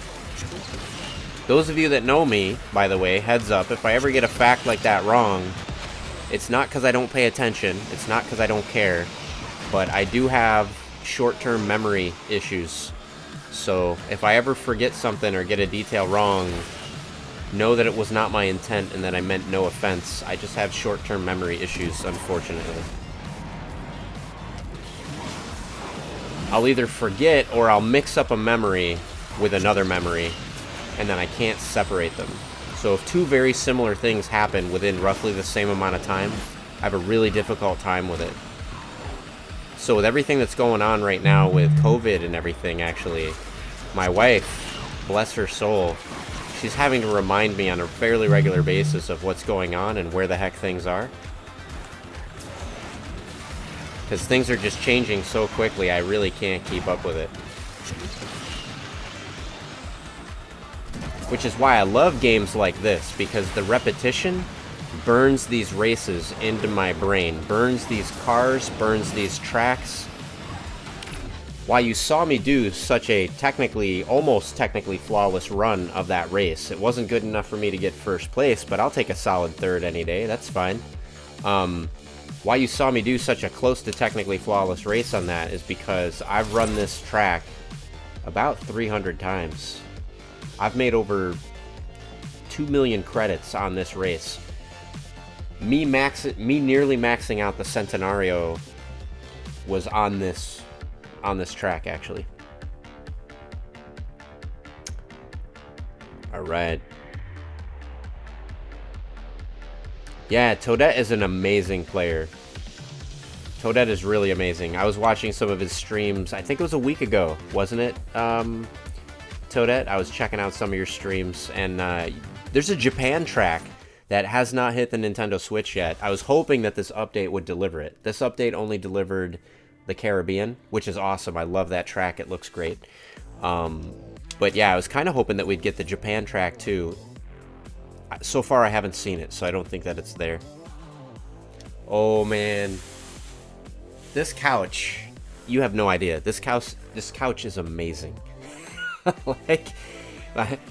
Those of you that know me, by the way, heads up, if I ever get a fact like that wrong, it's not because I don't pay attention, it's not because I don't care, but I do have short-term memory issues. So if I ever forget something or get a detail wrong, know that it was not my intent and that I meant no offense. I just have short-term memory issues, unfortunately. I'll either forget or I'll mix up a memory with another memory, and then I can't separate them. So if two very similar things happen within roughly the same amount of time, I have a really difficult time with it. So with everything that's going on right now with COVID and everything, actually, my wife, bless her soul, she's having to remind me on a fairly regular basis of what's going on and where the heck things are. Because things are just changing so quickly, I really can't keep up with it. Which is why I love games like this, because the repetition burns these races into my brain, burns these cars, burns these tracks. Why you saw me do such a almost technically flawless run of that race. It wasn't good enough for me to get first place, but I'll take a solid third any day, that's fine. Why you saw me do such a close to technically flawless race on that is because I've run this track about 300 times. I've made over 2 million credits on this race. Me nearly maxing out the Centenario was on this track, actually. All right. Yeah, Toadette is an amazing player. Toadette is really amazing. I was watching some of his streams, I think it was a week ago, wasn't it, Toadette? I was checking out some of your streams, and there's a Japan track that has not hit the Nintendo Switch yet. I was hoping that this update would deliver it. This update only delivered the Caribbean, which is awesome. I love that track. It looks great. But yeah, I was kind of hoping that we'd get the Japan track too. So far, I haven't seen it, so I don't think that it's there. Oh, man. This couch, you have no idea. This couch is amazing. Like,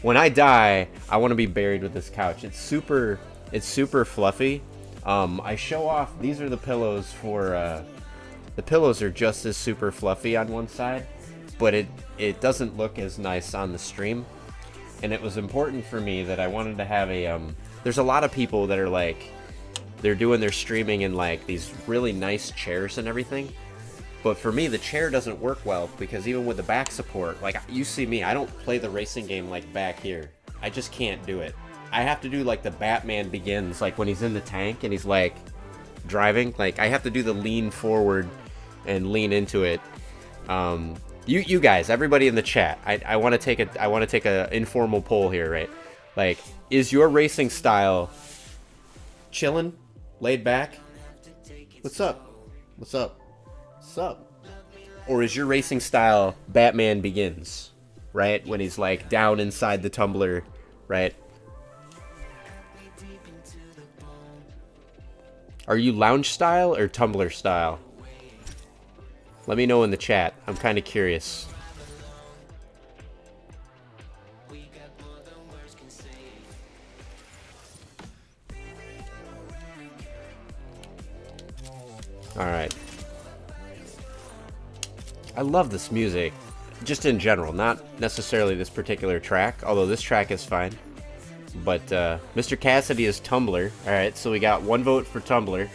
when I die, I want to be buried with this couch. It's super fluffy. I show off, these are the pillows for, the pillows are just as super fluffy on one side, but it doesn't look as nice on the stream. And it was important for me that I wanted to have a, there's a lot of people that are like, they're doing their streaming in like these really nice chairs and everything. But for me, the chair doesn't work well because even with the back support, like you see me, I don't play the racing game like back here. I just can't do it. I have to do like the Batman Begins, like when he's in the tank and he's like driving, like I have to do the lean forward and lean into it. You guys, everybody in the chat, I want to take a informal poll here, right? Like, is your racing style chilling, laid back? What's up? What's up? What's up? Or is your racing style Batman Begins, right? When he's like down inside the tumbler, right? Are you lounge style or tumbler style? Let me know in the chat. I'm kind of curious. Alright. I love this music. Just in general. Not necessarily this particular track. Although this track is fine. But Mr. Cassidy is Tumbler. Alright, so we got one vote for Tumbler.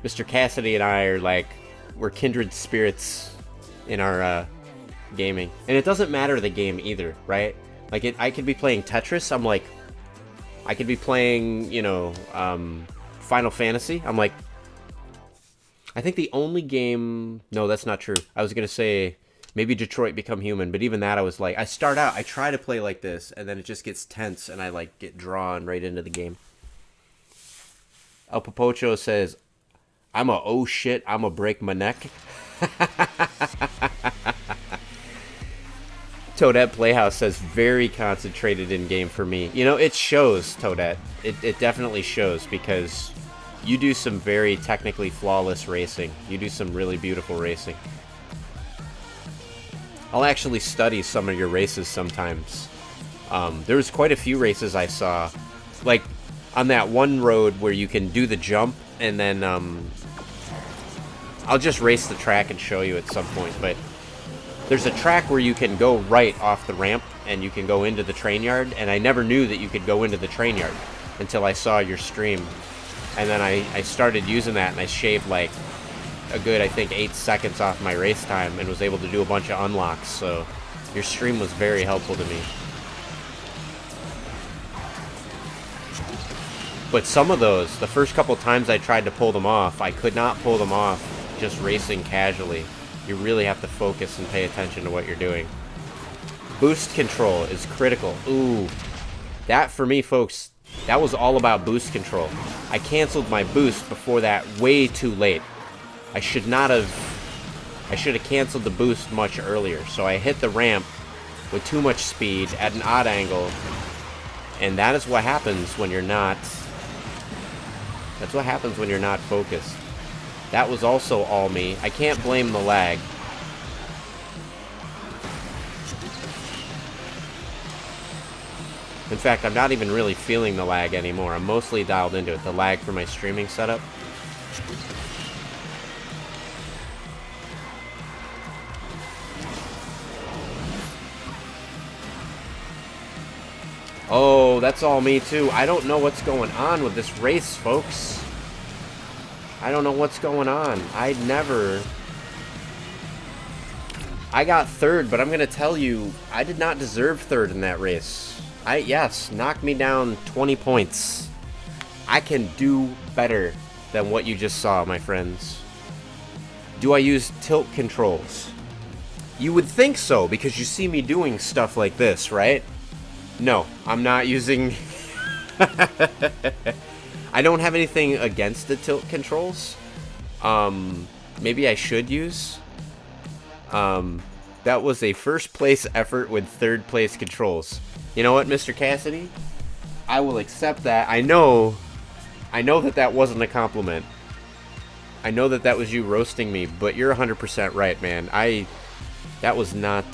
Mr. Cassidy and I are like... we're kindred spirits in our gaming. And it doesn't matter the game either, right? Like, I could be playing Tetris. I'm like... I could be playing, you know, Final Fantasy. I'm like... I think the only game... No, that's not true. I was going to say maybe Detroit Become Human. But even that, I was like... I start out, I try to play like this. And then it just gets tense. And I, like, get drawn right into the game. El Popocho says... I'm a oh shit, I'm a break my neck. Toadette Playhouse says very concentrated in game for me. You know, it shows, Toadette. It definitely shows because you do some very technically flawless racing. You do some really beautiful racing. I'll actually study some of your races sometimes There was quite a few races I saw, like on that one road where you can do the jump, and then I'll just race the track and show you at some point, but there's a track where you can go right off the ramp and you can go into the train yard, and I never knew that you could go into the train yard until I saw your stream. And then I started using that, and I shaved like a good, I think, 8 seconds off my race time and was able to do a bunch of unlocks, so your stream was very helpful to me. But some of those, the first couple times I tried to pull them off, I could not pull them off just racing casually. You really have to focus and pay attention to what you're doing. Boost control is critical. Ooh, that for me, folks, that was all about boost control. I canceled my boost before that way too late. I should have canceled the boost much earlier. So I hit the ramp with too much speed at an odd angle, and that is what happens when you're not. That's what happens when you're not focused. That was also all me. I can't blame the lag. In fact, I'm not even really feeling the lag anymore. I'm mostly dialed into it. The lag for my streaming setup. Oh, that's all me too. I don't know what's going on with this race, folks. I don't know what's going on. I got third, but I'm going to tell you, I did not deserve third in that race. Yes, knocked me down 20 points. I can do better than what you just saw, my friends. Do I use tilt controls? You would think so, because you see me doing stuff like this, right? No, I'm not using... I don't have anything against the tilt controls. Maybe I should use. That was a first place effort with third place controls. You know what, Mr. Cassidy? I will accept that. I know that that wasn't a compliment. I know that that was you roasting me, but you're 100% right, man. That was not,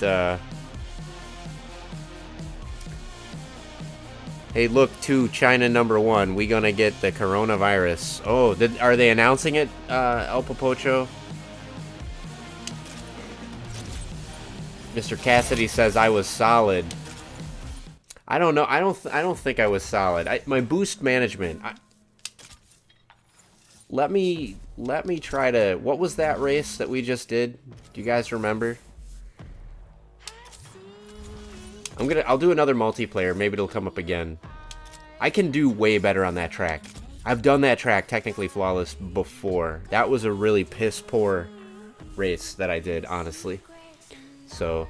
Hey, look, to China #1. We gonna get the coronavirus. Oh, are they announcing it, El Popocho? Mr. Cassidy says I was solid. I don't know. I don't think I was solid. My boost management. Let me try to. What was that race that we just did? Do you guys remember? I'll do another multiplayer. Maybe it'll come up again. I can do way better on that track. I've done that track technically flawless before. That was a really piss poor race that I did, honestly. So,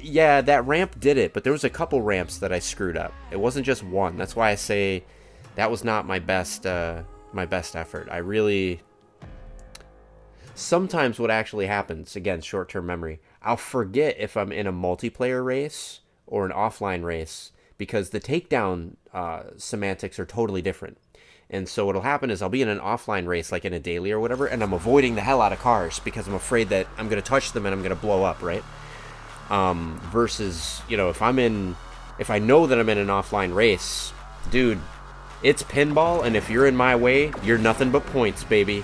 yeah, that ramp did it, but there was a couple ramps that I screwed up. It wasn't just one. That's why I say that was not my best effort. I really... Sometimes what actually happens, again, short-term memory, I'll forget if I'm in a multiplayer race or an offline race, because the takedown semantics are totally different. And so what'll happen is I'll be in an offline race, like in a daily or whatever, and I'm avoiding the hell out of cars because I'm afraid that I'm going to touch them and I'm going to blow up, right? Versus, you know, if I know that I'm in an offline race, dude, it's pinball, and if you're in my way, you're nothing but points, baby.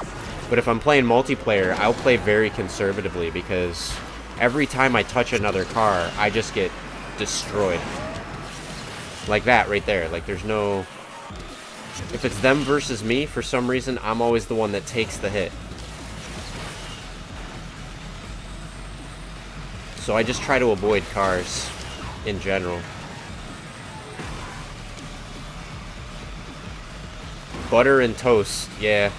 But if I'm playing multiplayer, I'll play very conservatively, because every time I touch another car, I just get destroyed. Like that right there. Like, there's no... If it's them versus me, for some reason, I'm always the one that takes the hit. So I just try to avoid cars in general. Butter and toast, yeah.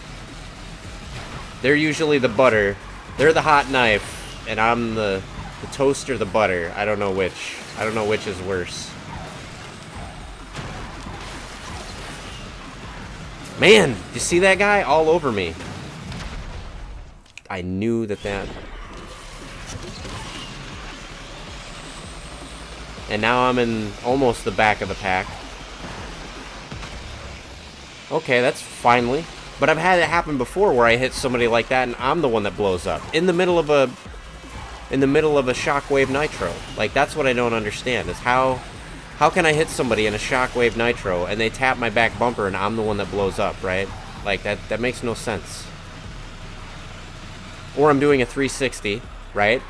They're usually the butter. They're the hot knife, and I'm the toast or the butter. I don't know which. I don't know which is worse. Man, you see that guy all over me? I knew that. And now I'm in almost the back of the pack. Okay, that's finally. But I've had it happen before where I hit somebody like that and I'm the one that blows up in the middle of a shockwave nitro. Like, that's what I don't understand, is how How can I hit somebody in a Shockwave Nitro and they tap my back bumper and I'm the one that blows up, right? Like, that makes no sense. Or I'm doing a 360, right?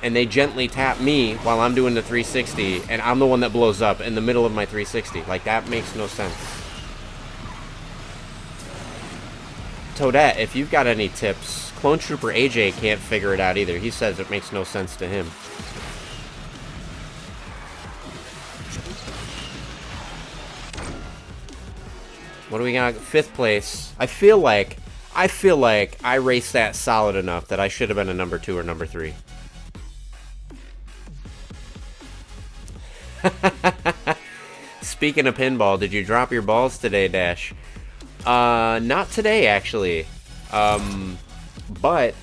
And they gently tap me while I'm doing the 360 and I'm the one that blows up in the middle of my 360. Like, that makes no sense. Toadette, if you've got any tips, Clone Trooper AJ can't figure it out either. He says it makes no sense to him. What do we got? 5th place. I feel like I raced that solid enough that I should have been a number 2 or number 3. Speaking of pinball, did you drop your balls today, Dash? Not today, actually. But,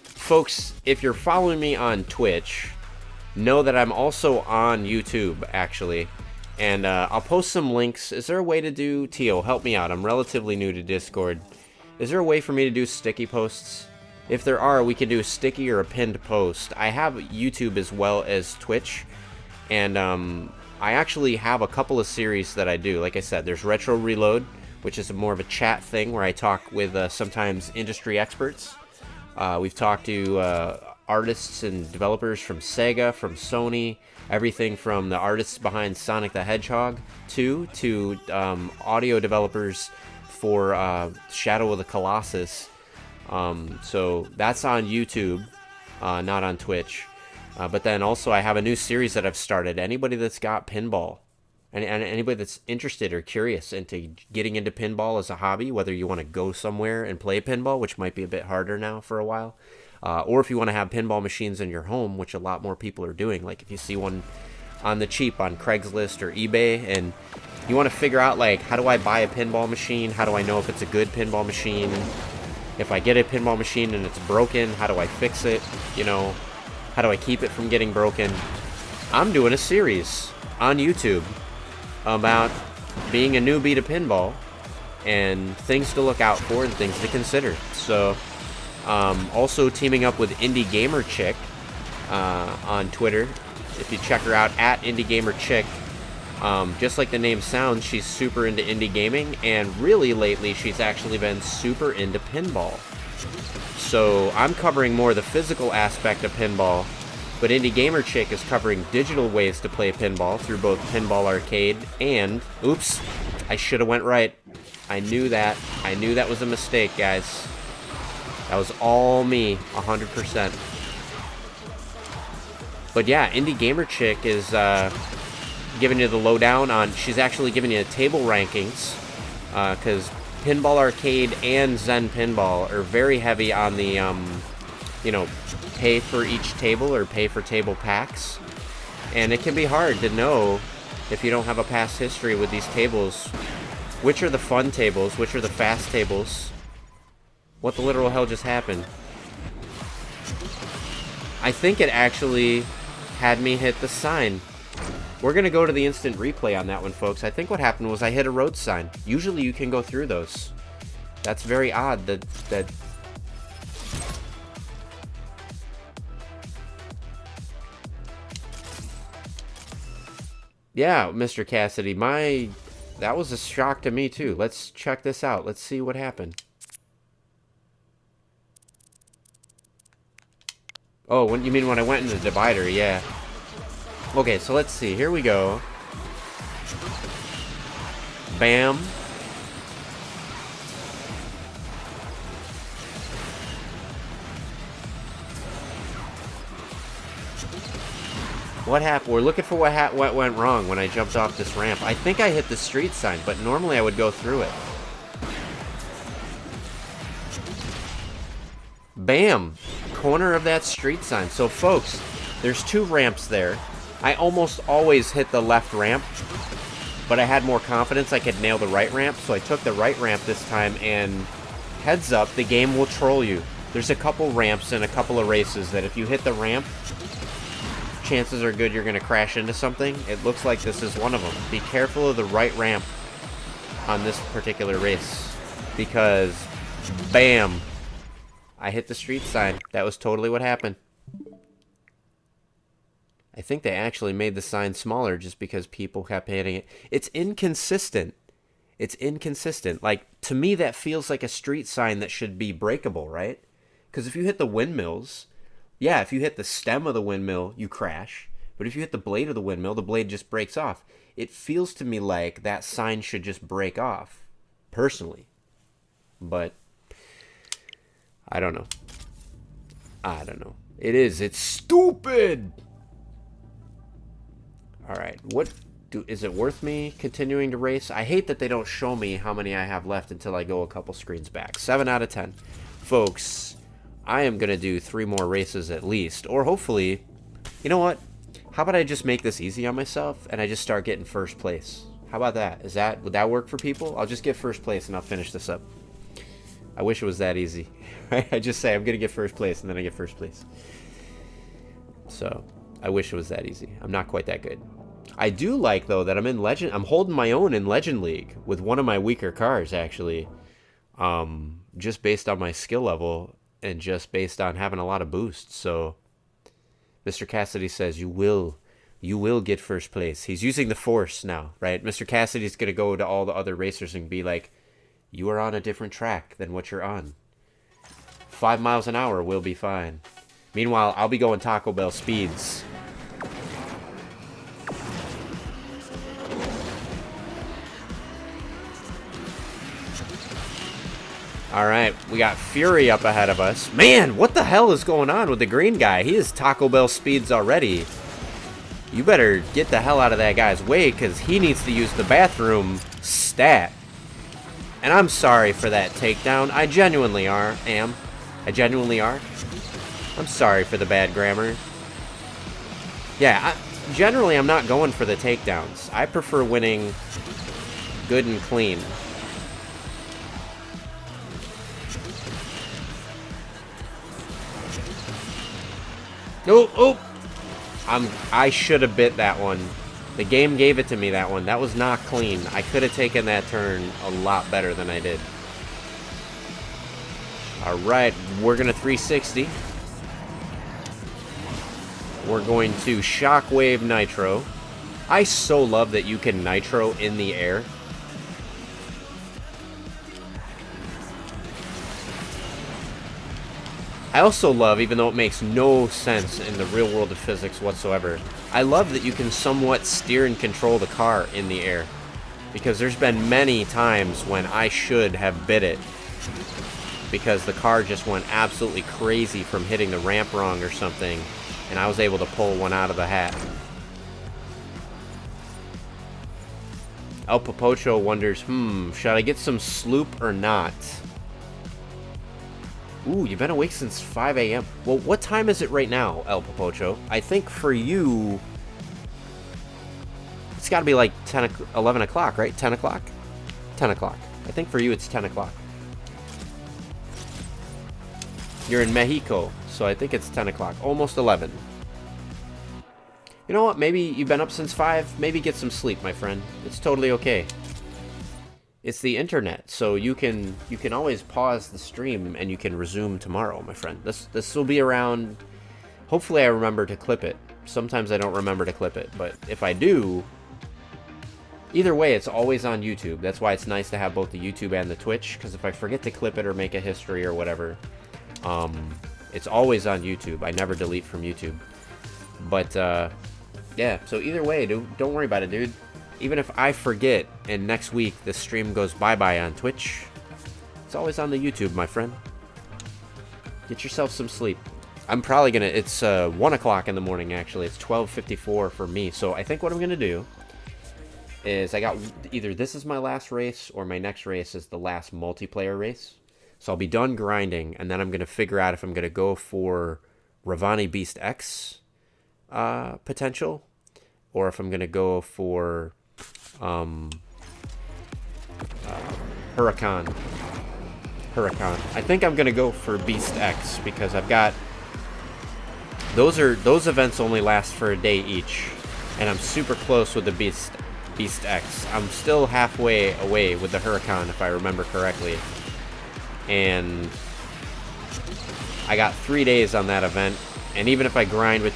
folks, if you're following me on Twitch, know that I'm also on YouTube, actually. And I'll post some links. Is there a way to do... Tio, help me out. I'm relatively new to Discord. Is there a way for me to do sticky posts? If there are, we can do a sticky or a pinned post. I have YouTube as well as Twitch. And I actually have a couple of series that I do. Like I said, there's Retro Reload, which is more of a chat thing where I talk with sometimes industry experts. We've talked to artists and developers from Sega, from Sony, everything from the artists behind Sonic the Hedgehog to audio developers for Shadow of the Colossus. So that's on YouTube, not on Twitch. But then also I have a new series that I've started. Anybody that's got pinball, and anybody that's interested or curious into getting into pinball as a hobby, whether you want to go somewhere and play pinball, which might be a bit harder now for a while, or if you want to have pinball machines in your home, which a lot more people are doing. Like if you see one on the cheap on Craigslist or eBay and you want to figure out, like, how do I buy a pinball machine? How do I know if it's a good pinball machine? If I get a pinball machine and it's broken, how do I fix it? You know, how do I keep it from getting broken? I'm doing a series on YouTube about being a newbie to pinball and things to look out for and things to consider. So, also teaming up with Indie Gamer Chick on Twitter. If you check her out at Indie Gamer Chick, just like the name sounds, she's super into indie gaming, and really lately she's actually been super into pinball. So I'm covering more the physical aspect of pinball, but Indie Gamer Chick is covering digital ways to play pinball through both Pinball Arcade and... Oops, I should have went right. I knew that. I knew that was a mistake, guys. That was all me, 100%. But yeah, Indie Gamer Chick is giving you the lowdown on... She's actually giving you table rankings, because Pinball Arcade and Zen Pinball are very heavy on the, you know, pay for each table or pay for table packs. And it can be hard to know, if you don't have a past history with these tables, which are the fun tables, which are the fast tables. What the literal hell just happened? I think it actually had me hit the sign. We're going to go to the instant replay on that one, folks. I think what happened was I hit a road sign. Usually you can go through those. That's very odd that... Yeah, Mr. Cassidy, that was a shock to me too. Let's check this out. Let's see what happened. Oh, when you mean when I went in the divider? Yeah. Okay, so let's see. Here we go. Bam. What happened? We're looking for what went wrong when I jumped off this ramp. I think I hit the street sign, but normally I would go through it. Bam! Corner of that street sign. So folks, there's two ramps there. I almost always hit the left ramp, but I had more confidence I could nail the right ramp, so I took the right ramp this time, and heads up, the game will troll you. There's a couple ramps and a couple of races that if you hit the ramp, chances are good you're going to crash into something. It looks like this is one of them. Be careful of the right ramp on this particular race, because bam, I hit the street sign. That was totally what happened. I I think they actually made the sign smaller just because people kept hitting it. It's inconsistent. It's inconsistent. Like, to me, that feels like a street sign that should be breakable, right? Because if you hit the windmills, yeah, if you hit the stem of the windmill, you crash. But if you hit the blade of the windmill, the blade just breaks off. It feels to me like that sign should just break off, personally. But I don't know. I don't know. It is. It's stupid. All right. Is it worth me continuing to race? I hate that they don't show me how many I have left until I go a couple screens back. 7 out of 10. Folks, I am going to do 3 more races at least. Or hopefully, you know what? How about I just make this easy on myself and I just start getting first place? How about that? Would that work for people? I'll just get first place and I'll finish this up. I wish it was that easy. Right? I just say I'm going to get first place and then I get first place. So, I wish it was that easy. I'm not quite that good. I do like, though, that I'm in Legend. I'm holding my own in Legend League with one of my weaker cars, actually. Just based on my skill level and just based on having a lot of boosts. So, Mr. Cassidy says, you will get first place. He's using the force now, right? Mr. Cassidy's going to go to all the other racers and be like, you are on a different track than what you're on. 5 miles an hour will be fine. Meanwhile, I'll be going Taco Bell speeds. Alright, we got Fury up ahead of us. Man, what the hell is going on with the green guy? He is Taco Bell speeds already. You better get the hell out of that guy's way, because he needs to use the bathroom stat. And I'm sorry for that takedown. I genuinely am. I genuinely are. I'm sorry for the bad grammar. Yeah, generally I'm not going for the takedowns. I prefer winning good and clean. Oh! I should have bit that one. The game gave it to me, that one. That was not clean. I could have taken that turn a lot better than I did. Alright, we're going to 360. We're going to Shockwave Nitro. I so love that you can Nitro in the air. I also love, even though it makes no sense in the real world of physics whatsoever, I love that you can somewhat steer and control the car in the air. Because there's been many times when I should have bit it, because the car just went absolutely crazy from hitting the ramp wrong or something, and I was able to pull one out of the hat. El Popocho wonders, should I get some sloop or not? Ooh, you've been awake since 5 a.m. Well, what time is it right now, El Popocho? I think for you, it's got to be like 11 o'clock, right? 10 o'clock? 10 o'clock. I think for you it's 10 o'clock. You're in Mexico, so I think it's 10 o'clock. Almost 11. You know what? Maybe you've been up since 5. Maybe get some sleep, my friend. It's totally okay. It's the internet, so you can always pause the stream and you can resume tomorrow, my friend. This will be around. Hopefully I remember to clip it. Sometimes I don't remember to clip it, but if I do, either way, it's always on YouTube. That's why it's nice to have both the YouTube and the Twitch, because if I forget to clip it or make a history or whatever, it's always on YouTube. I never delete from YouTube. But yeah, so either way, dude, don't worry about it, dude. Even if I forget and next week the stream goes bye-bye on Twitch, it's always on the YouTube, my friend. Get yourself some sleep. I'm probably gonna, it's 1 o'clock in the morning, actually. It's 12:54 for me. So I think what I'm gonna do is I got either this is my last race or my next race is the last multiplayer race. So I'll be done grinding, and then I'm gonna figure out if I'm gonna go for Ravani Beast X potential, or if I'm gonna go for Huracan. I think I'm gonna go for Beast X because I've got those events only last for a day each, and I'm super close with the Beast X. I'm still halfway away with the Huracan if I remember correctly, and I got 3 days on that event, And even if I grind with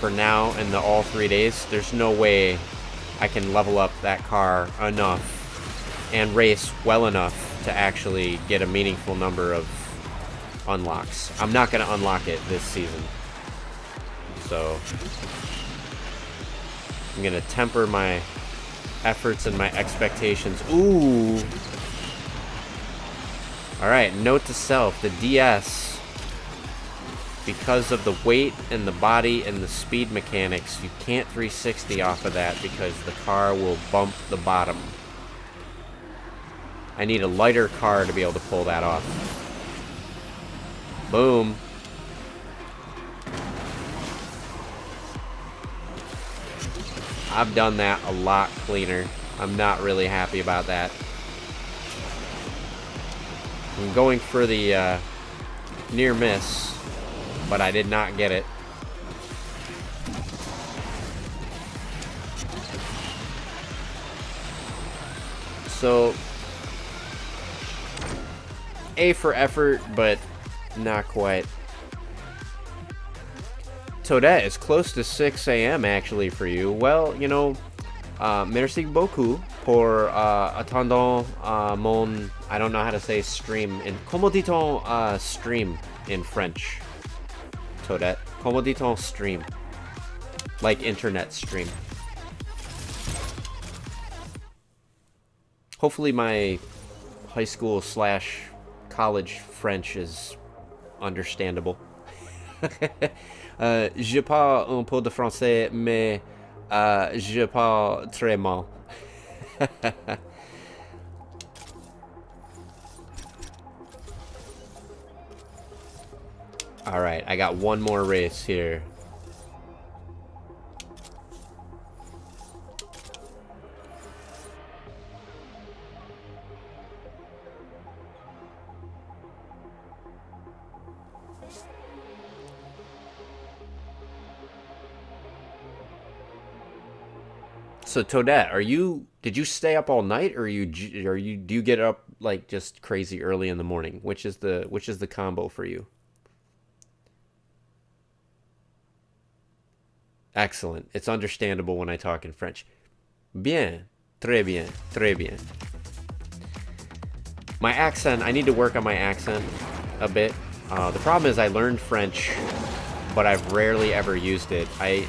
for now and the all 3 days, there's no way I can level up that car enough and race well enough to actually get a meaningful number of unlocks. I'm not going to unlock it this season. So I'm going to temper my efforts and my expectations. Ooh. Alright, note to self, the DS, because of the weight and the body and the speed mechanics, you can't 360 off of that because the car will bump the bottom. I need a lighter car to be able to pull that off. Boom. I've done that a lot cleaner. I'm not really happy about that. I'm going for the near miss, but I did not get it. So, A for effort, but not quite. Toadette, it's close to 6 a.m. actually for you. Well, you know, merci beaucoup pour attendant mon, I don't know how to say stream. Comment dit-on stream in French? Toadette. Comment dit-on stream? Like internet stream. Hopefully my high school / college French is understandable. Je parle un peu de français, mais je parle très mal. Alright, I got one more race here. So Toadette, did you stay up all night, or do you get up like just crazy early in the morning? Which is the combo for you? Excellent. It's understandable when I talk in French. Bien. Très bien. Très bien. My accent, I need to work on my accent a bit. The problem is I learned French, but I've rarely ever used it. I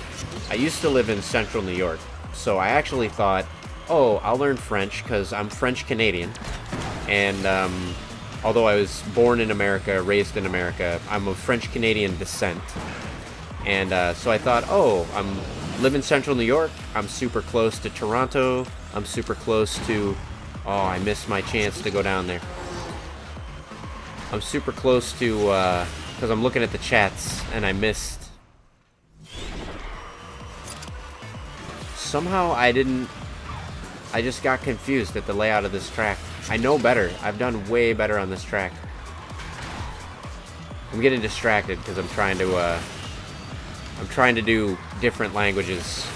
used to live in central New York, so I actually thought, oh, I'll learn French because I'm French-Canadian. And although I was born in America, raised in America, I'm of French-Canadian descent. And so I thought, oh, I'm live in central New York. I'm super close to Toronto. I'm super close to... Oh, I missed my chance to go down there. I'm super close to... Because I'm looking at the chats, and I missed... Somehow I didn't... I just got confused at the layout of this track. I know better. I've done way better on this track. I'm getting distracted because I'm trying to do different languages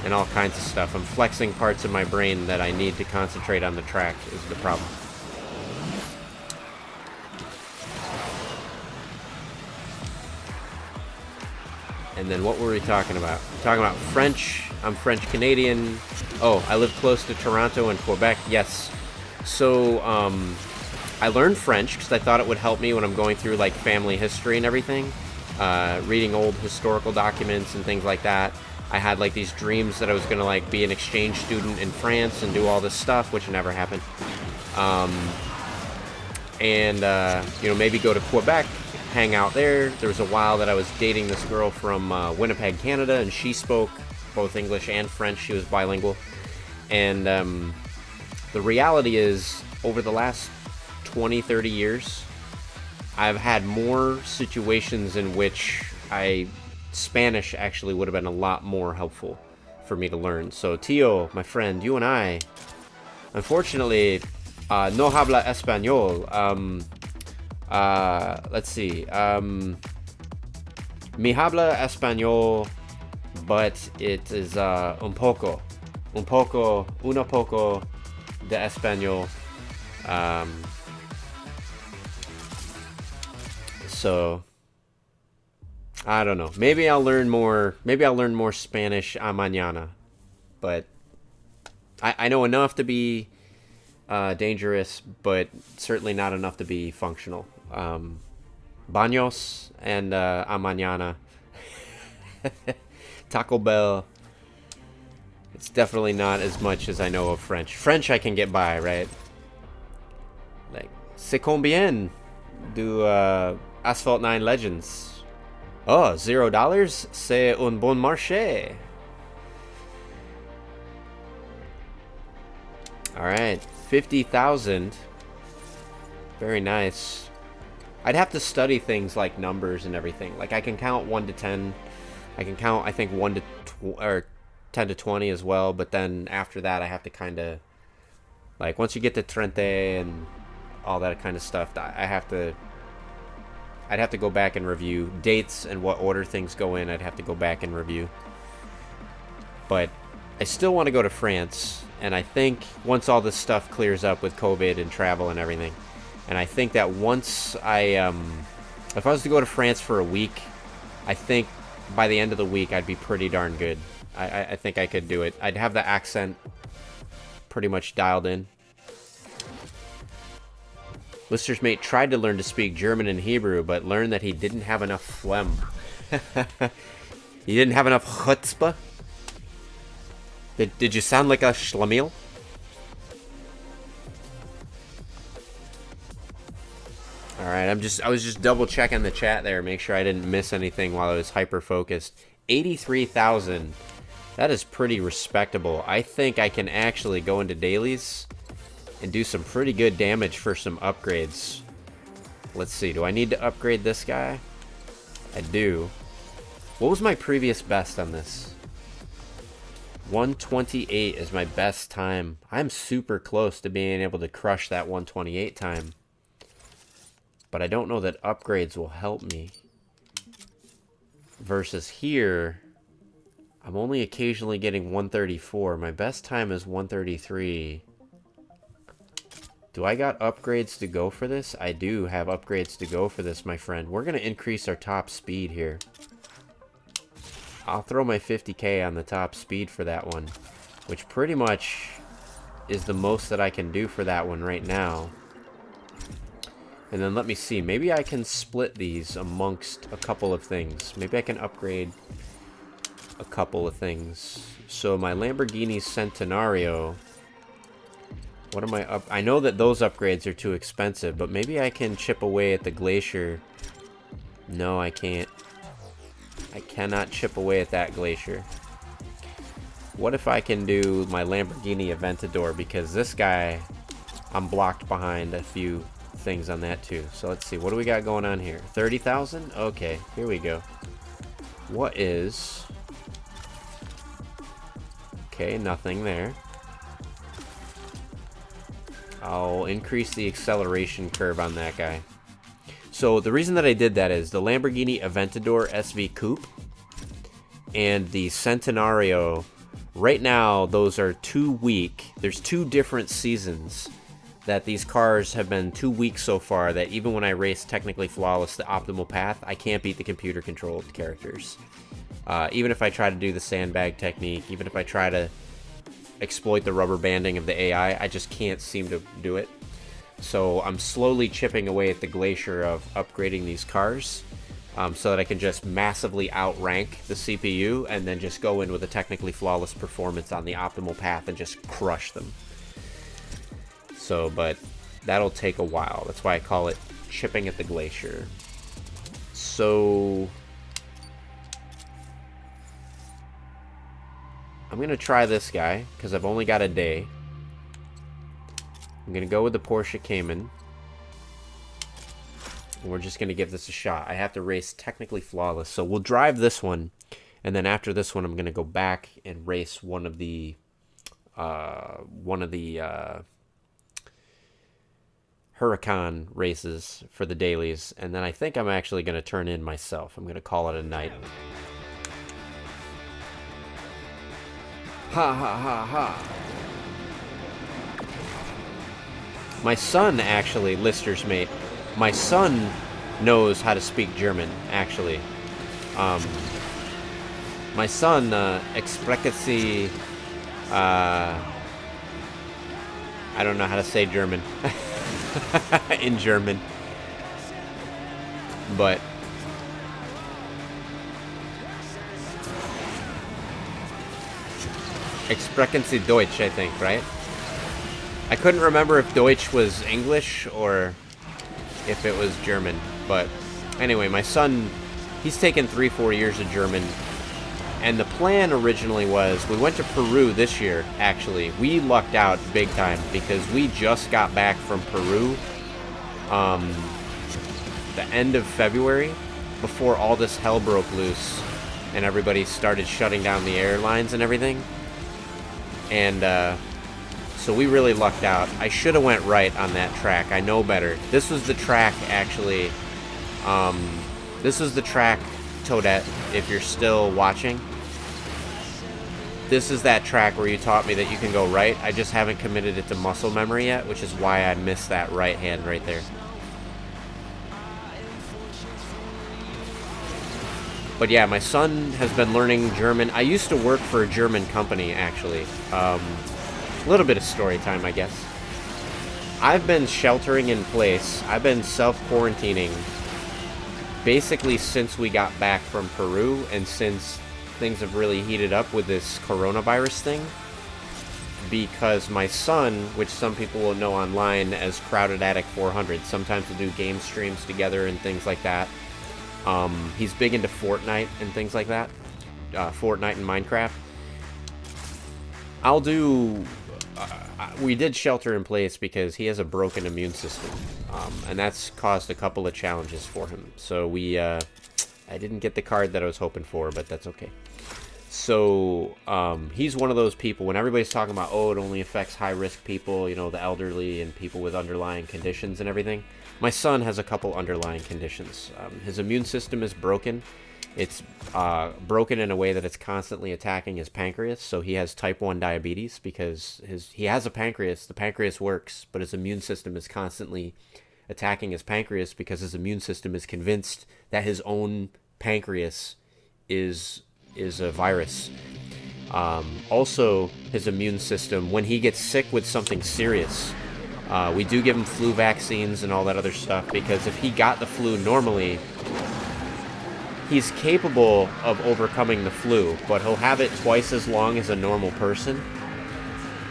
and all kinds of stuff. I'm flexing parts of my brain that I need to concentrate on the track is the problem. And then what were we talking about? We're talking about French. I'm French-Canadian. Oh, I live close to Toronto and Quebec. Yes. So, I learned French because I thought it would help me when I'm going through, like, family history and everything. Reading old historical documents and things like that. I had like these dreams that I was gonna like be an exchange student in France and do all this stuff, which never happened. You know, maybe go to Quebec, hang out there. There was a while that I was dating this girl from Winnipeg, Canada, and she spoke both English and French. She was bilingual. And the reality is, over the last 20, 30 years, I've had more situations in which Spanish actually would have been a lot more helpful for me to learn. So, Tio, my friend, you and I, unfortunately, no habla español. Let's see. Mi habla español, but it is un poco de español. So I don't know. Maybe I'll learn more. Maybe I'll learn more Spanish a mañana. But I know enough to be dangerous, but certainly not enough to be functional. Baños and a mañana. Taco Bell. It's definitely not as much as I know of French. French I can get by, right? Like, c'est combien du Asphalt 9 Legends? Oh, $0? C'est un bon marché. Alright, 50,000. Very nice. I'd have to study things like numbers and everything. Like, I can count 1 to 10. I can count, I think, 1 to 10 to 20 as well. But then after that, I have to kind of... Like, once you get to Trente and all that kind of stuff, I'd have to go back and review dates and what order things go in. I'd have to go back and review. But I still want to go to France. And I think once all this stuff clears up with COVID and travel and everything, and I think that once I, if I was to go to France for a week, I think by the end of the week I'd be pretty darn good. I think I could do it. I'd have the accent pretty much dialed in. Lister's mate tried to learn to speak German and Hebrew, but learned that he didn't have enough phlegm. He didn't have enough chutzpah. Did you sound like a schlemiel? Alright, I was just double checking the chat there, make sure I didn't miss anything while I was hyper focused. 83,000. That is pretty respectable. I think I can actually go into dailies and do some pretty good damage for some upgrades. Let's see, do I need to upgrade this guy? I do. What was my previous best on this? 128 is my best time. I'm super close to being able to crush that 128 time. But I don't know that upgrades will help me. Versus here, I'm only occasionally getting 134. My best time is 133. Do I got upgrades to go for this? I do have upgrades to go for this, my friend. We're going to increase our top speed here. I'll throw my 50k on the top speed for that one, which pretty much is the most that I can do for that one right now. And then let me see, maybe I can split these amongst a couple of things. Maybe I can upgrade a couple of things. So my Lamborghini Centenario, what am I up? I know that those upgrades are too expensive, but maybe I can chip away at the Glacier. No, I can't. I cannot chip away at that Glacier. What if I can do my Lamborghini Aventador? Because this guy, I'm blocked behind a few things on that too. So let's see, what do we got going on here? 30,000? Okay, here we go. What is... Okay, nothing there. I'll increase the acceleration curve on that guy. So the reason that I did that is the Lamborghini Aventador SV Coupe and the Centenario, right now those are too weak. There's two different seasons that these cars have been too weak so far that even when I race technically flawless the optimal path, I can't beat the computer controlled characters. Even if I try to do the sandbag technique, even if I try to exploit the rubber banding of the AI, I just can't seem to do it. So I'm slowly chipping away at the Glacier of upgrading these cars so that I can just massively outrank the CPU and then just go in with a technically flawless performance on the optimal path and just crush them. So, but that'll take a while. That's why I call it chipping at the Glacier. So I'm going to try this guy because I've only got a day. I'm going to go with the Porsche Cayman. And we're just going to give this a shot. I have to race technically flawless. So we'll drive this one. And then after this one, I'm going to go back and race one of the Huracan races for the dailies. And then I think I'm actually going to turn in myself. I'm going to call it a night. Ha ha ha ha. My son, actually, Lister's mate, my son knows how to speak German, actually. My son, Exprecketzi, I don't know how to say German in German, but Sprechen Sie Deutsch, I think, right? I couldn't remember if Deutsch was English or if it was German, but anyway, my son, he's taken 3-4 years of German, and the plan originally was, we went to Peru this year, actually. We lucked out big time because we just got back from Peru the end of February, before all this hell broke loose and everybody started shutting down the airlines and everything. And so we really lucked out. I should have went right on that track. I know better. This was the track, actually. This is the track, Toadette, if you're still watching. This is that track where you taught me that you can go right. I just haven't committed it to muscle memory yet, which is why I missed that right hand right there. But yeah, my son has been learning German. I used to work for a German company, actually. A little bit of story time, I guess. I've been sheltering in place. I've been self-quarantining basically since we got back from Peru, and since things have really heated up with this coronavirus thing. Because my son, which some people will know online as Crowded Attic 400, sometimes we'll do game streams together and things like that. He's big into Fortnite and things like that. Fortnite and Minecraft. We did shelter in place because he has a broken immune system. And that's caused a couple of challenges for him. So I didn't get the card that I was hoping for, but that's okay. So, he's one of those people, when everybody's talking about, oh, it only affects high-risk people, you know, the elderly and people with underlying conditions and everything. My son has a couple underlying conditions. His immune system is broken. It's broken in a way that it's constantly attacking his pancreas, so he has type 1 diabetes because he has a pancreas, the pancreas works, but his immune system is constantly attacking his pancreas because his immune system is convinced that his own pancreas is a virus. Also, his immune system, when he gets sick with something serious, we do give him flu vaccines and all that other stuff, because if he got the flu normally, he's capable of overcoming the flu, but he'll have it twice as long as a normal person,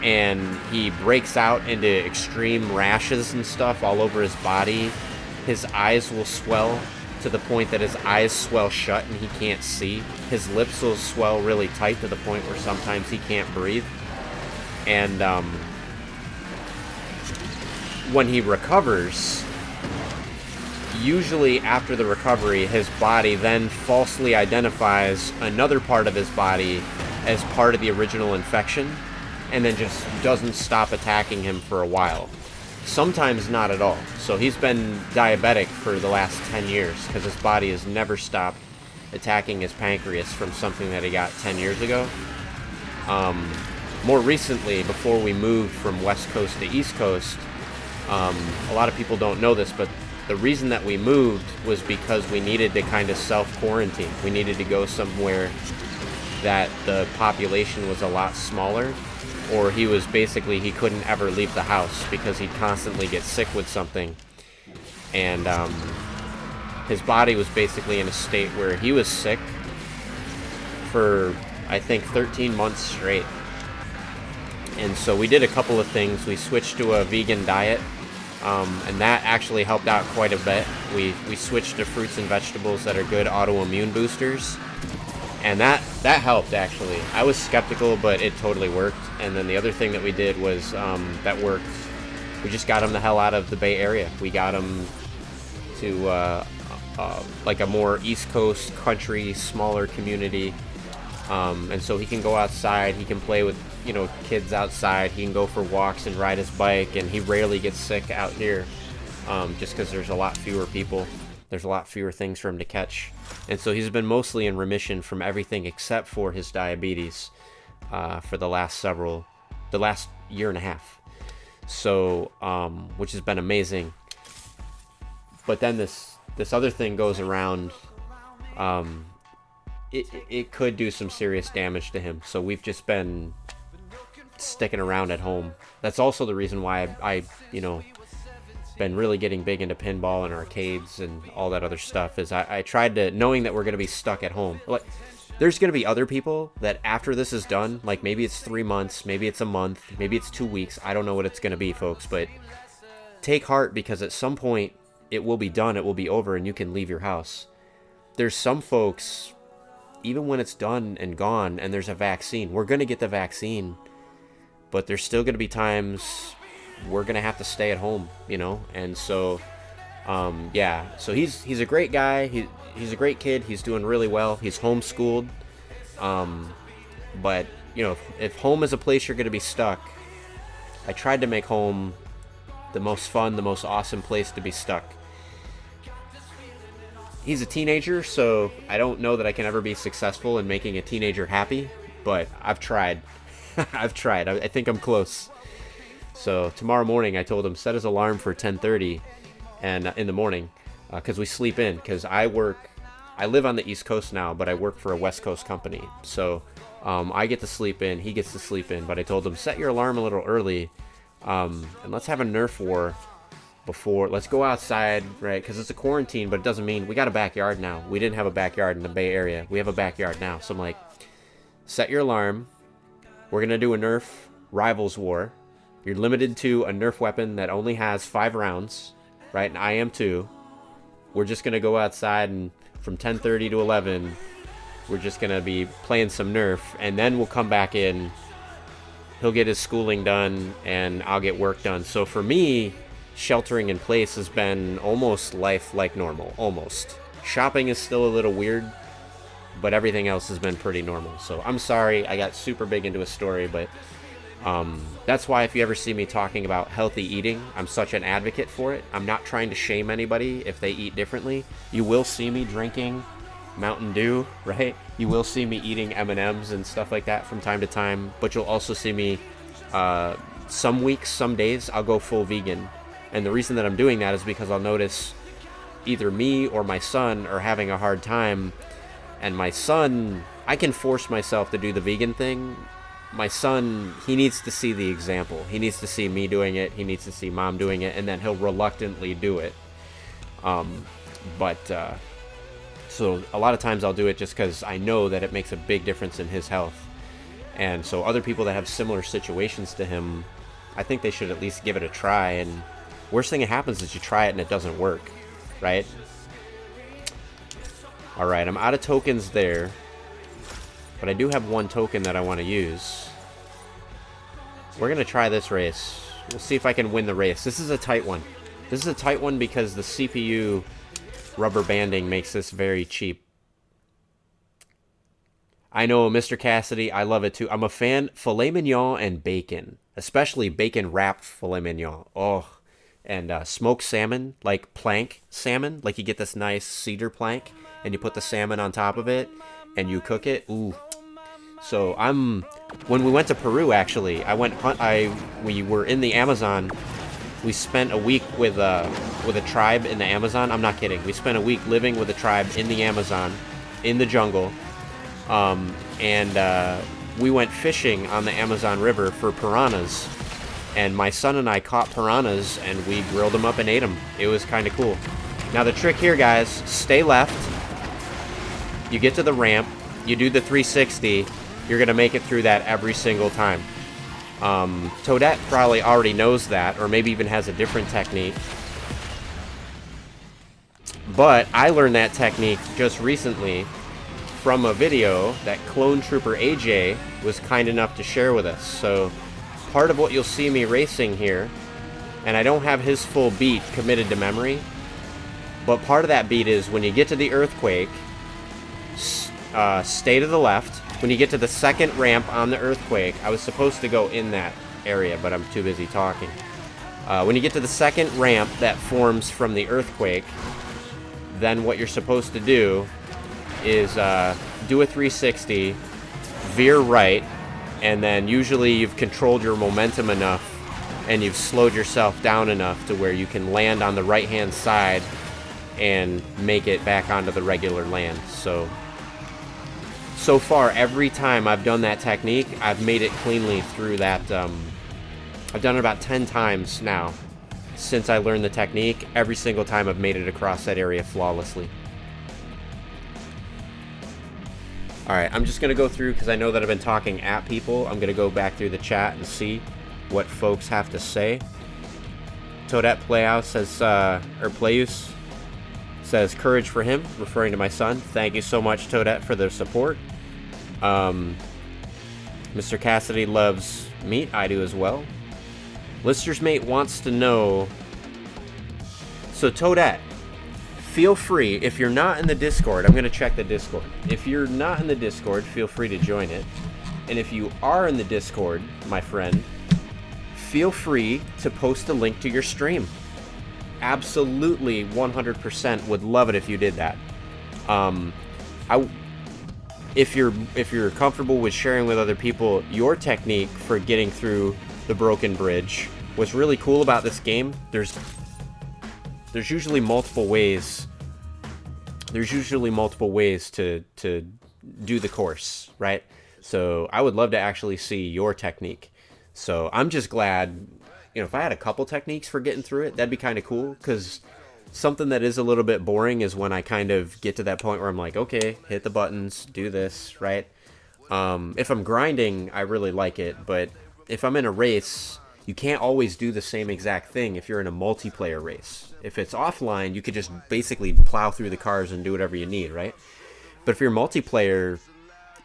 and he breaks out into extreme rashes and stuff all over his body. His eyes will swell to the point that his eyes swell shut and he can't see. His lips will swell really tight to the point where sometimes he can't breathe. And when he recovers, usually after the recovery, his body then falsely identifies another part of his body as part of the original infection, and then just doesn't stop attacking him for a while. Sometimes not at all. So he's been diabetic for the last 10 years because his body has never stopped attacking his pancreas from something that he got 10 years ago. More recently, before we moved from West Coast to East Coast, a lot of people don't know this, but the reason that we moved was because we needed to kind of self-quarantine. We needed to go somewhere that the population was a lot smaller, or he couldn't ever leave the house because he'd constantly get sick with something. And his body was basically in a state where he was sick for, I think, 13 months straight. And so we did a couple of things. We switched to a vegan diet, and that actually helped out quite a bit. We switched to fruits and vegetables that are good autoimmune boosters. And that helped, actually. I was skeptical, but it totally worked. And then the other thing that we did was, that worked, we just got him the hell out of the Bay Area. We got him to like a more East Coast country, smaller community. And so he can go outside, he can play with, kids outside, he can go for walks and ride his bike, and he rarely gets sick out here, just because there's a lot fewer people. There's a lot fewer things for him to catch. And so he's been mostly in remission from everything except for his diabetes for the last year and a half. So, which has been amazing. But then this other thing goes around it could do some serious damage to him. So we've just been sticking around at home. That's also the reason why I been really getting big into pinball and arcades and all that other stuff. Is I tried to, knowing that we're going to be stuck at home. Like, there's going to be other people that after this is done, like maybe it's 3 months, maybe it's a month, maybe it's 2 weeks. I don't know what it's going to be, folks, but take heart, because at some point it will be done, it will be over, and you can leave your house. There's some folks, even when it's done and gone and there's a vaccine, we're going to get the vaccine, but there's still going to be times we're going to have to stay at home, and so yeah, so he's a great guy. He's a great kid. He's doing really well. He's homeschooled, but if home is a place you're going to be stuck, I tried to make home the most fun, the most awesome place to be stuck. He's a teenager, so I don't know that I can ever be successful in making a teenager happy, but I've tried. I've tried. I think I'm close. So tomorrow morning, I told him, set his alarm for 10:30 and in the morning, because we sleep in. Because I live on the East Coast now, but I work for a West Coast company. So I get to sleep in, he gets to sleep in. But I told him, set your alarm a little early, and let's have a Nerf war before. Let's go outside, right? Because it's a quarantine, but it doesn't mean we got a backyard now. We didn't have a backyard in the Bay Area. We have a backyard now. So I'm like, set your alarm. We're gonna do a Nerf Rivals War. You're limited to a Nerf weapon that only has 5 rounds, right? And I am too. We're just going to go outside, and from 10:30 to 11, we're just going to be playing some Nerf, and then we'll come back in. He'll get his schooling done, and I'll get work done. So for me, sheltering in place has been almost life like normal, almost. Shopping is still a little weird, but everything else has been pretty normal. So I'm sorry I got super big into a story, but that's why if you ever see me talking about healthy eating, I'm such an advocate for it. I'm not trying to shame anybody if they eat differently. You will see me drinking Mountain Dew, right? You will see me eating M&Ms and stuff like that from time to time, but you'll also see me some weeks, some days, I'll go full vegan. And the reason that I'm doing that is because I'll notice either me or my son are having a hard time, and my son, I can force myself to do the vegan thing. My son, he needs to see the example. He needs to see me doing it. He needs to see mom doing it, and then he'll reluctantly do it. So a lot of times I'll do it just because I know that it makes a big difference in his health. And so other people that have similar situations to him, I think they should at least give it a try. And worst thing that happens is you try it and it doesn't work, right? All right, I'm out of tokens there. But I do have one token that I want to use. We're going to try this race. We'll see if I can win the race. This is a tight one. This is a tight one because the CPU rubber banding makes this very cheap. I know, Mr. Cassidy, I love it too. I'm a fan. Filet mignon and bacon. Especially bacon-wrapped filet mignon. Oh, and smoked salmon, like plank salmon. Like you get this nice cedar plank, and you put the salmon on top of it, and you cook it. Ooh. So when we went to Peru, actually, we were in the Amazon. We spent a week with a tribe in the Amazon. I'm not kidding. We spent a week living with a tribe in the Amazon, in the jungle. And we went fishing on the Amazon River for piranhas. And my son and I caught piranhas, and we grilled them up and ate them. It was kind of cool. Now the trick here, guys, stay left. You get to the ramp. You do the 360. You're going to make it through that every single time. Toadette probably already knows that, or maybe even has a different technique. But I learned that technique just recently from a video that Clone Trooper AJ was kind enough to share with us. So part of what you'll see me racing here, and I don't have his full beat committed to memory, but part of that beat is when you get to the earthquake, stay to the left. When you get to the second ramp on the earthquake, I was supposed to go in that area, but I'm too busy talking. When you get to the second ramp that forms from the earthquake, then what you're supposed to do is do a 360, veer right, and then usually you've controlled your momentum enough and you've slowed yourself down enough to where you can land on the right-hand side and make it back onto the regular land. So so far, every time I've done that technique, I've made it cleanly through that. I've done it about 10 times now since I learned the technique. Every single time I've made it across that area flawlessly. Alright, I'm just going to go through, because I know that I've been talking at people. I'm going to go back through the chat and see what folks have to say. Toadette Playhouse says, or Playuse says, courage for him, referring to my son. Thank you so much, Toadette, for their support. Mr. Cassidy loves meat. I do as well. Lister's Mate wants to know... So, Toadette, feel free, if you're not in the Discord, I'm going to check the Discord. If you're not in the Discord, feel free to join it. And if you are in the Discord, my friend, feel free to post a link to your stream. Absolutely, 100% would love it if you did that. If you're comfortable with sharing with other people your technique for getting through the broken bridge, what's really cool about this game, there's usually multiple ways. There's usually multiple ways to do the course, right? So I would love to actually see your technique. So I'm just glad, you know, if I had a couple techniques for getting through it, that'd be kind of cool. Because something that is a little bit boring is when I kind of get to that point where I'm like, okay, hit the buttons, do this, right? If I'm grinding, I really like it. But if I'm in a race, you can't always do the same exact thing if you're in a multiplayer race. If it's offline, you could just basically plow through the cars and do whatever you need, right? But if you're multiplayer,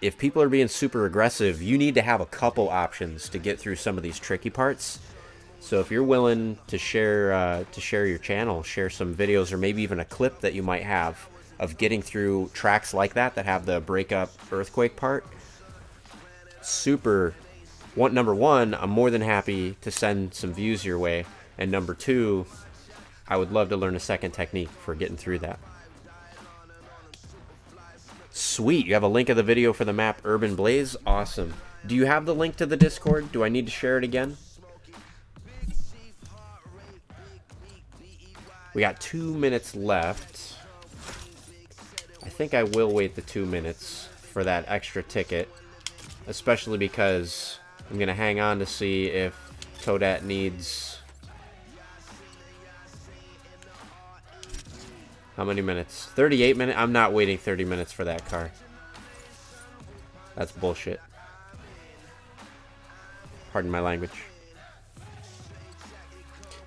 if people are being super aggressive, you need to have a couple options to get through some of these tricky parts. So if you're willing to share your channel, share some videos, or maybe even a clip that you might have of getting through tracks like that have the breakup earthquake part, number one, I'm more than happy to send some views your way. And number two, I would love to learn a second technique for getting through that. Sweet, you have a link of the video for the map Urban Blaze? Awesome. Do you have the link to the Discord? Do I need to share it again? We got 2 minutes left. I think I will wait the 2 minutes for that extra ticket. Especially because I'm going to hang on to see if Toadette needs... How many minutes? 38 minutes? I'm not waiting 30 minutes for that car. That's bullshit. Pardon my language.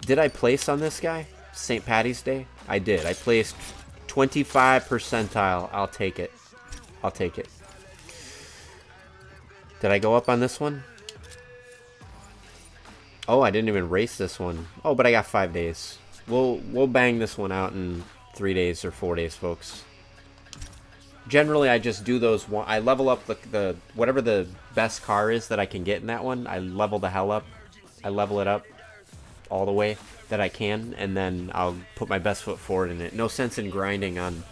Did I place on this guy? St. Patty's Day? I did. I placed 25 percentile. I'll take it. I'll take it. Did I go up on this one? Oh, I didn't even race this one. Oh, but I got 5 days. We'll bang this one out in 3 days or 4 days, folks. Generally, I just do those. I level up the whatever the best car is that I can get in that one. I level the hell up. I level it up all the way that I can, and then I'll put my best foot forward in it. No sense in grinding on.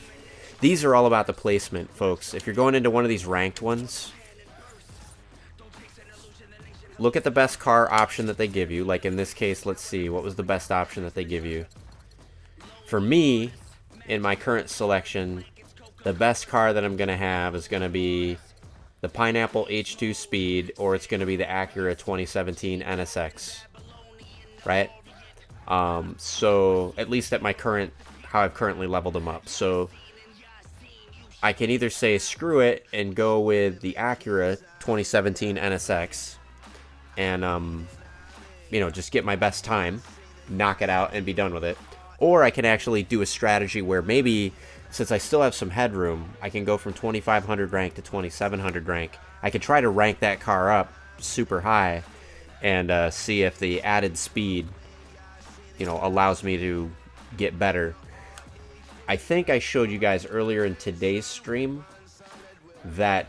These are all about the placement, folks. If you're going into one of these ranked ones, look at the best car option that they give you. Like in this case, let's see, what was the best option that they give you? For me, in my current selection, the best car that I'm going to have is going to be the Pineapple H2 Speed, or it's going to be the Acura 2017 NSX. Right? So, at least at my current, how I've currently leveled them up. So, I can either say screw it and go with the Acura 2017 NSX and, you know, just get my best time, knock it out, and be done with it. Or I can actually do a strategy where maybe, since I still have some headroom, I can go from 2500 rank to 2700 rank. I could try to rank that car up super high and see if the added speed, you know, allows me to get better. I think I showed you guys earlier in today's stream that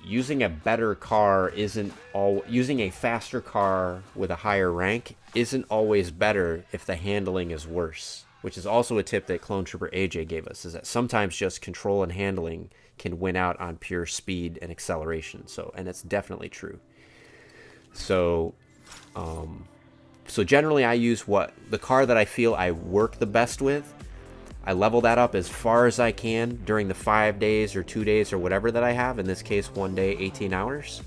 using a better car isn't all using a faster car with a higher rank isn't always better if the handling is worse, which is also a tip that Clone Trooper AJ gave us, is that sometimes just control and handling can win out on pure speed and acceleration. So, and it's definitely true. So so generally I use the car that I feel I work the best with. I level that up as far as I can during the 5 days or 2 days or whatever that I have. In this case, 1 day, 18 hours.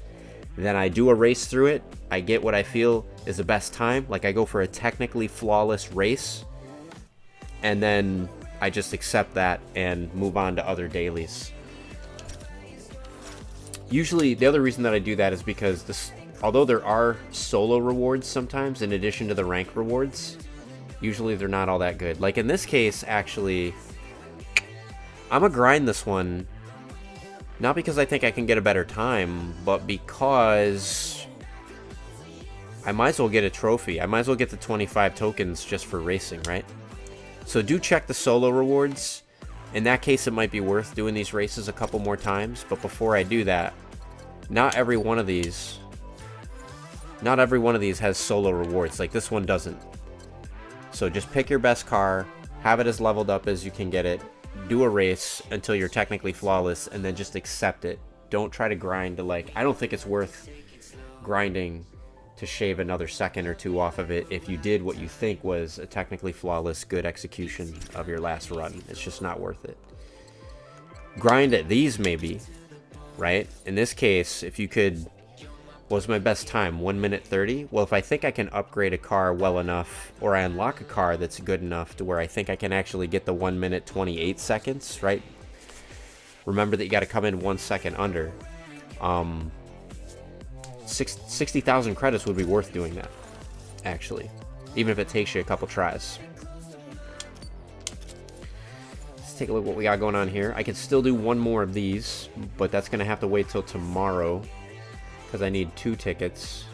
Then I do a race through it. I get what I feel is the best time. Like, I go for a technically flawless race. And then I just accept that and move on to other dailies. Usually, the other reason that I do that is because although there are solo rewards sometimes in addition to the rank rewards, usually they're not all that good. Like in this case, actually, I'm gonna grind this one, not because I think I can get a better time, but because I might as well get a trophy. I might as well get the 25 tokens just for racing, right? So do check the solo rewards. In that case, it might be worth doing these races a couple more times. But before I do that, not every one of these has solo rewards. Like this one doesn't. So just pick your best car, have it as leveled up as you can get it, do a race until you're technically flawless, and then just accept it. Don't try to grind to, like, I don't think it's worth grinding to shave another second or two off of it if you did what you think was a technically flawless good execution of your last run. It's just not worth it. Grind at these maybe, right? In this case, if you could, what was my best time? 1 minute 30? Well, if I think I can upgrade a car well enough, or I unlock a car that's good enough to where I think I can actually get the 1 minute 28 seconds, right? Remember that you got to come in 1 second under. 60,000 credits would be worth doing that, actually, even if it takes you a couple tries. Let's take a look at what we got going on here. I could still do one more of these, but that's gonna have to wait till tomorrow because I need 2 tickets.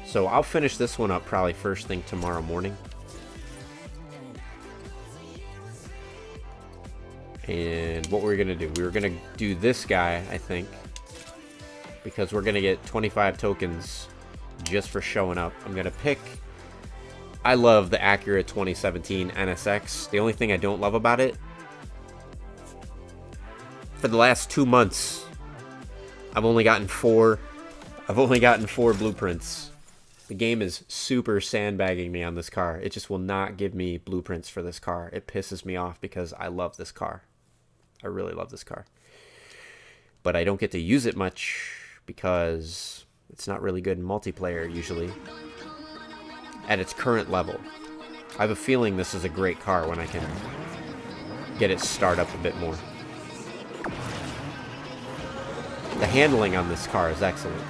So I'll finish this one up probably first thing tomorrow morning. And what we're gonna do, we were gonna do this guy, I think, because we're gonna get 25 tokens just for showing up. I'm gonna pick, I love the Acura 2017 NSX. The only thing I don't love about it, for the last 2 months, I've only gotten 4 blueprints. The game is super sandbagging me on this car. It just will not give me blueprints for this car. It pisses me off because I love this car. I really love this car. But I don't get to use it much because it's not really good in multiplayer usually at its current level. I have a feeling this is a great car when I can get it start up a bit more. The handling on this car is excellent.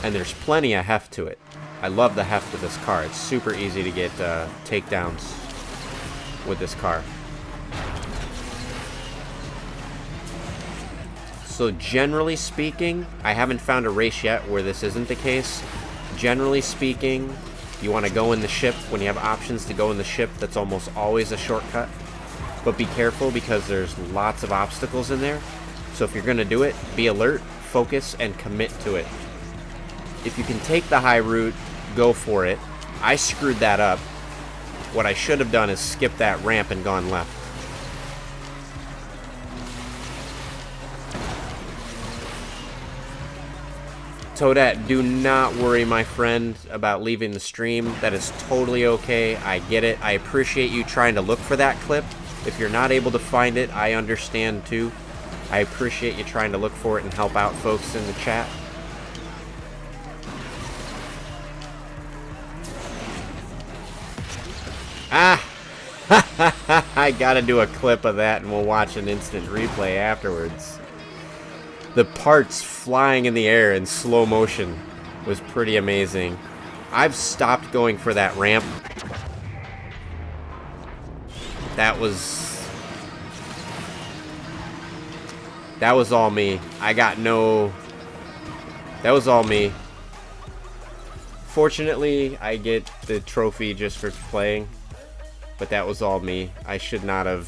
And there's plenty of heft to it. I love the heft of this car. It's super easy to get takedowns with this car. So generally speaking, I haven't found a race yet where this isn't the case. Generally speaking, you want to go in the ship. When you have options to go in the ship, that's almost always a shortcut. But be careful because there's lots of obstacles in there. So if you're going to do it, be alert, focus, and commit to it. If you can take the high route, go for it. I screwed that up. What I should have done is skip that ramp and gone left. Toadette, do not worry, my friend, about leaving the stream. That is totally okay. I get it. I appreciate you trying to look for that clip. If you're not able to find it, I understand too. I appreciate you trying to look for it and help out folks in the chat. Ah! I gotta do a clip of that and we'll watch an instant replay afterwards. The parts flying in the air in slow motion was pretty amazing. I've stopped going for that ramp. That was all me. That was all me. Fortunately, I get the trophy just for playing, but that was all me. I should not have.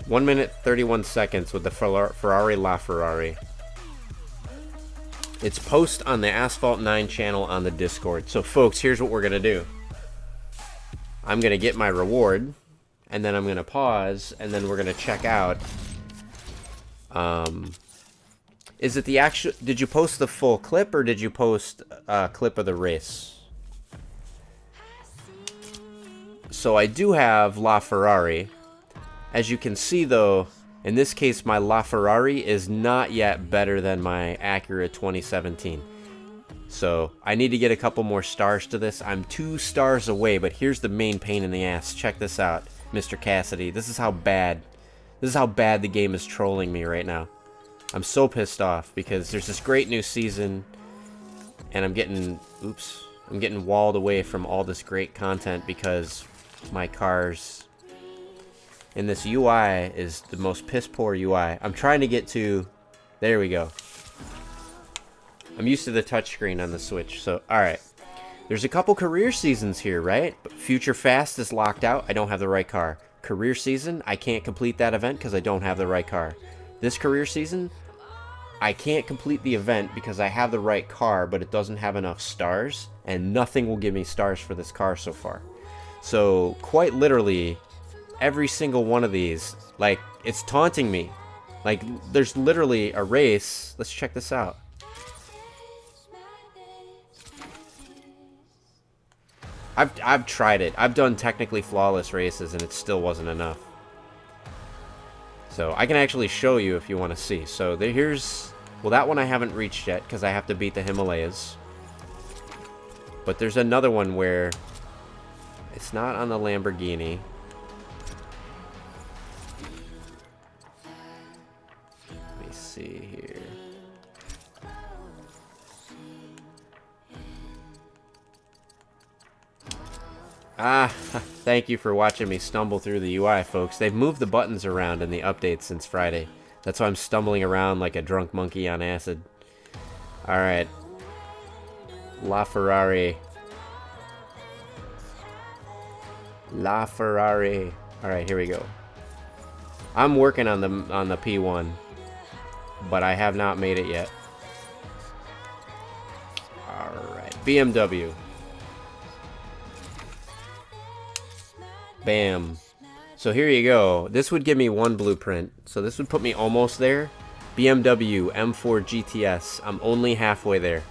1 minute 31 seconds with the Ferrari LaFerrari. It's post on the Asphalt 9 channel on the Discord. So folks, here's what we're gonna do. I'm gonna get my reward, and then I'm gonna pause, and then we're gonna check out. Is it the actual? Did you post the full clip, or did you post a clip of the race? So I do have LaFerrari. As you can see though, in this case my LaFerrari is not yet better than my Acura 2017. So I need to get a couple more stars to this. I'm 2 stars away, but here's the main pain in the ass. Check this out, Mr. Cassidy. This is how bad the game is trolling me right now. I'm so pissed off because there's this great new season and I'm getting walled away from all this great content because my car's in this UI is the most piss poor UI. I'm trying to get to, there we go. I'm used to the touchscreen on the Switch, so alright. There's a couple career seasons here, right? But Future Fast is locked out. I don't have the right car. Career season, I can't complete that event because I don't have the right car. This career season, I can't complete the event because I have the right car, but it doesn't have enough stars, and nothing will give me stars for this car so far. So, quite literally, every single one of these, like, it's taunting me. Like, there's literally a race. Let's check this out. I've tried it. I've done technically flawless races and it still wasn't enough. So I can actually show you if you want to see. So here's, well, that one I haven't reached yet because I have to beat the Himalayas. But there's another one where it's not on the Lamborghini. Let me see here. Ah, thank you for watching me stumble through the UI, folks. They've moved the buttons around in the update since Friday. That's why I'm stumbling around like a drunk monkey on acid. Alright. LaFerrari. LaFerrari. Alright, here we go. I'm working on the P1, but I have not made it yet. Alright, BMW. Bam. So here you go. This would give me 1 blueprint. So this would put me almost there. BMW M4 GTS. I'm only halfway there.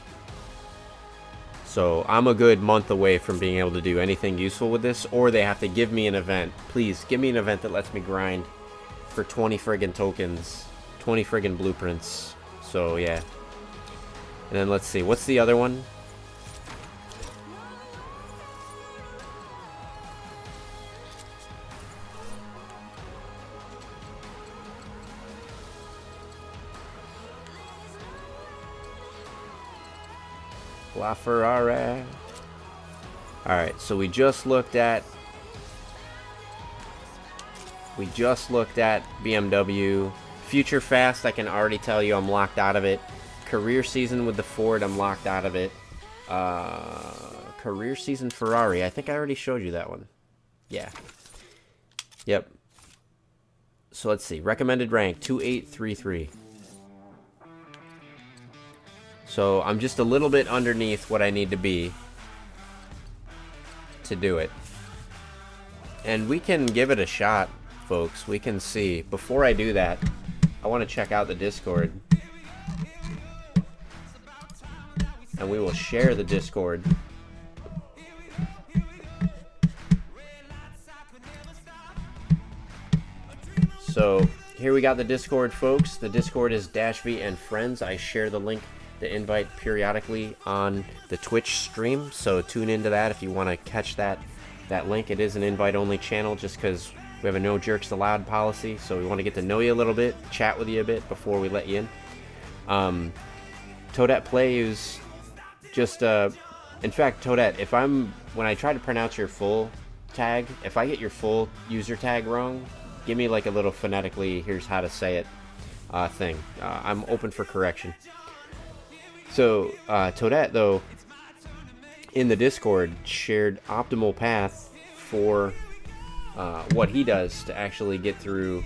So I'm a good month away from being able to do anything useful with this. Or they have to give me an event. Please, give me an event that lets me grind for 20 friggin' tokens. 20 friggin' blueprints. So yeah. And then let's see. What's the other one? LaFerrari. Alright, so we just looked at BMW. Future Fast, I can already tell you I'm locked out of it. Career season with the Ford, I'm locked out of it. Career season Ferrari, I think I already showed you that one. Yeah. Yep. So let's see. Recommended rank 2833. So I'm just a little bit underneath what I need to be to do it. And we can give it a shot, folks. We can see. Before I do that, I want to check out the Discord. And we will share the Discord. So here we got the Discord, folks. The Discord is -V and friends. I share the link, the invite periodically on the Twitch stream, so tune into that if you want to catch that link. It is an invite-only channel just because we have a no jerks allowed policy, so we want to get to know you a little bit, chat with you a bit before we let you in. Toadette Play is just, in fact, Toadette, when I try to pronounce your full tag, if I get your full user tag wrong, give me like a little phonetically, here's how to say it thing. I'm open for correction. So, Toadette, though, in the Discord, shared optimal path for what he does to actually get through.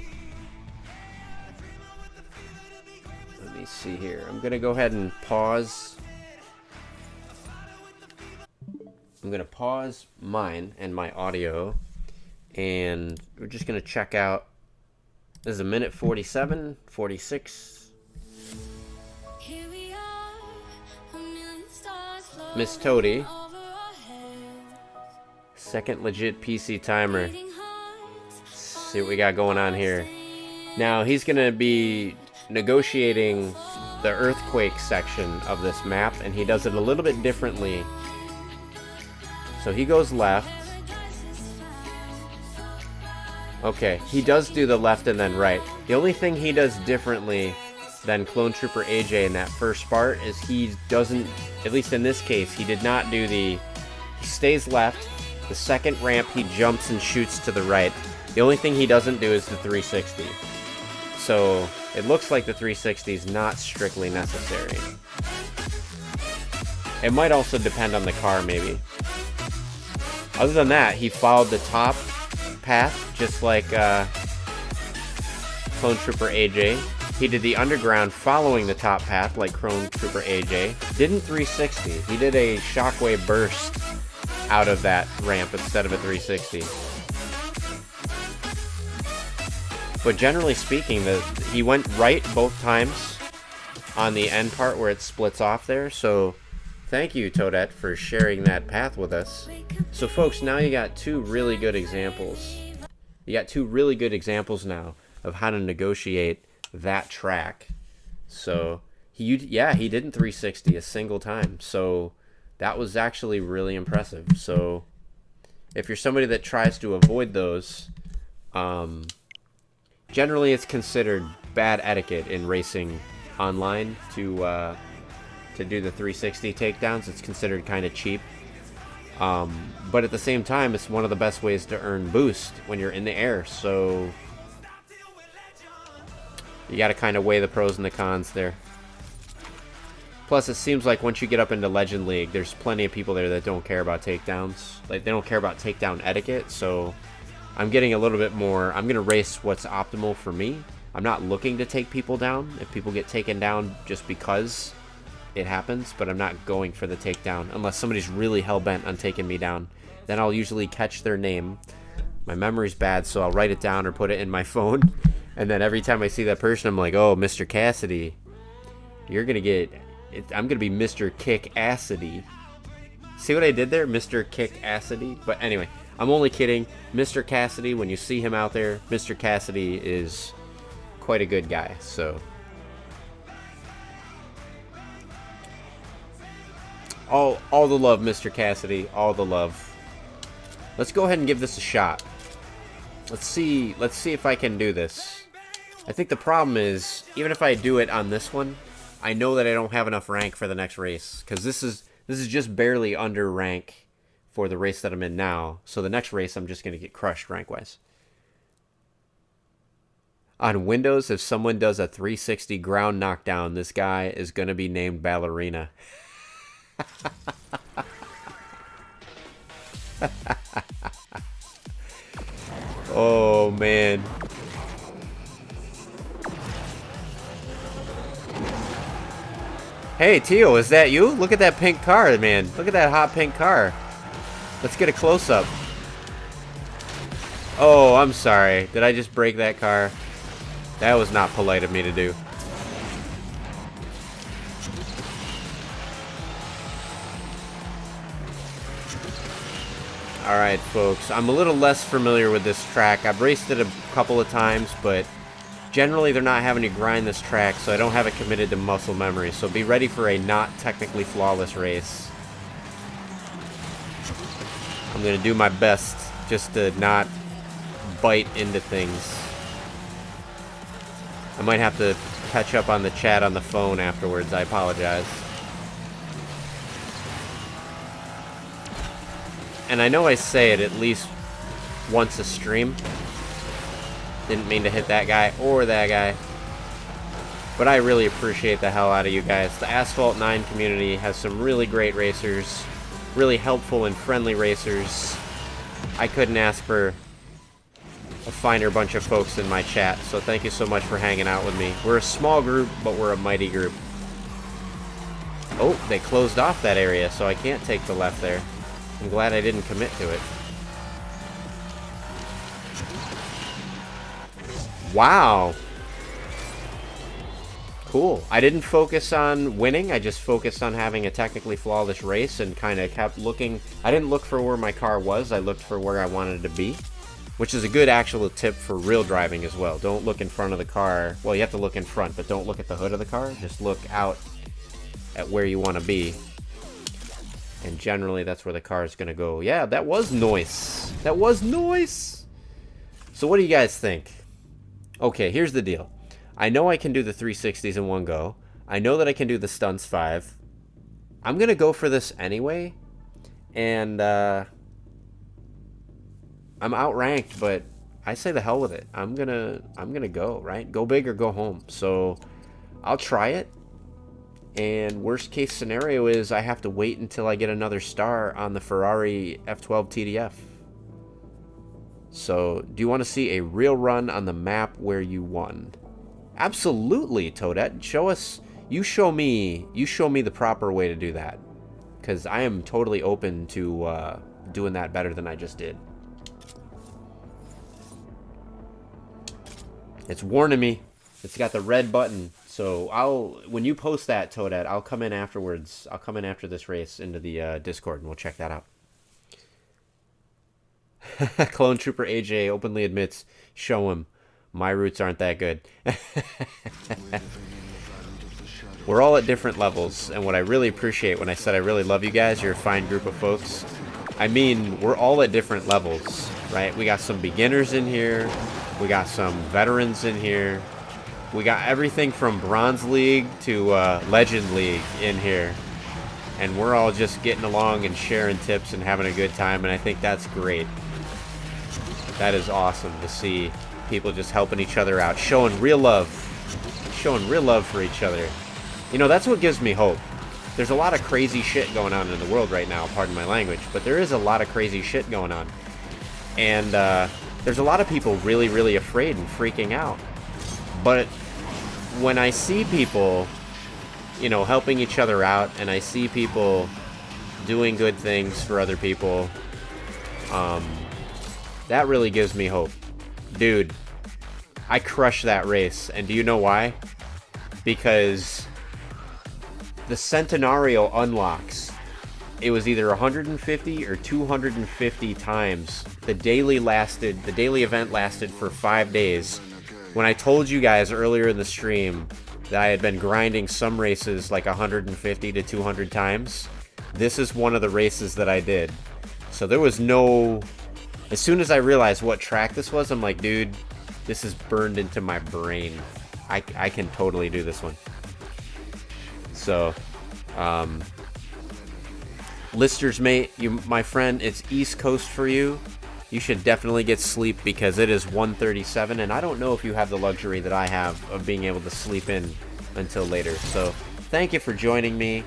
Let me see here. I'm going to go ahead and pause. I'm going to pause mine and my audio, and we're just going to check out. This is a minute 47, 46. Miss Toady Second legit PC timer. Let's see what we got going on here. Now he's gonna be negotiating the earthquake section of this map, and he does it a little bit differently. So he goes left. Okay, he does do the left and then right. The only thing he does differently than Clone Trooper AJ in that first part is he doesn't, at least in this case, he did not do the, he stays left. The second ramp he jumps and shoots to the right. The only thing he doesn't do is the 360. So it looks like the 360 is not strictly necessary. It might also depend on the car, maybe. Other than that, he followed the top path, just like Clone Trooper AJ. He did the underground following the top path, like Clone Trooper AJ. Didn't 360. He did a shockwave burst out of that ramp instead of a 360. But generally speaking, he went right both times on the end part where it splits off there. So thank you, Toadette, for sharing that path with us. So folks, now you got two really good examples. You got two really good examples now of how to negotiate that track. So he didn't 360 a single time. So that was actually really impressive. So if you're somebody that tries to avoid those, generally it's considered bad etiquette in racing online to do the 360 takedowns. It's considered kind of cheap. But at the same time, it's one of the best ways to earn boost when you're in the air. So you got to kind of weigh the pros and the cons there. Plus, it seems like once you get up into Legend League, there's plenty of people there that don't care about takedowns. Like, they don't care about takedown etiquette. So I'm getting a little bit more. I'm going to race what's optimal for me. I'm not looking to take people down. If people get taken down just because it happens, but I'm not going for the takedown unless somebody's really hell-bent on taking me down. Then I'll usually catch their name. My memory's bad, so I'll write it down or put it in my phone. And then every time I see that person, I'm like, oh, Mr. Cassidy, you're going to get... I'm going to be Mr. Kick Acidy. See what I did there? Mr. Kick Acidy? But anyway, I'm only kidding. Mr. Cassidy, when you see him out there, Mr. Cassidy is quite a good guy, so... All the love, Mr. Cassidy. All the love. Let's go ahead and give this a shot. Let's see if I can do this. I think the problem is, even if I do it on this one, I know that I don't have enough rank for the next race. Because this is just barely under rank for the race that I'm in now. So the next race, I'm just going to get crushed rank-wise. On Windows, if someone does a 360 ground knockdown, this guy is going to be named Ballerina. Oh man. Hey Teal, is that you? Look at that pink car, man. Look at that hot pink car. Let's get a close-up. Oh, I'm sorry. Did I just break that car? That was not polite of me to do. Alright folks, I'm a little less familiar with this track. I've raced it a couple of times, but generally they're not having to grind this track, so I don't have it committed to muscle memory. So be ready for a not technically flawless race. I'm going to do my best just to not bite into things. I might have to catch up on the chat on the phone afterwards. I apologize. And I know I say it at least once a stream. Didn't mean to hit that guy or that guy. But I really appreciate the hell out of you guys. The Asphalt 9 community has some really great racers. Really helpful and friendly racers. I couldn't ask for a finer bunch of folks in my chat. So thank you so much for hanging out with me. We're a small group, but we're a mighty group. Oh, they closed off that area, so I can't take the left there. I'm glad I didn't commit to it. Wow. Cool. I didn't focus on winning. I just focused on having a technically flawless race and kind of kept looking. I didn't look for where my car was. I looked for where I wanted to be, which is a good actual tip for real driving as well. Don't look in front of the car. Well, you have to look in front, but don't look at the hood of the car. Just look out at where you want to be. And generally, that's where the car is going to go. Yeah, that was noise. That was noise. So what do you guys think? Okay, here's the deal. I know I can do the 360s in one go. I know that I can do the stunts 5. I'm going to go for this anyway. And I'm outranked, but I say the hell with it. I'm going to go, right? Go big or go home. So I'll try it. And worst case scenario is I have to wait until I get another star on the Ferrari F12 TDF. So, do you want to see a real run on the map where you won? Absolutely, Toadette. Show us. You show me the proper way to do that, because I am totally open to doing that better than I just did. It's warning me. It's got the red button. So when you post that, Toadette, I'll come in afterwards. I'll come in after this race into the Discord, and we'll check that out. Clone Trooper AJ openly admits, show him. My roots aren't that good. We're all at different levels, and what I really appreciate when I said I really love you guys, you're a fine group of folks. I mean, we're all at different levels, right? We got some beginners in here. We got some veterans in here. We got everything from Bronze League to Legend League in here. And we're all just getting along and sharing tips and having a good time, and I think that's great. That is awesome to see people just helping each other out, showing real love for each other. You know, that's what gives me hope. There's a lot of crazy shit going on in the world right now, pardon my language, but there is a lot of crazy shit going on. And there's a lot of people really, really afraid and freaking out. But when I see people, you know, helping each other out, and I see people doing good things for other people, that really gives me hope. Dude, I crushed that race, and do you know why? Because the Centenario unlocks. It was either 150 or 250 times. The daily event lasted for 5 days. When I told you guys earlier in the stream that I had been grinding some races like 150 to 200 times, this is one of the races that I did. So there was no... As soon as I realized what track this was, I'm like, dude, this is burned into my brain. I can totally do this one. So, Lister's mate, my friend, it's East Coast for you. You should definitely get sleep because it is 1:37, and I don't know if you have the luxury that I have of being able to sleep in until later. So thank you for joining me.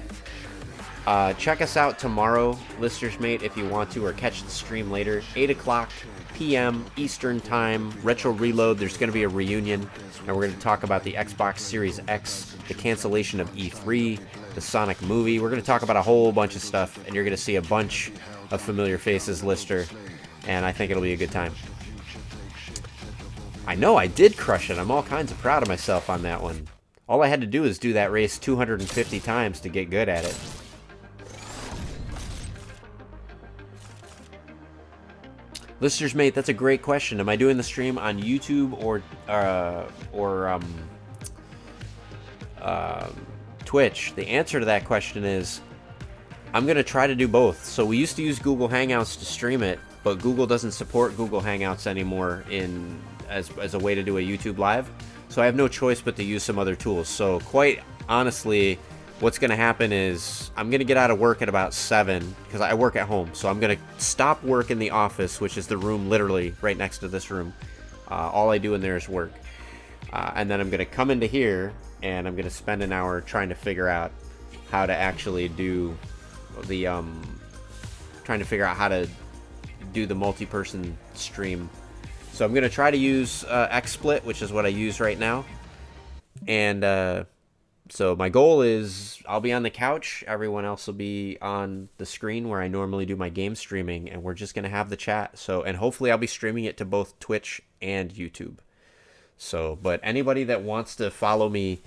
Check us out tomorrow, Lister's mate, if you want to, or catch the stream later. 8 o'clock p.m. Eastern Time, Retro Reload. There's going to be a reunion, and we're going to talk about the Xbox Series X, the cancellation of E3, the Sonic movie. We're going to talk about a whole bunch of stuff, and you're going to see a bunch of familiar faces, Lister. And I think it'll be a good time. I know I did crush it. I'm all kinds of proud of myself on that one. All I had to do is do that race 250 times to get good at it. Listeners, mate, that's a great question. Am I doing the stream on YouTube or Twitch? The answer to that question is I'm going to try to do both. So we used to use Google Hangouts to stream it, but Google doesn't support Google Hangouts anymore as a way to do a YouTube Live. So I have no choice but to use some other tools. So quite honestly, what's going to happen is I'm going to get out of work at about 7 because I work at home. So I'm going to stop work in the office, which is the room literally right next to this room. All I do in there is work. And then I'm going to come into here and I'm going to spend an hour trying to figure out how to actually do the multi-person stream. So I'm going to try to use XSplit, which is what I use right now. And so my goal is I'll be on the couch. Everyone else will be on the screen where I normally do my game streaming. And we're just going to have the chat. And hopefully I'll be streaming it to both Twitch and YouTube. So, but anybody that wants to follow me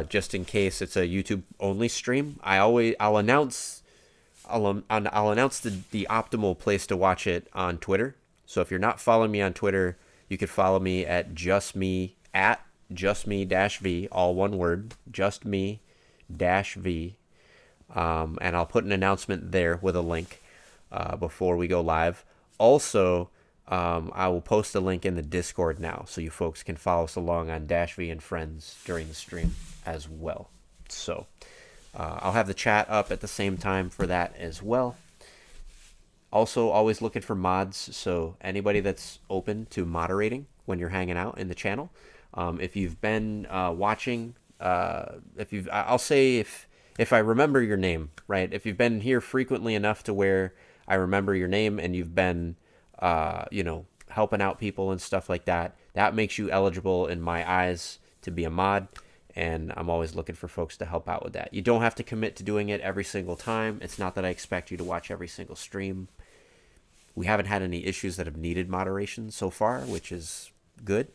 just in case it's a YouTube only stream. I'll announce the optimal place to watch it on Twitter. So if you're not following me on Twitter, you could follow me at justme -v, all one word, justme -v, and I'll put an announcement there with a link before we go live. Also, I will post a link in the Discord now, so you folks can follow us along on -v and friends during the stream as well. So I'll have the chat up at the same time for that as well. Also, always looking for mods, so anybody that's open to moderating when you're hanging out in the channel. If you've been watching, I'll say if I remember your name, right? If you've been here frequently enough to where I remember your name and you've been, helping out people and stuff like that, that makes you eligible in my eyes to be a mod. And I'm always looking for folks to help out with that. You don't have to commit to doing it every single time. It's not that I expect you to watch every single stream. We haven't had any issues that have needed moderation so far, which is good.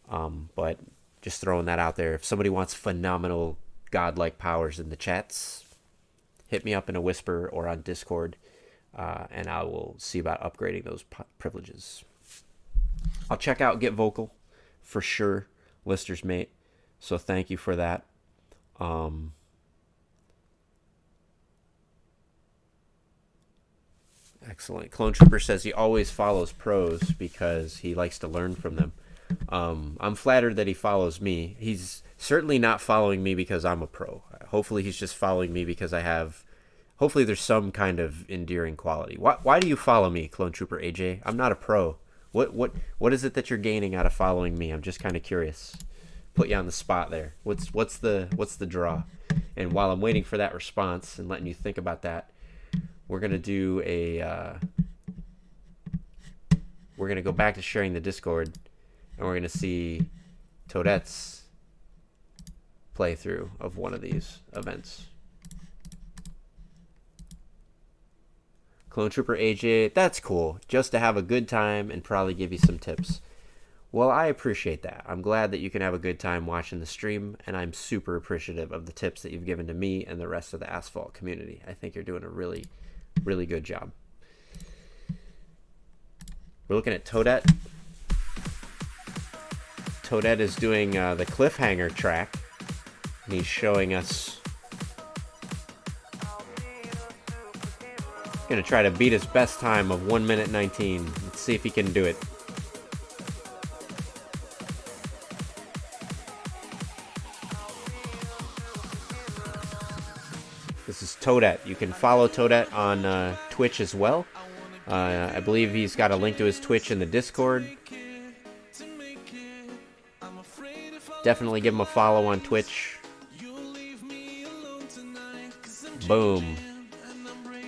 But just throwing that out there. If somebody wants phenomenal godlike powers in the chats, hit me up in a whisper or on Discord, and I will see about upgrading those privileges. I'll check out Get Vocal for sure, Lister's mate. So thank you for that. Excellent. Clone Trooper says he always follows pros because he likes to learn from them. I'm flattered that he follows me. He's certainly not following me because I'm a pro. Hopefully he's just following me because hopefully there's some kind of endearing quality. Why do you follow me, Clone Trooper AJ? I'm not a pro. What is it that you're gaining out of following me? I'm just kind of curious. Put you on the spot there. What's the draw? And while I'm waiting for that response and letting you think about that, we're gonna do we're gonna go back to sharing the Discord, and we're gonna see Toadette's playthrough of one of these events. Clone Trooper AJ, that's cool. Just to have a good time and probably give you some tips. Well, I appreciate that. I'm glad that you can have a good time watching the stream, and I'm super appreciative of the tips that you've given to me and the rest of the Asphalt community. I think you're doing a really, really good job. We're looking at Toadette. Toadette is doing the cliffhanger track, and he's showing us. Gonna try to beat his best time of 1 minute 19. Let's see if he can do it. This is Toadette. You can follow Toadette on Twitch as well. I believe he's got a link to his Twitch in the Discord. Definitely give him a follow on Twitch. Boom.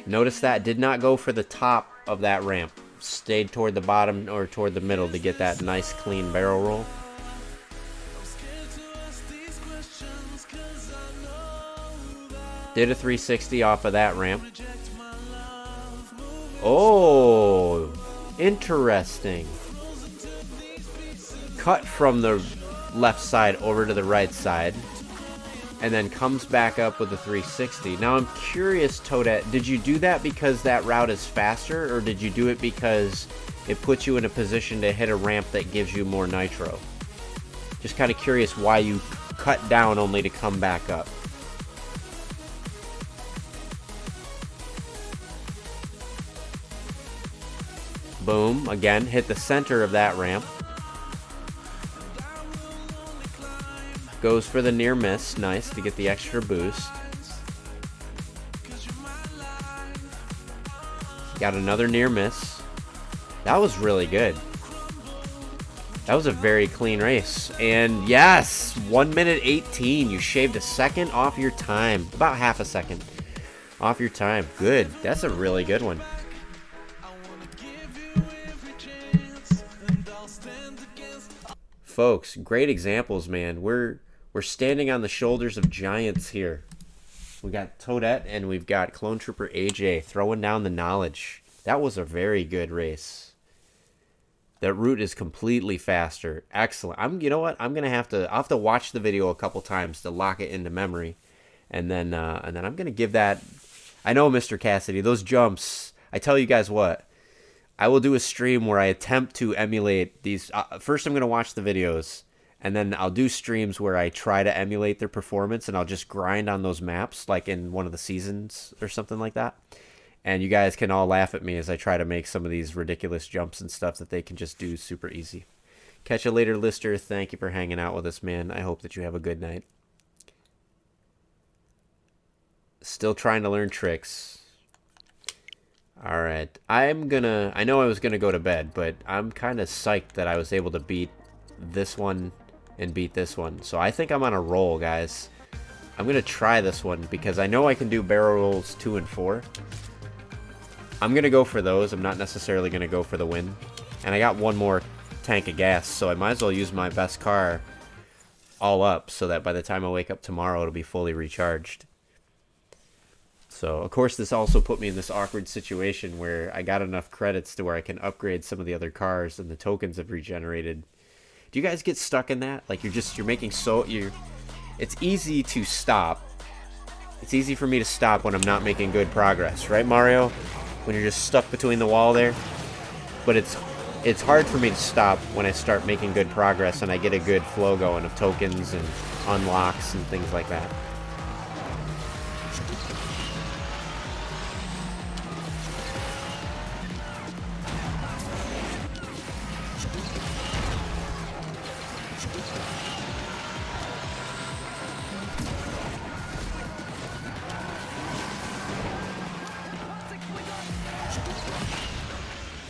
Notice that did not go for the top of that ramp. Stayed toward the bottom or toward the middle to get that nice clean barrel roll. Did a 360 off of that ramp. Oh, interesting. Cut from the left side over to the right side, and then comes back up with a 360. Now I'm curious, Toadette, did you do that because that route is faster, or did you do it because it puts you in a position to hit a ramp that gives you more nitro? Just kind of curious why you cut down only to come back up. Boom, again, hit the center of that ramp. Goes for the near miss, nice to get the extra boost. Got another near miss. That was really good. That was a very clean race. And yes, 1 minute 18. You shaved a second off your time. About half a second off your time. Good. That's a really good one. Folks, great examples, man. We're standing on the shoulders of giants here. We got Toadette and we've got Clone Trooper AJ throwing down the knowledge. That was a very good race. That route is completely faster. Excellent. You know what? I'll have to watch the video a couple times to lock it into memory, and then I'm gonna give that. I know, Mr. Cassidy, those jumps. I tell you guys what, I will do a stream where I attempt to emulate these. First, I'm gonna watch the videos, and then I'll do streams where I try to emulate their performance, and I'll just grind on those maps, like in one of the seasons or something like that. And you guys can all laugh at me as I try to make some of these ridiculous jumps and stuff that they can just do super easy. Catch you later, Lister. Thank you for hanging out with us, man. I hope that you have a good night. Still trying to learn tricks. Alright. I know I was gonna go to bed, but I'm kind of psyched that I was able to beat this one and beat this one. So I think I'm on a roll, guys. I'm gonna try this one because I know I can do barrel rolls 2 and 4. I'm going to go for those. I'm not necessarily going to go for the win. And I got one more tank of gas, so I might as well use my best car all up so that by the time I wake up tomorrow, it'll be fully recharged. So, of course, this also put me in this awkward situation where I got enough credits to where I can upgrade some of the other cars and the tokens have regenerated. Do you guys get stuck in that? Like, you're making it's easy to stop. It's easy for me to stop when I'm not making good progress, right, Mario? When you're just stuck between the wall there. But it's hard for me to stop when I start making good progress and I get a good flow going of tokens and unlocks and things like that.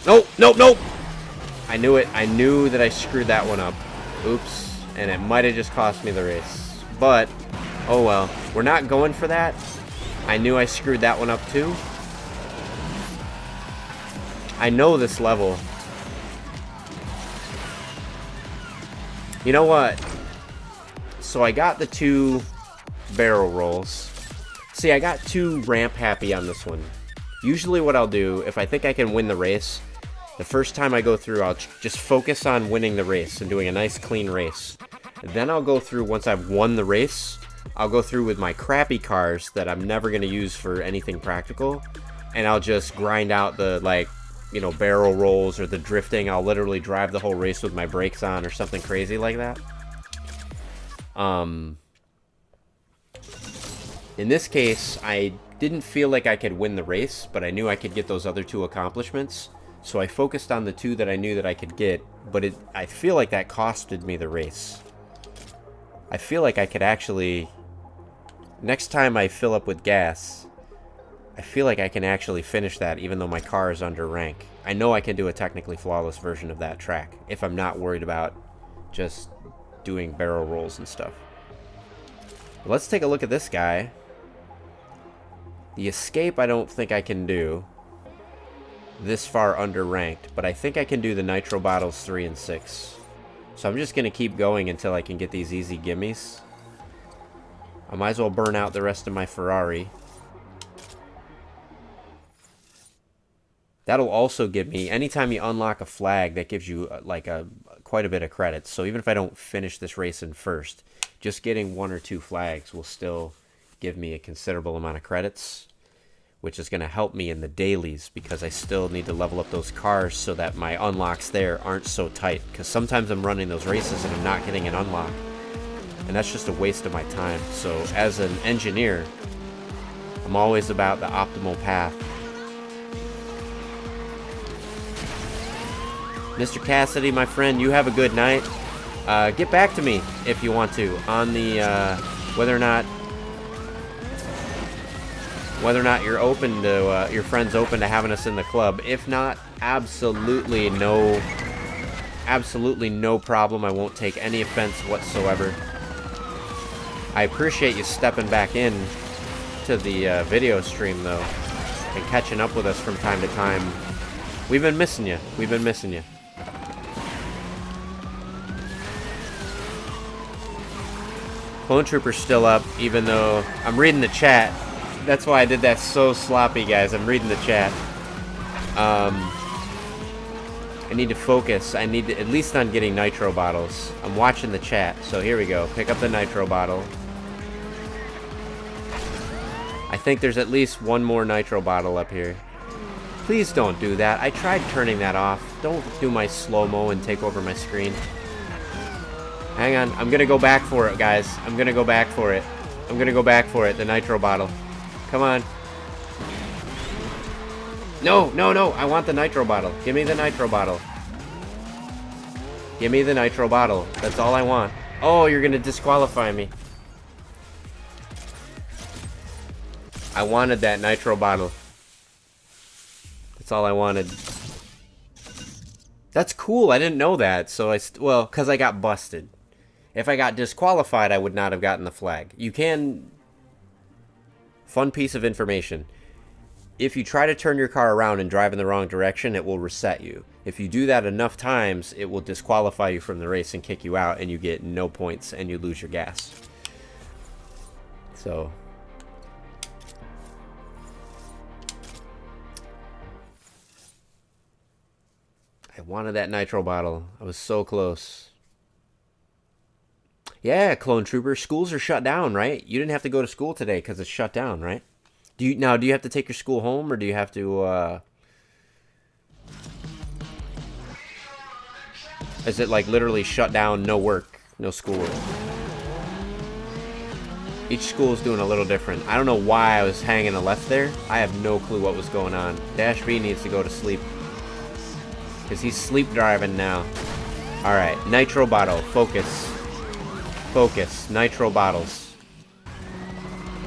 Nope, nope, nope! I knew it. I knew that I screwed that one up. Oops. And it might have just cost me the race. But, oh well. We're not going for that. I knew I screwed that one up too. I know this level. You know what? So I got the 2 barrel rolls. See, I got 2 ramp happy on this one. Usually what I'll do, if I think I can win the race, the first time I go through, I'll just focus on winning the race and doing a nice clean race. Then I'll go through, once I've won the race, I'll go through with my crappy cars that I'm never going to use for anything practical. And I'll just grind out the, like, you know, barrel rolls or the drifting. I'll literally drive the whole race with my brakes on or something crazy like that. In this case, I didn't feel like I could win the race, but I knew I could get those other 2 accomplishments. So I focused on the 2 that I knew that I could get, but I feel like that costed me the race. I feel like I could actually, next time I fill up with gas, I feel like I can actually finish that even though my car is under rank. I know I can do a technically flawless version of that track if I'm not worried about just doing barrel rolls and stuff. Let's take a look at this guy. The escape I don't think I can do this far under ranked, but I think I can do the nitro bottles 3 and 6. So I'm just going to keep going until I can get these easy gimmies. I might as well burn out the rest of my Ferrari. That'll also give me, anytime you unlock a flag, that gives you quite a bit of credits. So even if I don't finish this race in first, just getting 1 or 2 flags will still give me a considerable amount of credits, which is going to help me in the dailies because I still need to level up those cars so that my unlocks there aren't so tight. Because sometimes I'm running those races and I'm not getting an unlock. And that's just a waste of my time. So as an engineer, I'm always about the optimal path. Mr. Cassidy, my friend, you have a good night. Get back to me if you want to on the whether or not you're open to your friends open to having us in the club. If not, absolutely no problem. I won't take any offense whatsoever. I appreciate you stepping back in to the video stream though and catching up with us from time to time. We've been missing you. We've been missing you. Clone Trooper's still up, even though I'm reading the chat. That's why I did that so sloppy, guys. I'm reading the chat. I need to focus. I need to, at least on getting nitro bottles. I'm watching the chat, so here we go. Pick up the nitro bottle. I think there's at least one more nitro bottle up here. Please don't do that. I tried turning that off. Don't do my slow-mo and take over my screen. Hang on. I'm going to go back for it, guys. I'm going to go back for it. I'm going to go back for it. The nitro bottle. Come on. No, no, no. I want the nitro bottle. Give me the nitro bottle. Give me the nitro bottle. That's all I want. Oh, you're going to disqualify me. I wanted that nitro bottle. That's all I wanted. That's cool. I didn't know that. So well, because I got busted. If I got disqualified, I would not have gotten the flag. You can... Fun piece of information. If you try to turn your car around and drive in the wrong direction, it will reset you. If you do that enough times, it will disqualify you from the race and kick you out, and you get no points, and you lose your gas. So... I wanted that nitro bottle. I was so close. Yeah, Clone Trooper, schools are shut down, right? You didn't have to go to school today because it's shut down, right? Do you have to take your school home, or do you have to, Is it, like, literally shut down, no work, no schoolwork? Each school is doing a little different. I don't know why I was hanging a left there. I have no clue what was going on. Dash V needs to go to sleep. Because he's sleep driving now. Alright, nitro bottle. Focus. Focus. Nitro bottles.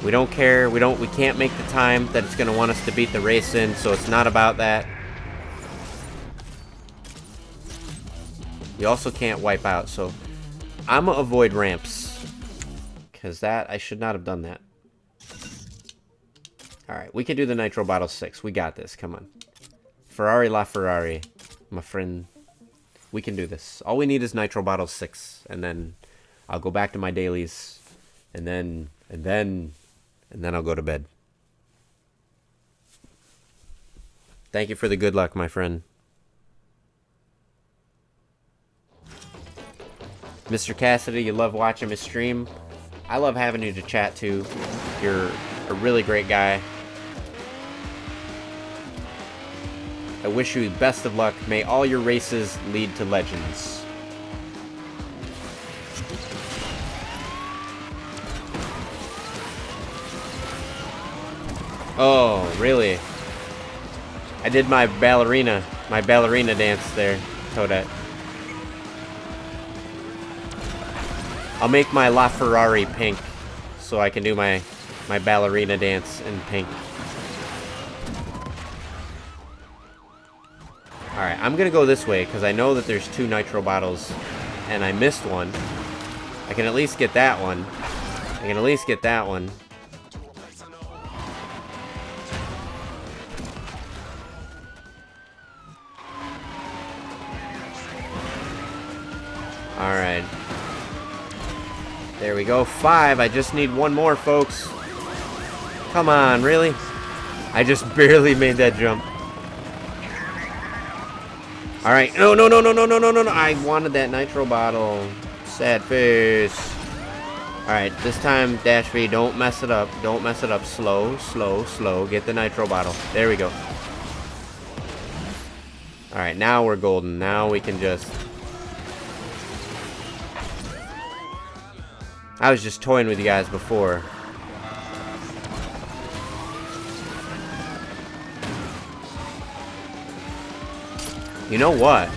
We don't care. We can't make the time that it's going to want us to beat the race in, so it's not about that. You also can't wipe out, so I'm going to avoid ramps. Because I should not have done that. Alright, we can do the nitro bottle 6. We got this. Come on. Ferrari la Ferrari. My friend, we can do this. All we need is nitro bottle 6, and then I'll go back to my dailies, and then I'll go to bed. Thank you for the good luck, my friend. Mr. Cassidy, you love watching me stream. I love having you to chat to. You're a really great guy. I wish you best of luck. May all your races lead to legends. Oh, really? I did my ballerina dance there, Toadette. I'll make my LaFerrari pink so I can do my ballerina dance in pink. Alright, I'm gonna go this way because I know that there's 2 nitro bottles and I missed one. I can at least get that one. I can at least get that one. Alright. There we go. 5. I just need one more, folks. Come on, really? I just barely made that jump. Alright. No, no, no, no, no, no, no, no, no. I wanted that nitro bottle. Sad face. Alright, this time, Dash V, don't mess it up. Don't mess it up. Slow, slow, slow. Get the nitro bottle. There we go. Alright, now we're golden. Now we can just... I was just toying with you guys before. You know what?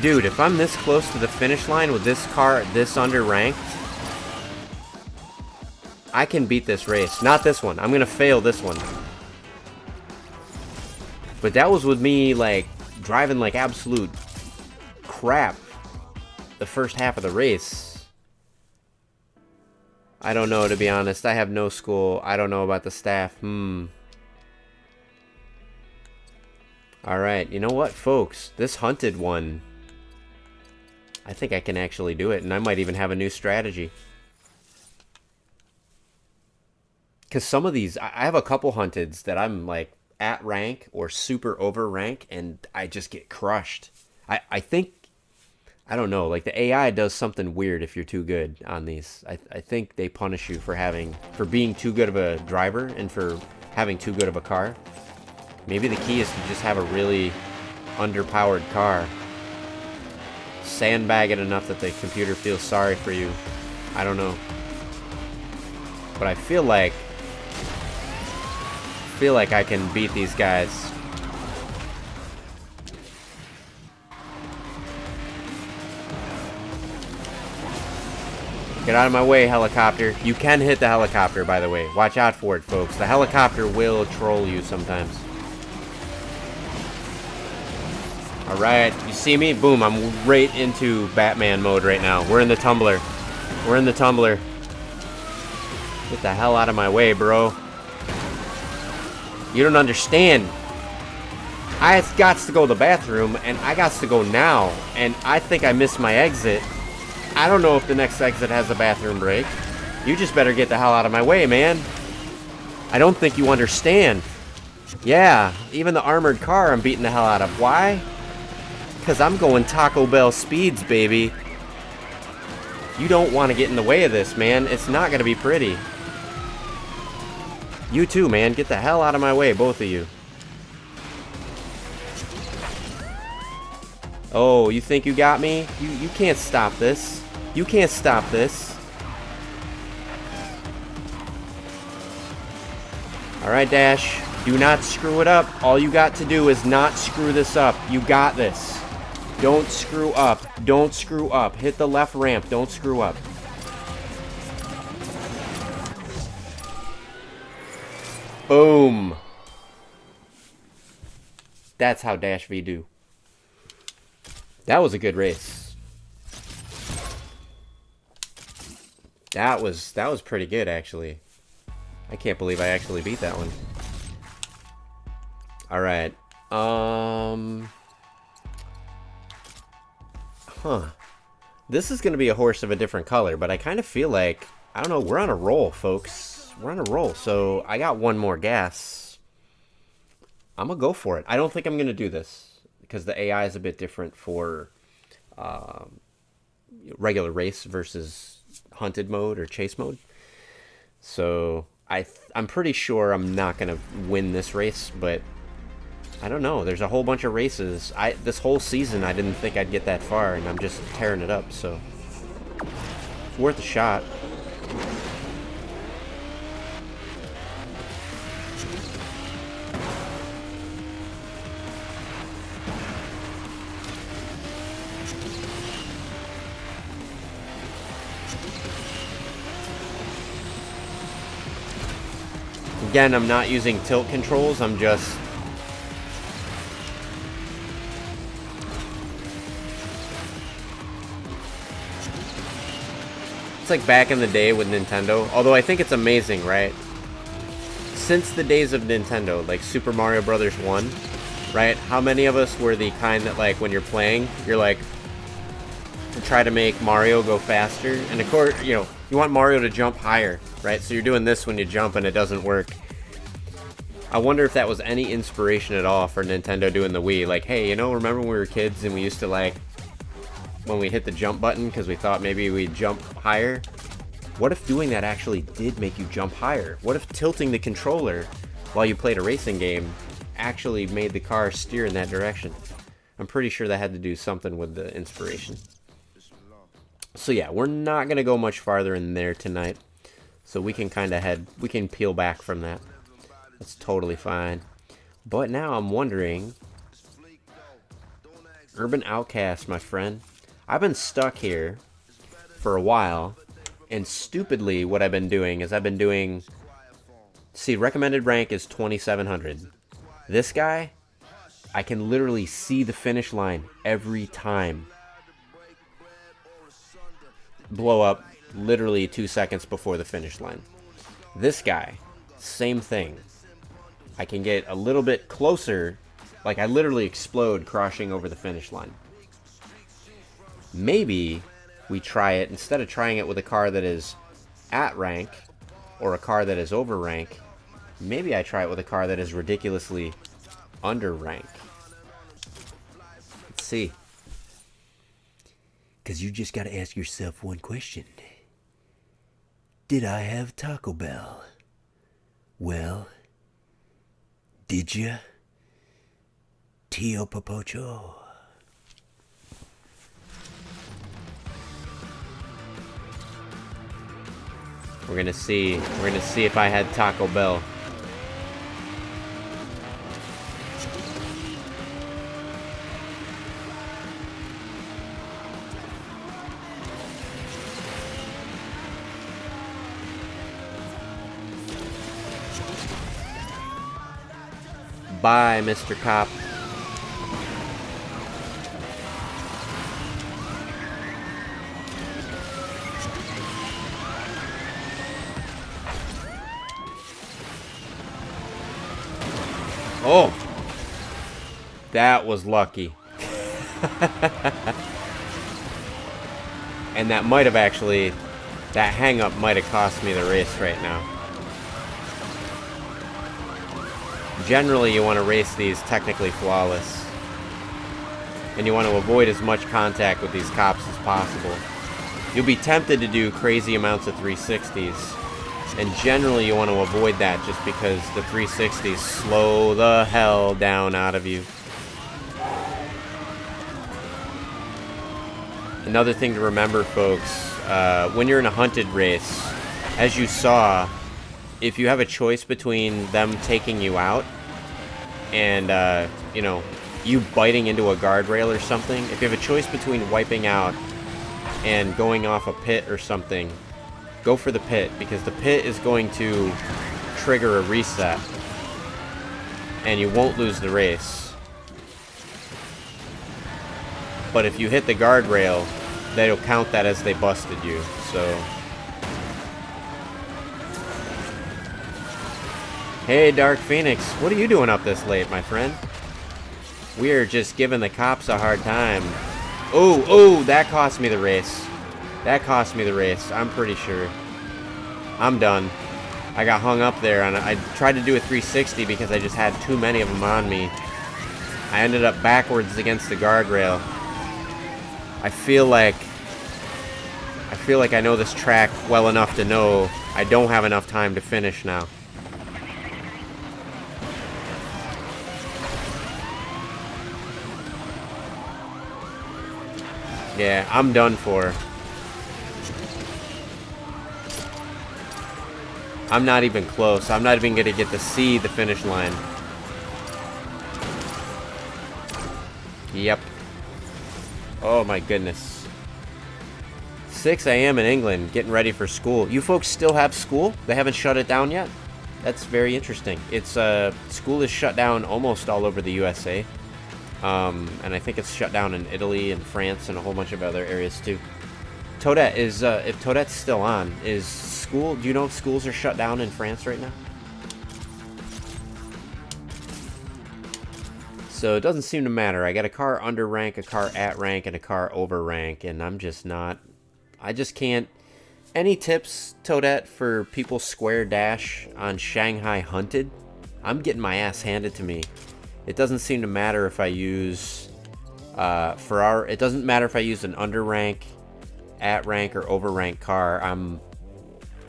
Dude, if I'm this close to the finish line with this car this under-ranked, I can beat this race. Not this one. I'm gonna fail this one. But that was with me, like, driving like absolute crap the first half of the race. I don't know, to be honest. I have no school. I don't know about the staff. Alright, you know what, folks? This hunted one, I think I can actually do it, and I might even have a new strategy. Because some of these, I have a couple hunteds that I'm, like, at rank or super over rank, and I just get crushed. I think, I don't know, like the AI does something weird if you're too good on these. I think they punish you for being too good of a driver and for having too good of a car. Maybe the key is to just have a really underpowered car. Sandbag it enough that the computer feels sorry for you. I don't know. But I feel like I can beat these guys. Get out of my way, helicopter. You can hit the helicopter, by the way. Watch out for it, folks. The helicopter will troll you sometimes. Alright, you see me? Boom, I'm right into Batman mode right now. We're in the tumbler. We're in the tumbler. Get the hell out of my way, bro. You don't understand. I got to go to the bathroom, and I got to go now. And I think I missed my exit. I don't know if the next exit has a bathroom break. You just better get the hell out of my way, man. I don't think you understand. Yeah, even the armored car I'm beating the hell out of. Why? Because I'm going Taco Bell speeds, baby. You don't want to get in the way of this, man. It's not going to be pretty. You too, man. Get the hell out of my way, both of you. Oh, you think you got me? You can't stop this. You can't stop this. Alright, Dash. Do not screw it up. All you got to do is not screw this up. You got this. Don't screw up. Don't screw up. Hit the left ramp. Don't screw up. Boom. That's how Dash V do. That was a good race. That was pretty good, actually. I can't believe I actually beat that one. Alright. This is going to be a horse of a different color, but I kind of feel like, I don't know, we're on a roll, folks. We're on a roll, so I got one more gas. I'm going to go for it. I don't think I'm going to do this, because the AI is a bit different for regular race versus hunted mode or chase mode. So I'm pretty sure I'm not going to win this race, but I don't know. There's a whole bunch of races. This whole season, I didn't think I'd get that far, and I'm just tearing it up, so it's worth a shot. Again, I'm not using tilt controls, I'm just... It's like back in the day with Nintendo. Although I think it's amazing, right? Since the days of Nintendo, like Super Mario Brothers 1, right? How many of us were the kind that, like, when you're playing, you're like, to try to make Mario go faster? And of course, you know, you want Mario to jump higher, right? So you're doing this when you jump and it doesn't work. I wonder if that was any inspiration at all for Nintendo doing the Wii. Like, hey, you know, remember when we were kids and we used to, like, when we hit the jump button because we thought maybe we'd jump higher? What if doing that actually did make you jump higher? What if tilting the controller while you played a racing game actually made the car steer in that direction? I'm pretty sure that had to do something with the inspiration. So yeah, we're not going to go much farther in there tonight. So we can kind of we can peel back from that. That's totally fine. But now I'm wondering, Urban Outcast, my friend. I've been stuck here for a while, and stupidly what I've been doing is see, recommended rank is 2700. This guy, I can literally see the finish line every time. Blow up literally 2 seconds before the finish line. This guy, same thing. I can get a little bit closer, like I literally explode crossing over the finish line. Maybe we try it, instead of trying it with a car that is at rank, or a car that is over rank, maybe I try it with a car that is ridiculously under rank. Let's see. Because you just got to ask yourself one question. Did I have Taco Bell? Well, did ya? Tio Papocho. We're gonna see if I had Taco Bell. Bye, Mr. Cop. Oh! That was lucky. And that might have actually... That hang-up might have cost me the race right now. Generally, you want to race these technically flawless. And you want to avoid as much contact with these cops as possible. You'll be tempted to do crazy amounts of 360s. And generally, you want to avoid that just because the 360s slow the hell down out of you. Another thing to remember, folks, when you're in a hunted race, as you saw, if you have a choice between them taking you out and, you know, you biting into a guardrail or something, if you have a choice between wiping out and going off a pit or something, go for the pit, because the pit is going to trigger a reset, and you won't lose the race. But if you hit the guardrail, they'll count that as they busted you, so... Hey, Dark Phoenix, what are you doing up this late, my friend? We're just giving the cops a hard time. Oh, that cost me the race. That cost me the race, I'm pretty sure. I'm done. I got hung up there, and I tried to do a 360 because I just had too many of them on me. I ended up backwards against the guardrail. I feel like I know this track well enough to know I don't have enough time to finish now. Yeah, I'm done for. I'm not even close. I'm not even going to get to see the finish line. Yep. Oh my goodness. 6 a.m. in England, getting ready for school. You folks still have school? They haven't shut it down yet? That's very interesting. It's school is shut down almost all over the USA. And I think it's shut down in Italy and France and a whole bunch of other areas too. Toadette, is if Toadette's still on, is school, do you know if schools are shut down in France right now? So it doesn't seem to matter. I got a car under rank, a car at rank, and a car over rank, and I'm just not, I just can't. Any tips, Toadette, for people square dash on Shanghai Hunted? I'm getting my ass handed to me. It doesn't seem to matter if I use, it doesn't matter if I use an under rank, at rank, or over rank car.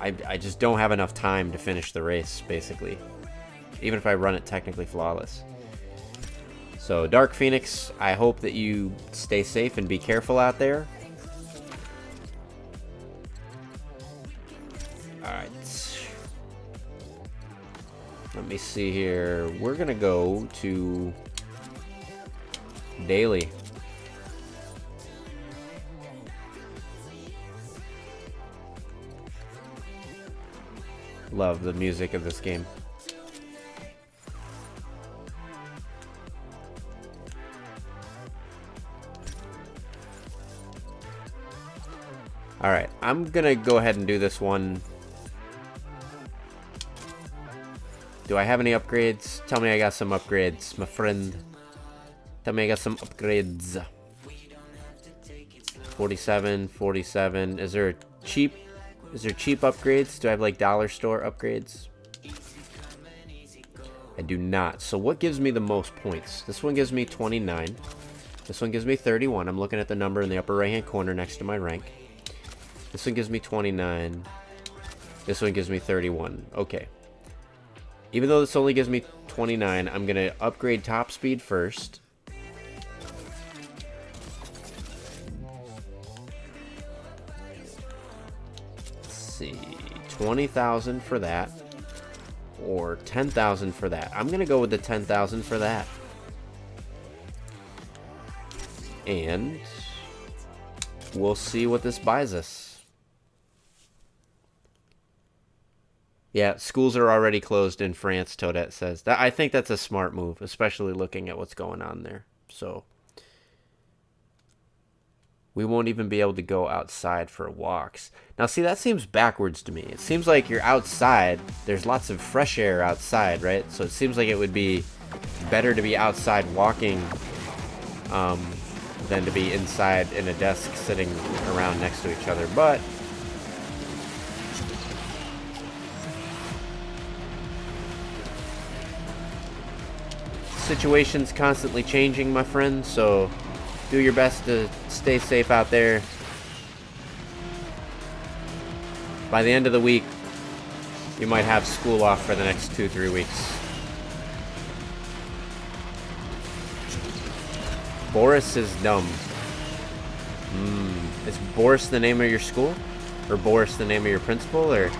I just don't have enough time to finish the race, basically. Even if I run it technically flawless. So, Dark Phoenix, I hope that you stay safe and be careful out there. Alright. Let me see here. We're gonna go to daily. Love the music of this game. Alright, I'm gonna go ahead and do this one. Do I have any upgrades? Tell me I got some upgrades, my friend. Tell me I got some upgrades. 47, 47. Is there cheap upgrades? Do I have like dollar store upgrades? I do not. So what gives me the most points? This one gives me 29. This one gives me 31. I'm looking at the number in the upper right-hand corner next to my rank. This one gives me 29. This one gives me 31. Okay. Even though this only gives me 29, I'm going to upgrade top speed first. Let's see. 20,000 for that. Or 10,000 for that. I'm going to go with the 10,000 for that. And we'll see what this buys us. Yeah, schools are already closed in France, Toadette says. I think that's a smart move, especially looking at what's going on there. So we won't even be able to go outside for walks. Now, see, that seems backwards to me. It seems like you're outside. There's lots of fresh air outside, right? So it seems like it would be better to be outside walking than to be inside in a desk sitting around next to each other. But situation's constantly changing, my friend, so do your best to stay safe out there. By the end of the week, you might have school off for the next 2-3 weeks. Boris is dumb. Is Boris the name of your school? Or Boris the name of your principal? Or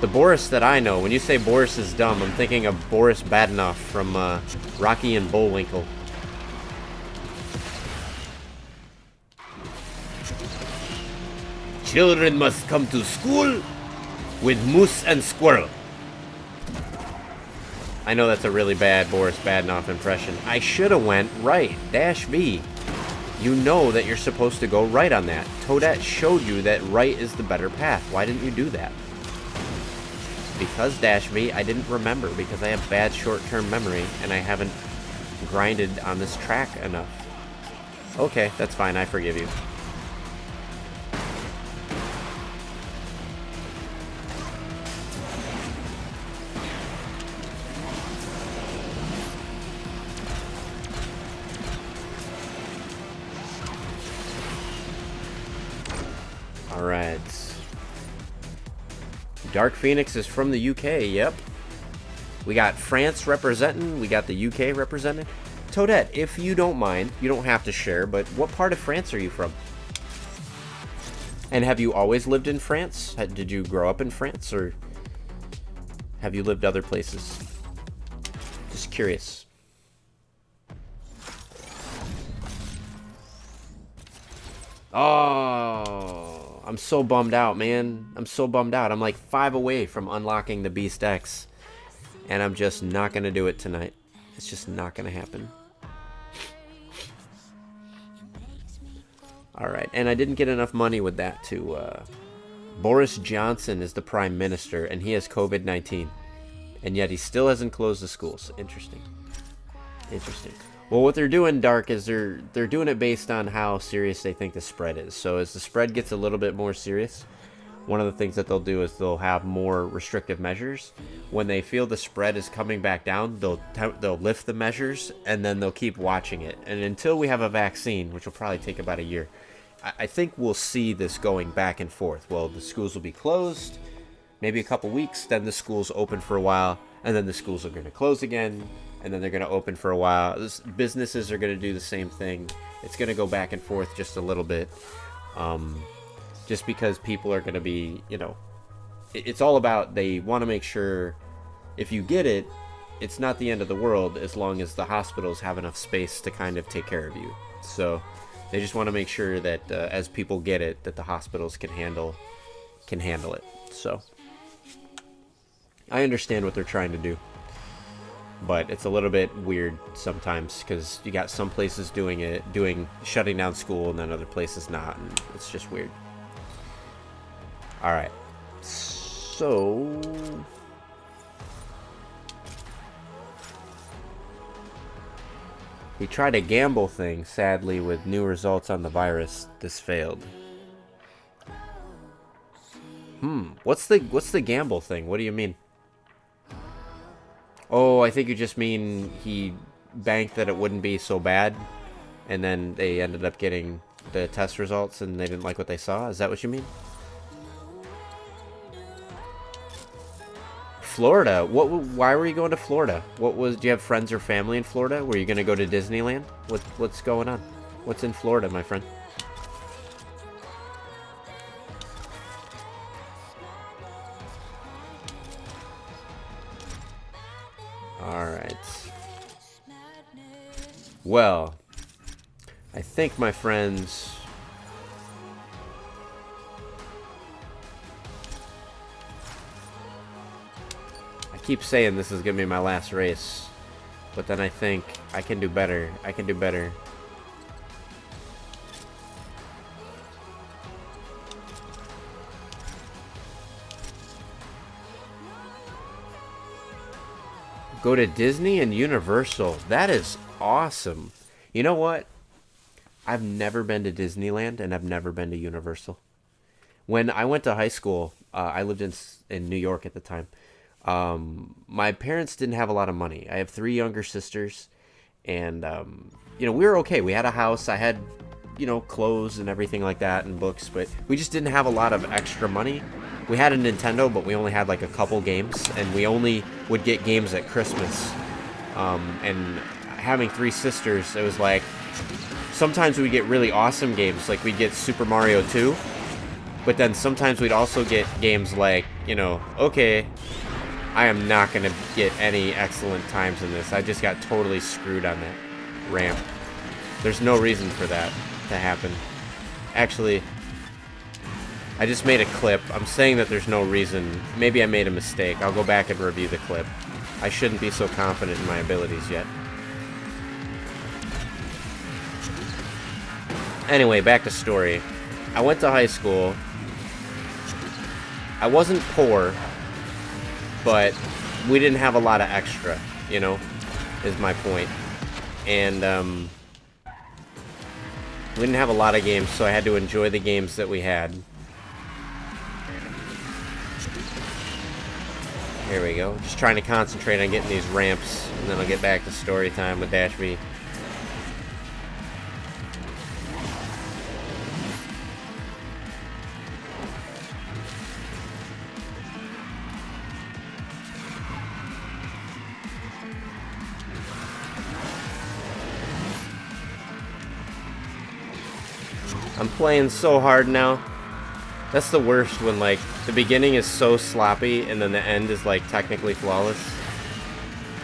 the Boris that I know, when you say Boris is dumb, I'm thinking of Boris Badenoff from Rocky and Bullwinkle. Children must come to school with moose and squirrel. I know that's a really bad Boris Badenoff impression. I should have went right. Dash V. You know that you're supposed to go right on that. Toadette showed you that right is the better path. Why didn't you do that? Because, Dash V, I didn't remember because I have bad short-term memory and I haven't grinded on this track enough. Okay, that's fine. I forgive you. Alright. Dark Phoenix is from the UK, yep. We got France representing, we got the UK represented. Toadette, if you don't mind, you don't have to share, but what part of France are you from? And have you always lived in France? Did you grow up in France, or have you lived other places? Just curious. Oh, I'm so bummed out, man. I'm so bummed out. I'm like 5 away from unlocking the Beast X. And I'm just not going to do it tonight. It's just not going to happen. Alright, and I didn't get enough money with that to... Boris Johnson is the Prime Minister, and he has COVID-19. And yet he still hasn't closed the schools. Interesting. Interesting. Well, what they're doing, Dark, is they're doing it based on how serious they think the spread is. So as the spread gets a little bit more serious, one of the things that they'll do is they'll have more restrictive measures. When they feel the spread is coming back down, they'll lift the measures, and then they'll keep watching it. And until we have a vaccine, which will probably take about a year, I think we'll see this going back and forth. Well, the schools will be closed, maybe a couple weeks, then the schools open for a while, and then the schools are going to close again, and then they're going to open for a while. Businesses are going to do the same thing. It's going to go back and forth just a little bit. Just because people are going to be, you know, it's all about, they want to make sure if you get it, it's not the end of the world as long as the hospitals have enough space to kind of take care of you. So they just want to make sure that as people get it, that the hospitals can handle it. So I understand what they're trying to do. But it's a little bit weird sometimes because you got some places shutting down school and then other places not, and it's just weird. All right, so we tried a gamble thing. Sadly, with new results on the virus, this failed. What's the gamble thing? What do you mean? Oh, I think you just mean he banked that it wouldn't be so bad, and then they ended up getting the test results and they didn't like what they saw? Is that what you mean? Florida. What? Why were you going to Florida? What was? Do you have friends or family in Florida? Were you going to go to Disneyland? What's going on? What's in Florida, my friend? All right. Well, I think, my friends, I keep saying this is going to be my last race, but then I think I can do better. I can do better. Go to Disney and Universal. That is awesome. You know what? I've never been to Disneyland and I've never been to Universal. When I went to high school, I lived in New York at the time. My parents didn't have a lot of money. I have 3 younger sisters, and we were okay. We had a house. I had, clothes and everything like that and books, but we just didn't have a lot of extra money. We had a Nintendo, but we only had like a couple games, and we only would get games at Christmas. And having 3 sisters, it was like sometimes we'd get really awesome games, like we'd get Super Mario 2, but then sometimes we'd also get games like, okay, I am not going to get any excellent times in this. I just got totally screwed on that ramp. There's no reason for that to happen. Actually, I just made a clip. I'm saying that there's no reason. Maybe I made a mistake. I'll go back and review the clip. I shouldn't be so confident in my abilities yet. Anyway, back to story. I went to high school. I wasn't poor, but we didn't have a lot of extra, is my point. And we didn't have a lot of games, so I had to enjoy the games that we had. Here we go. Just trying to concentrate on getting these ramps, and then I'll get back to story time with Dash V. I'm playing so hard now. That's the worst, when like the beginning is so sloppy and then the end is like technically flawless.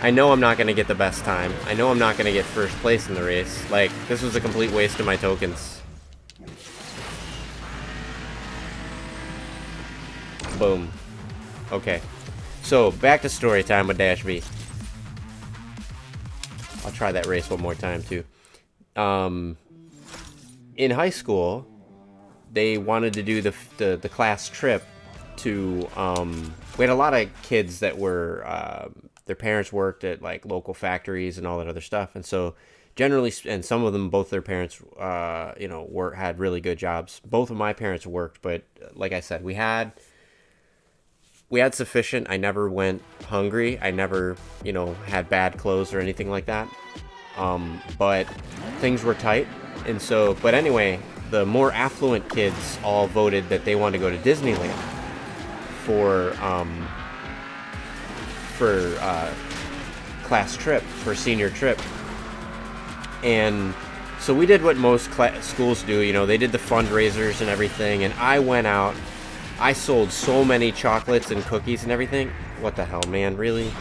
I know I'm not going to get the best time. I know I'm not going to get first place in the race. Like, this was a complete waste of my tokens. Boom. Okay. So, back to story time with Dash V. I'll try that race one more time too. In high school, they wanted to do the class trip to, we had a lot of kids that were, their parents worked at like local factories and all that other stuff. And so generally, and some of them, both their parents, had really good jobs. Both of my parents worked, but like I said, we had sufficient. I never went hungry. I never, had bad clothes or anything like that. But things were tight. And so, but anyway, the more affluent kids all voted that they wanted to go to Disneyland for class trip, for senior trip. And so we did what most schools do, they did the fundraisers and everything, and I went out. I sold so many chocolates and cookies and everything. What the hell, man, really?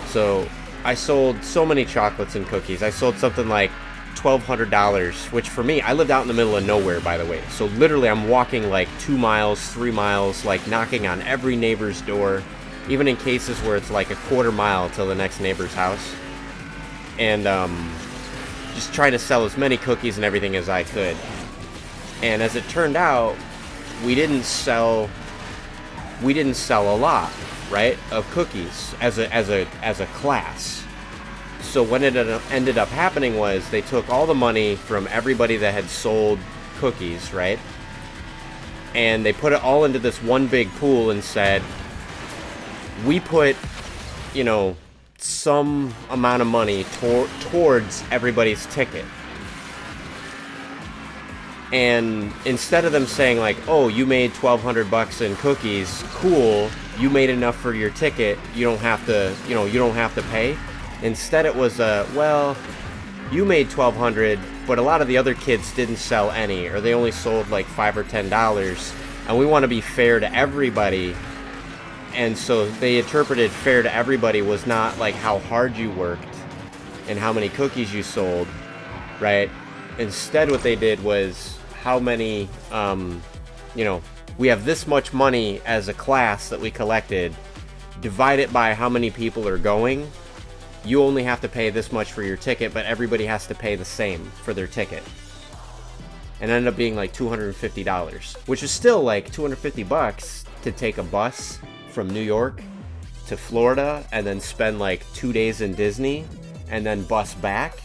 So I sold so many chocolates and cookies. I sold something like $1,200, which for me, I lived out in the middle of nowhere, by the way. So literally, I'm walking like 2 miles, 3 miles, like knocking on every neighbor's door, even in cases where it's like a quarter mile till the next neighbor's house. And just trying to sell as many cookies and everything as I could. And as it turned out, we didn't sell a lot, right, of cookies as a class. So what ended up happening was they took all the money from everybody that had sold cookies, right? And they put it all into this one big pool and said, we put, some amount of money towards everybody's ticket. And instead of them saying like, oh, you made $1,200 in cookies, cool, you made enough for your ticket, you don't have to, you don't have to pay. Instead it was, well, you made $1,200, but a lot of the other kids didn't sell any, or they only sold like $5 or $10, and we want to be fair to everybody. And so they interpreted fair to everybody was not like how hard you worked and how many cookies you sold, right? Instead what they did was how many, we have this much money as a class that we collected, divide it by how many people are going. You only have to pay this much for your ticket, but everybody has to pay the same for their ticket. And it ended up being like $250, which is still like $250 to take a bus from New York to Florida and then spend like 2 days in Disney and then bus back.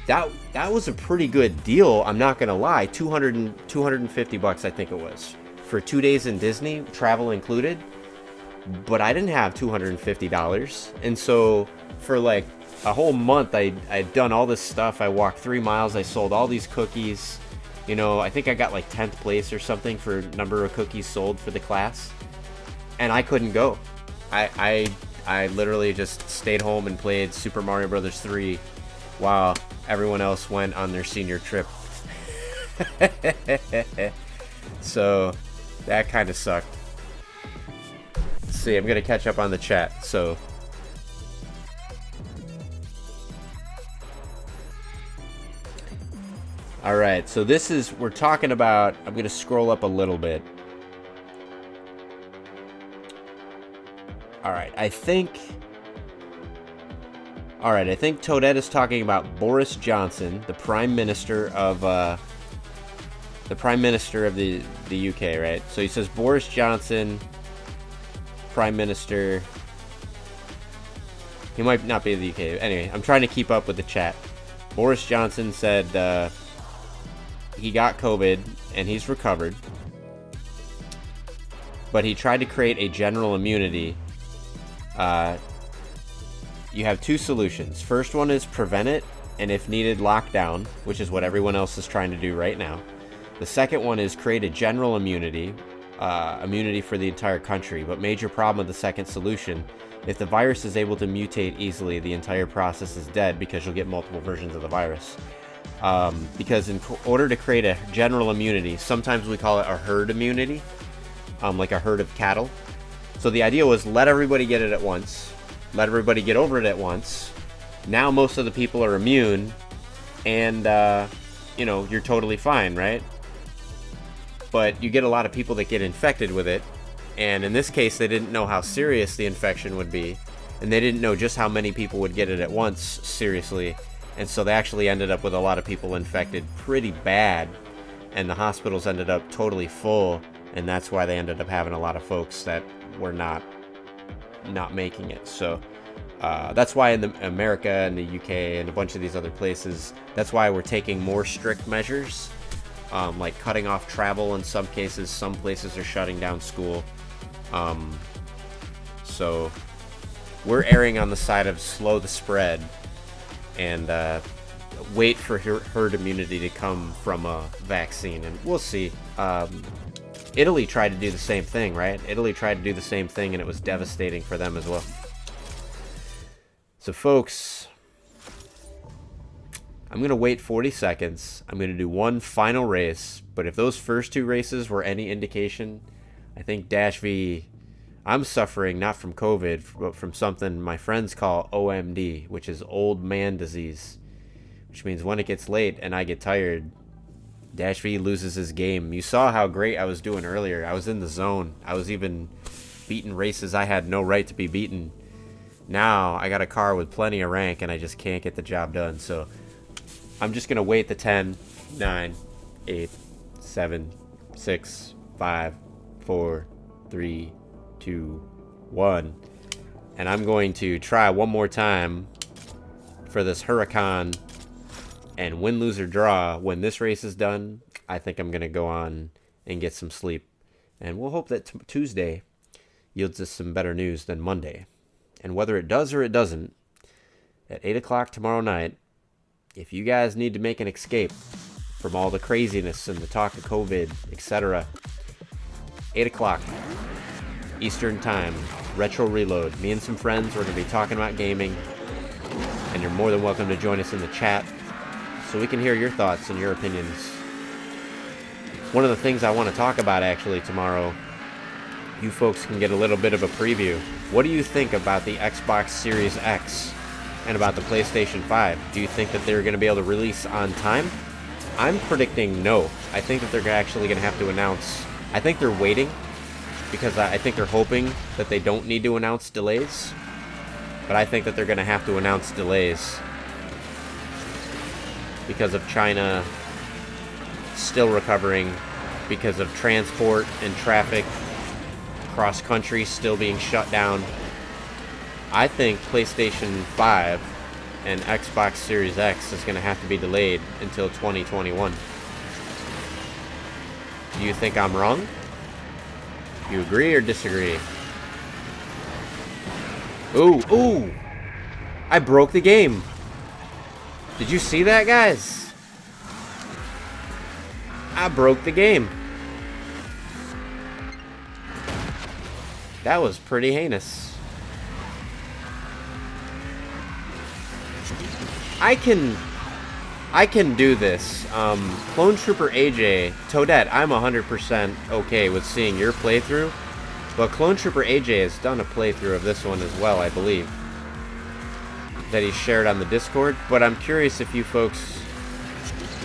That was a pretty good deal, I'm not gonna lie. $250 I think it was for 2 days in Disney, travel included. But I didn't have $250, and so for like a whole month I'd done all this stuff. I walked 3 miles, I sold all these cookies. I think I got like 10th place or something for number of cookies sold for the class, and I couldn't go. I literally just stayed home and played Super Mario Brothers 3 while everyone else went on their senior trip. So that kind of sucked. Let's see, I'm gonna catch up on the chat. So all right, so this is, we're talking about, I'm gonna scroll up a little bit. All right, I think Toadette is talking about Boris Johnson, the Prime Minister of the UK, right? So he says Boris Johnson, Prime Minister. He might not be the UK. Anyway, I'm trying to keep up with the chat. Boris Johnson said he got COVID and he's recovered, but he tried to create a general immunity. You have two solutions. First one is prevent it, and if needed, lock down, which is what everyone else is trying to do right now. The second one is create a general immunity, immunity for the entire country. But major problem with the second solution, if the virus is able to mutate easily, the entire process is dead because you'll get multiple versions of the virus. Because in order to create a general immunity, sometimes we call it a herd immunity, like a herd of cattle. So the idea was let everybody get it at once. Let everybody get over it at once. Now most of the people are immune, and you're totally fine, right? But you get a lot of people that get infected with it, and in this case they didn't know how serious the infection would be, and they didn't know just how many people would get it at once seriously, and so they actually ended up with a lot of people infected pretty bad, and the hospitals ended up totally full, and that's why they ended up having a lot of folks that were not making it. So that's why in America and the UK and a bunch of these other places, that's why we're taking more strict measures, like cutting off travel in some cases. Some places are shutting down school. So we're erring on the side of slow the spread and wait for herd immunity to come from a vaccine, and we'll see. Italy tried to do the same thing, right? Italy tried to do the same thing, and it was devastating for them as well. So, folks, I'm going to wait 40 seconds. I'm going to do one final race, but if those first two races were any indication, I think Dash V, I'm suffering not from COVID, but from something my friends call OMD, which is old man disease, which means when it gets late and I get tired, Dash V loses his game. You saw how great I was doing earlier. I was in the zone. I was even beating races I had no right to be beaten. Now I got a car with plenty of rank and I just can't get the job done. So I'm just going to wait the 10, 9, 8, 7, 6, 5, 4, 3, 2, 1. And I'm going to try one more time for this Huracan. And win, lose, or draw, when this race is done, I think I'm going to go on and get some sleep. And we'll hope that Tuesday yields us some better news than Monday. And whether it does or it doesn't, at 8 o'clock tomorrow night, if you guys need to make an escape from all the craziness and the talk of COVID, etc., 8 o'clock Eastern Time, Retro Reload. Me and some friends, we're going to be talking about gaming, and you're more than welcome to join us in the chat so we can hear your thoughts and your opinions. One of the things I want to talk about actually tomorrow, you folks can get a little bit of a preview. What do you think about the Xbox Series X and about the PlayStation 5? Do you think that they're going to be able to release on time? I'm predicting no. I think that they're actually going to have to announce. I think they're waiting because I think they're hoping that they don't need to announce delays. But I think that they're going to have to announce delays because of China still recovering, because of transport and traffic cross country still being shut down. I think PlayStation 5 and Xbox Series X is going to have to be delayed until 2021. Do you think I'm wrong? You agree or disagree? Ooh! I broke the game. Did you see that, guys? I broke the game. That was pretty heinous. I can do this. Clone Trooper AJ, Toadette, I'm 100% okay with seeing your playthrough, but Clone Trooper AJ has done a playthrough of this one as well, I believe, that he shared on the Discord. But I'm curious if you folks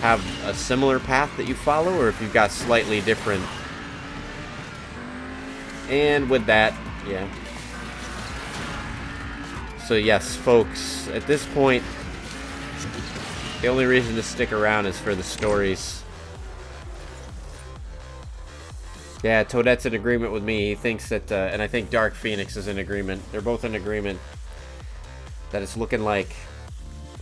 have a similar path that you follow, or if you've got slightly different. And with that, yeah. So yes, folks, at this point, the only reason to stick around is for the stories. Yeah, Toadette's in agreement with me. He thinks that, and I think Dark Phoenix is in agreement. They're both in agreement that it's looking like,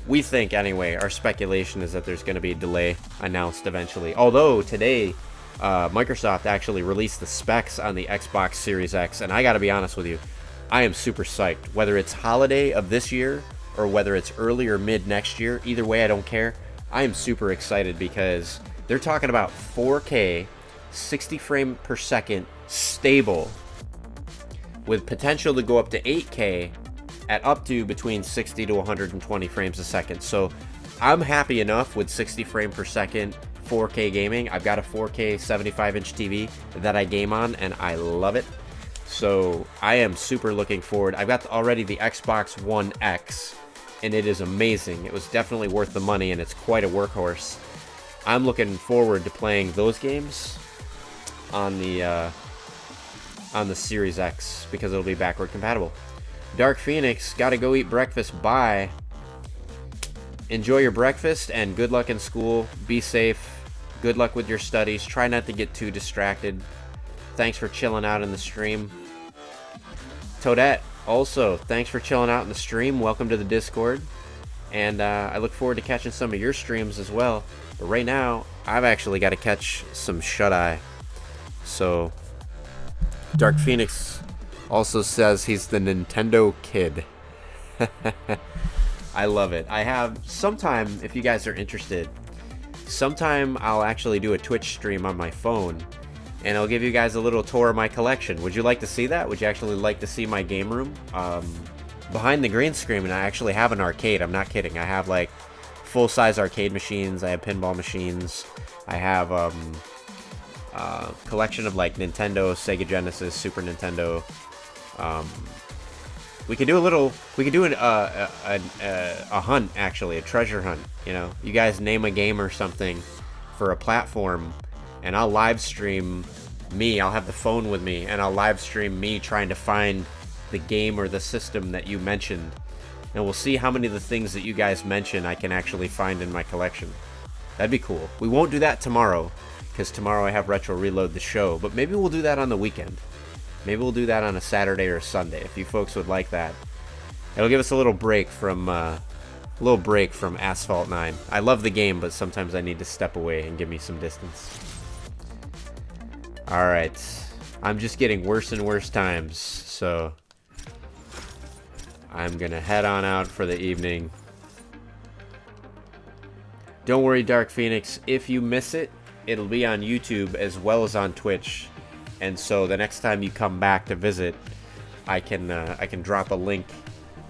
we think anyway, our speculation is that there's going to be a delay announced eventually. Although today, Microsoft actually released the specs on the Xbox Series X, and I gotta be honest with you, I am super psyched. Whether it's holiday of this year or whether it's early or mid next year, either way I don't care. I am super excited because they're talking about 4K 60 frame per second stable with potential to go up to 8K at up to between 60 to 120 frames a second. So I'm happy enough with 60 frame per second 4K gaming. I've got a 4K 75-inch TV that I game on, and I love it. So I am super looking forward. I've got already the Xbox One X, and it is amazing. It was definitely worth the money, and it's quite a workhorse. I'm looking forward to playing those games on the Series X because it'll be backward compatible. Dark Phoenix, gotta go eat breakfast. Bye. Enjoy your breakfast and good luck in school. Be safe. Good luck with your studies. Try not to get too distracted. Thanks for chilling out in the stream. Toadette, also, thanks for chilling out in the stream. Welcome to the Discord. And I look forward to catching some of your streams as well. But right now, I've actually got to catch some shut-eye. So, Dark Phoenix also says he's the Nintendo kid. I love it. I have sometime, if you guys are interested, sometime I'll actually do a Twitch stream on my phone, and I'll give you guys a little tour of my collection. Would you like to see that? Would you actually like to see my game room? Behind the green screen, I actually have an arcade. I'm not kidding. I have like full-size arcade machines. I have pinball machines. I have a collection of like Nintendo, Sega Genesis, Super Nintendo. We could do a hunt, actually, a treasure hunt. You know, you guys name a game or something for a platform, and I'll live stream me. I'll have the phone with me, and I'll live stream me trying to find the game or the system that you mentioned, and we'll see how many of the things that you guys mention I can actually find in my collection. That'd be cool. We won't do that tomorrow, because tomorrow I have Retro Reload the show, but maybe we'll do that on the weekend. Maybe we'll do that on a Saturday or a Sunday, if you folks would like that. It'll give us a little break from Asphalt 9. I love the game, but sometimes I need to step away and give me some distance. Alright. I'm just getting worse and worse times, so I'm going to head on out for the evening. Don't worry, Dark Phoenix. If you miss it, it'll be on YouTube as well as on Twitch. And so the next time you come back to visit, I can drop a link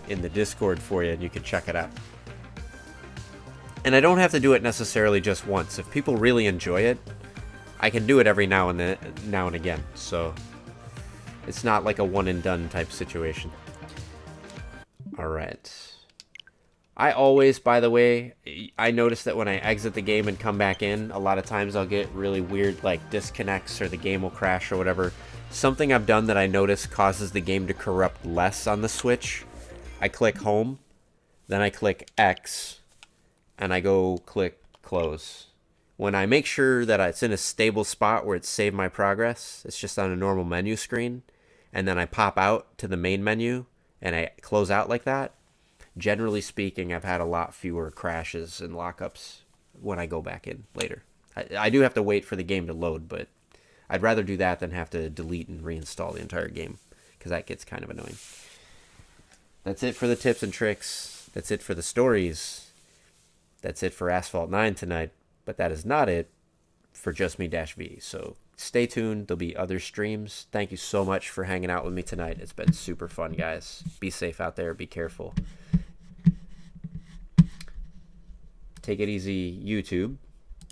in the Discord for you and you can check it out. And I don't have to do it necessarily just once. If people really enjoy it, I can do it every now and again. So it's not like a one and done type situation. All right. I always, by the way, I notice that when I exit the game and come back in, a lot of times I'll get really weird, like, disconnects or the game will crash or whatever. Something I've done that I notice causes the game to corrupt less on the Switch. I click home, then I click X, and I go click close. When I make sure that it's in a stable spot where it's saved my progress, it's just on a normal menu screen, and then I pop out to the main menu, and I close out like that, generally speaking, I've had a lot fewer crashes and lockups when I go back in later. I do have to wait for the game to load, but I'd rather do that than have to delete and reinstall the entire game, because that gets kind of annoying. That's it for the tips and tricks. That's it for the stories. That's it for Asphalt 9 tonight, but that is not it for Just Me-V. So stay tuned. There'll be other streams. Thank you so much for hanging out with me tonight. It's been super fun, guys. Be safe out there. Be careful. Take it easy, YouTube.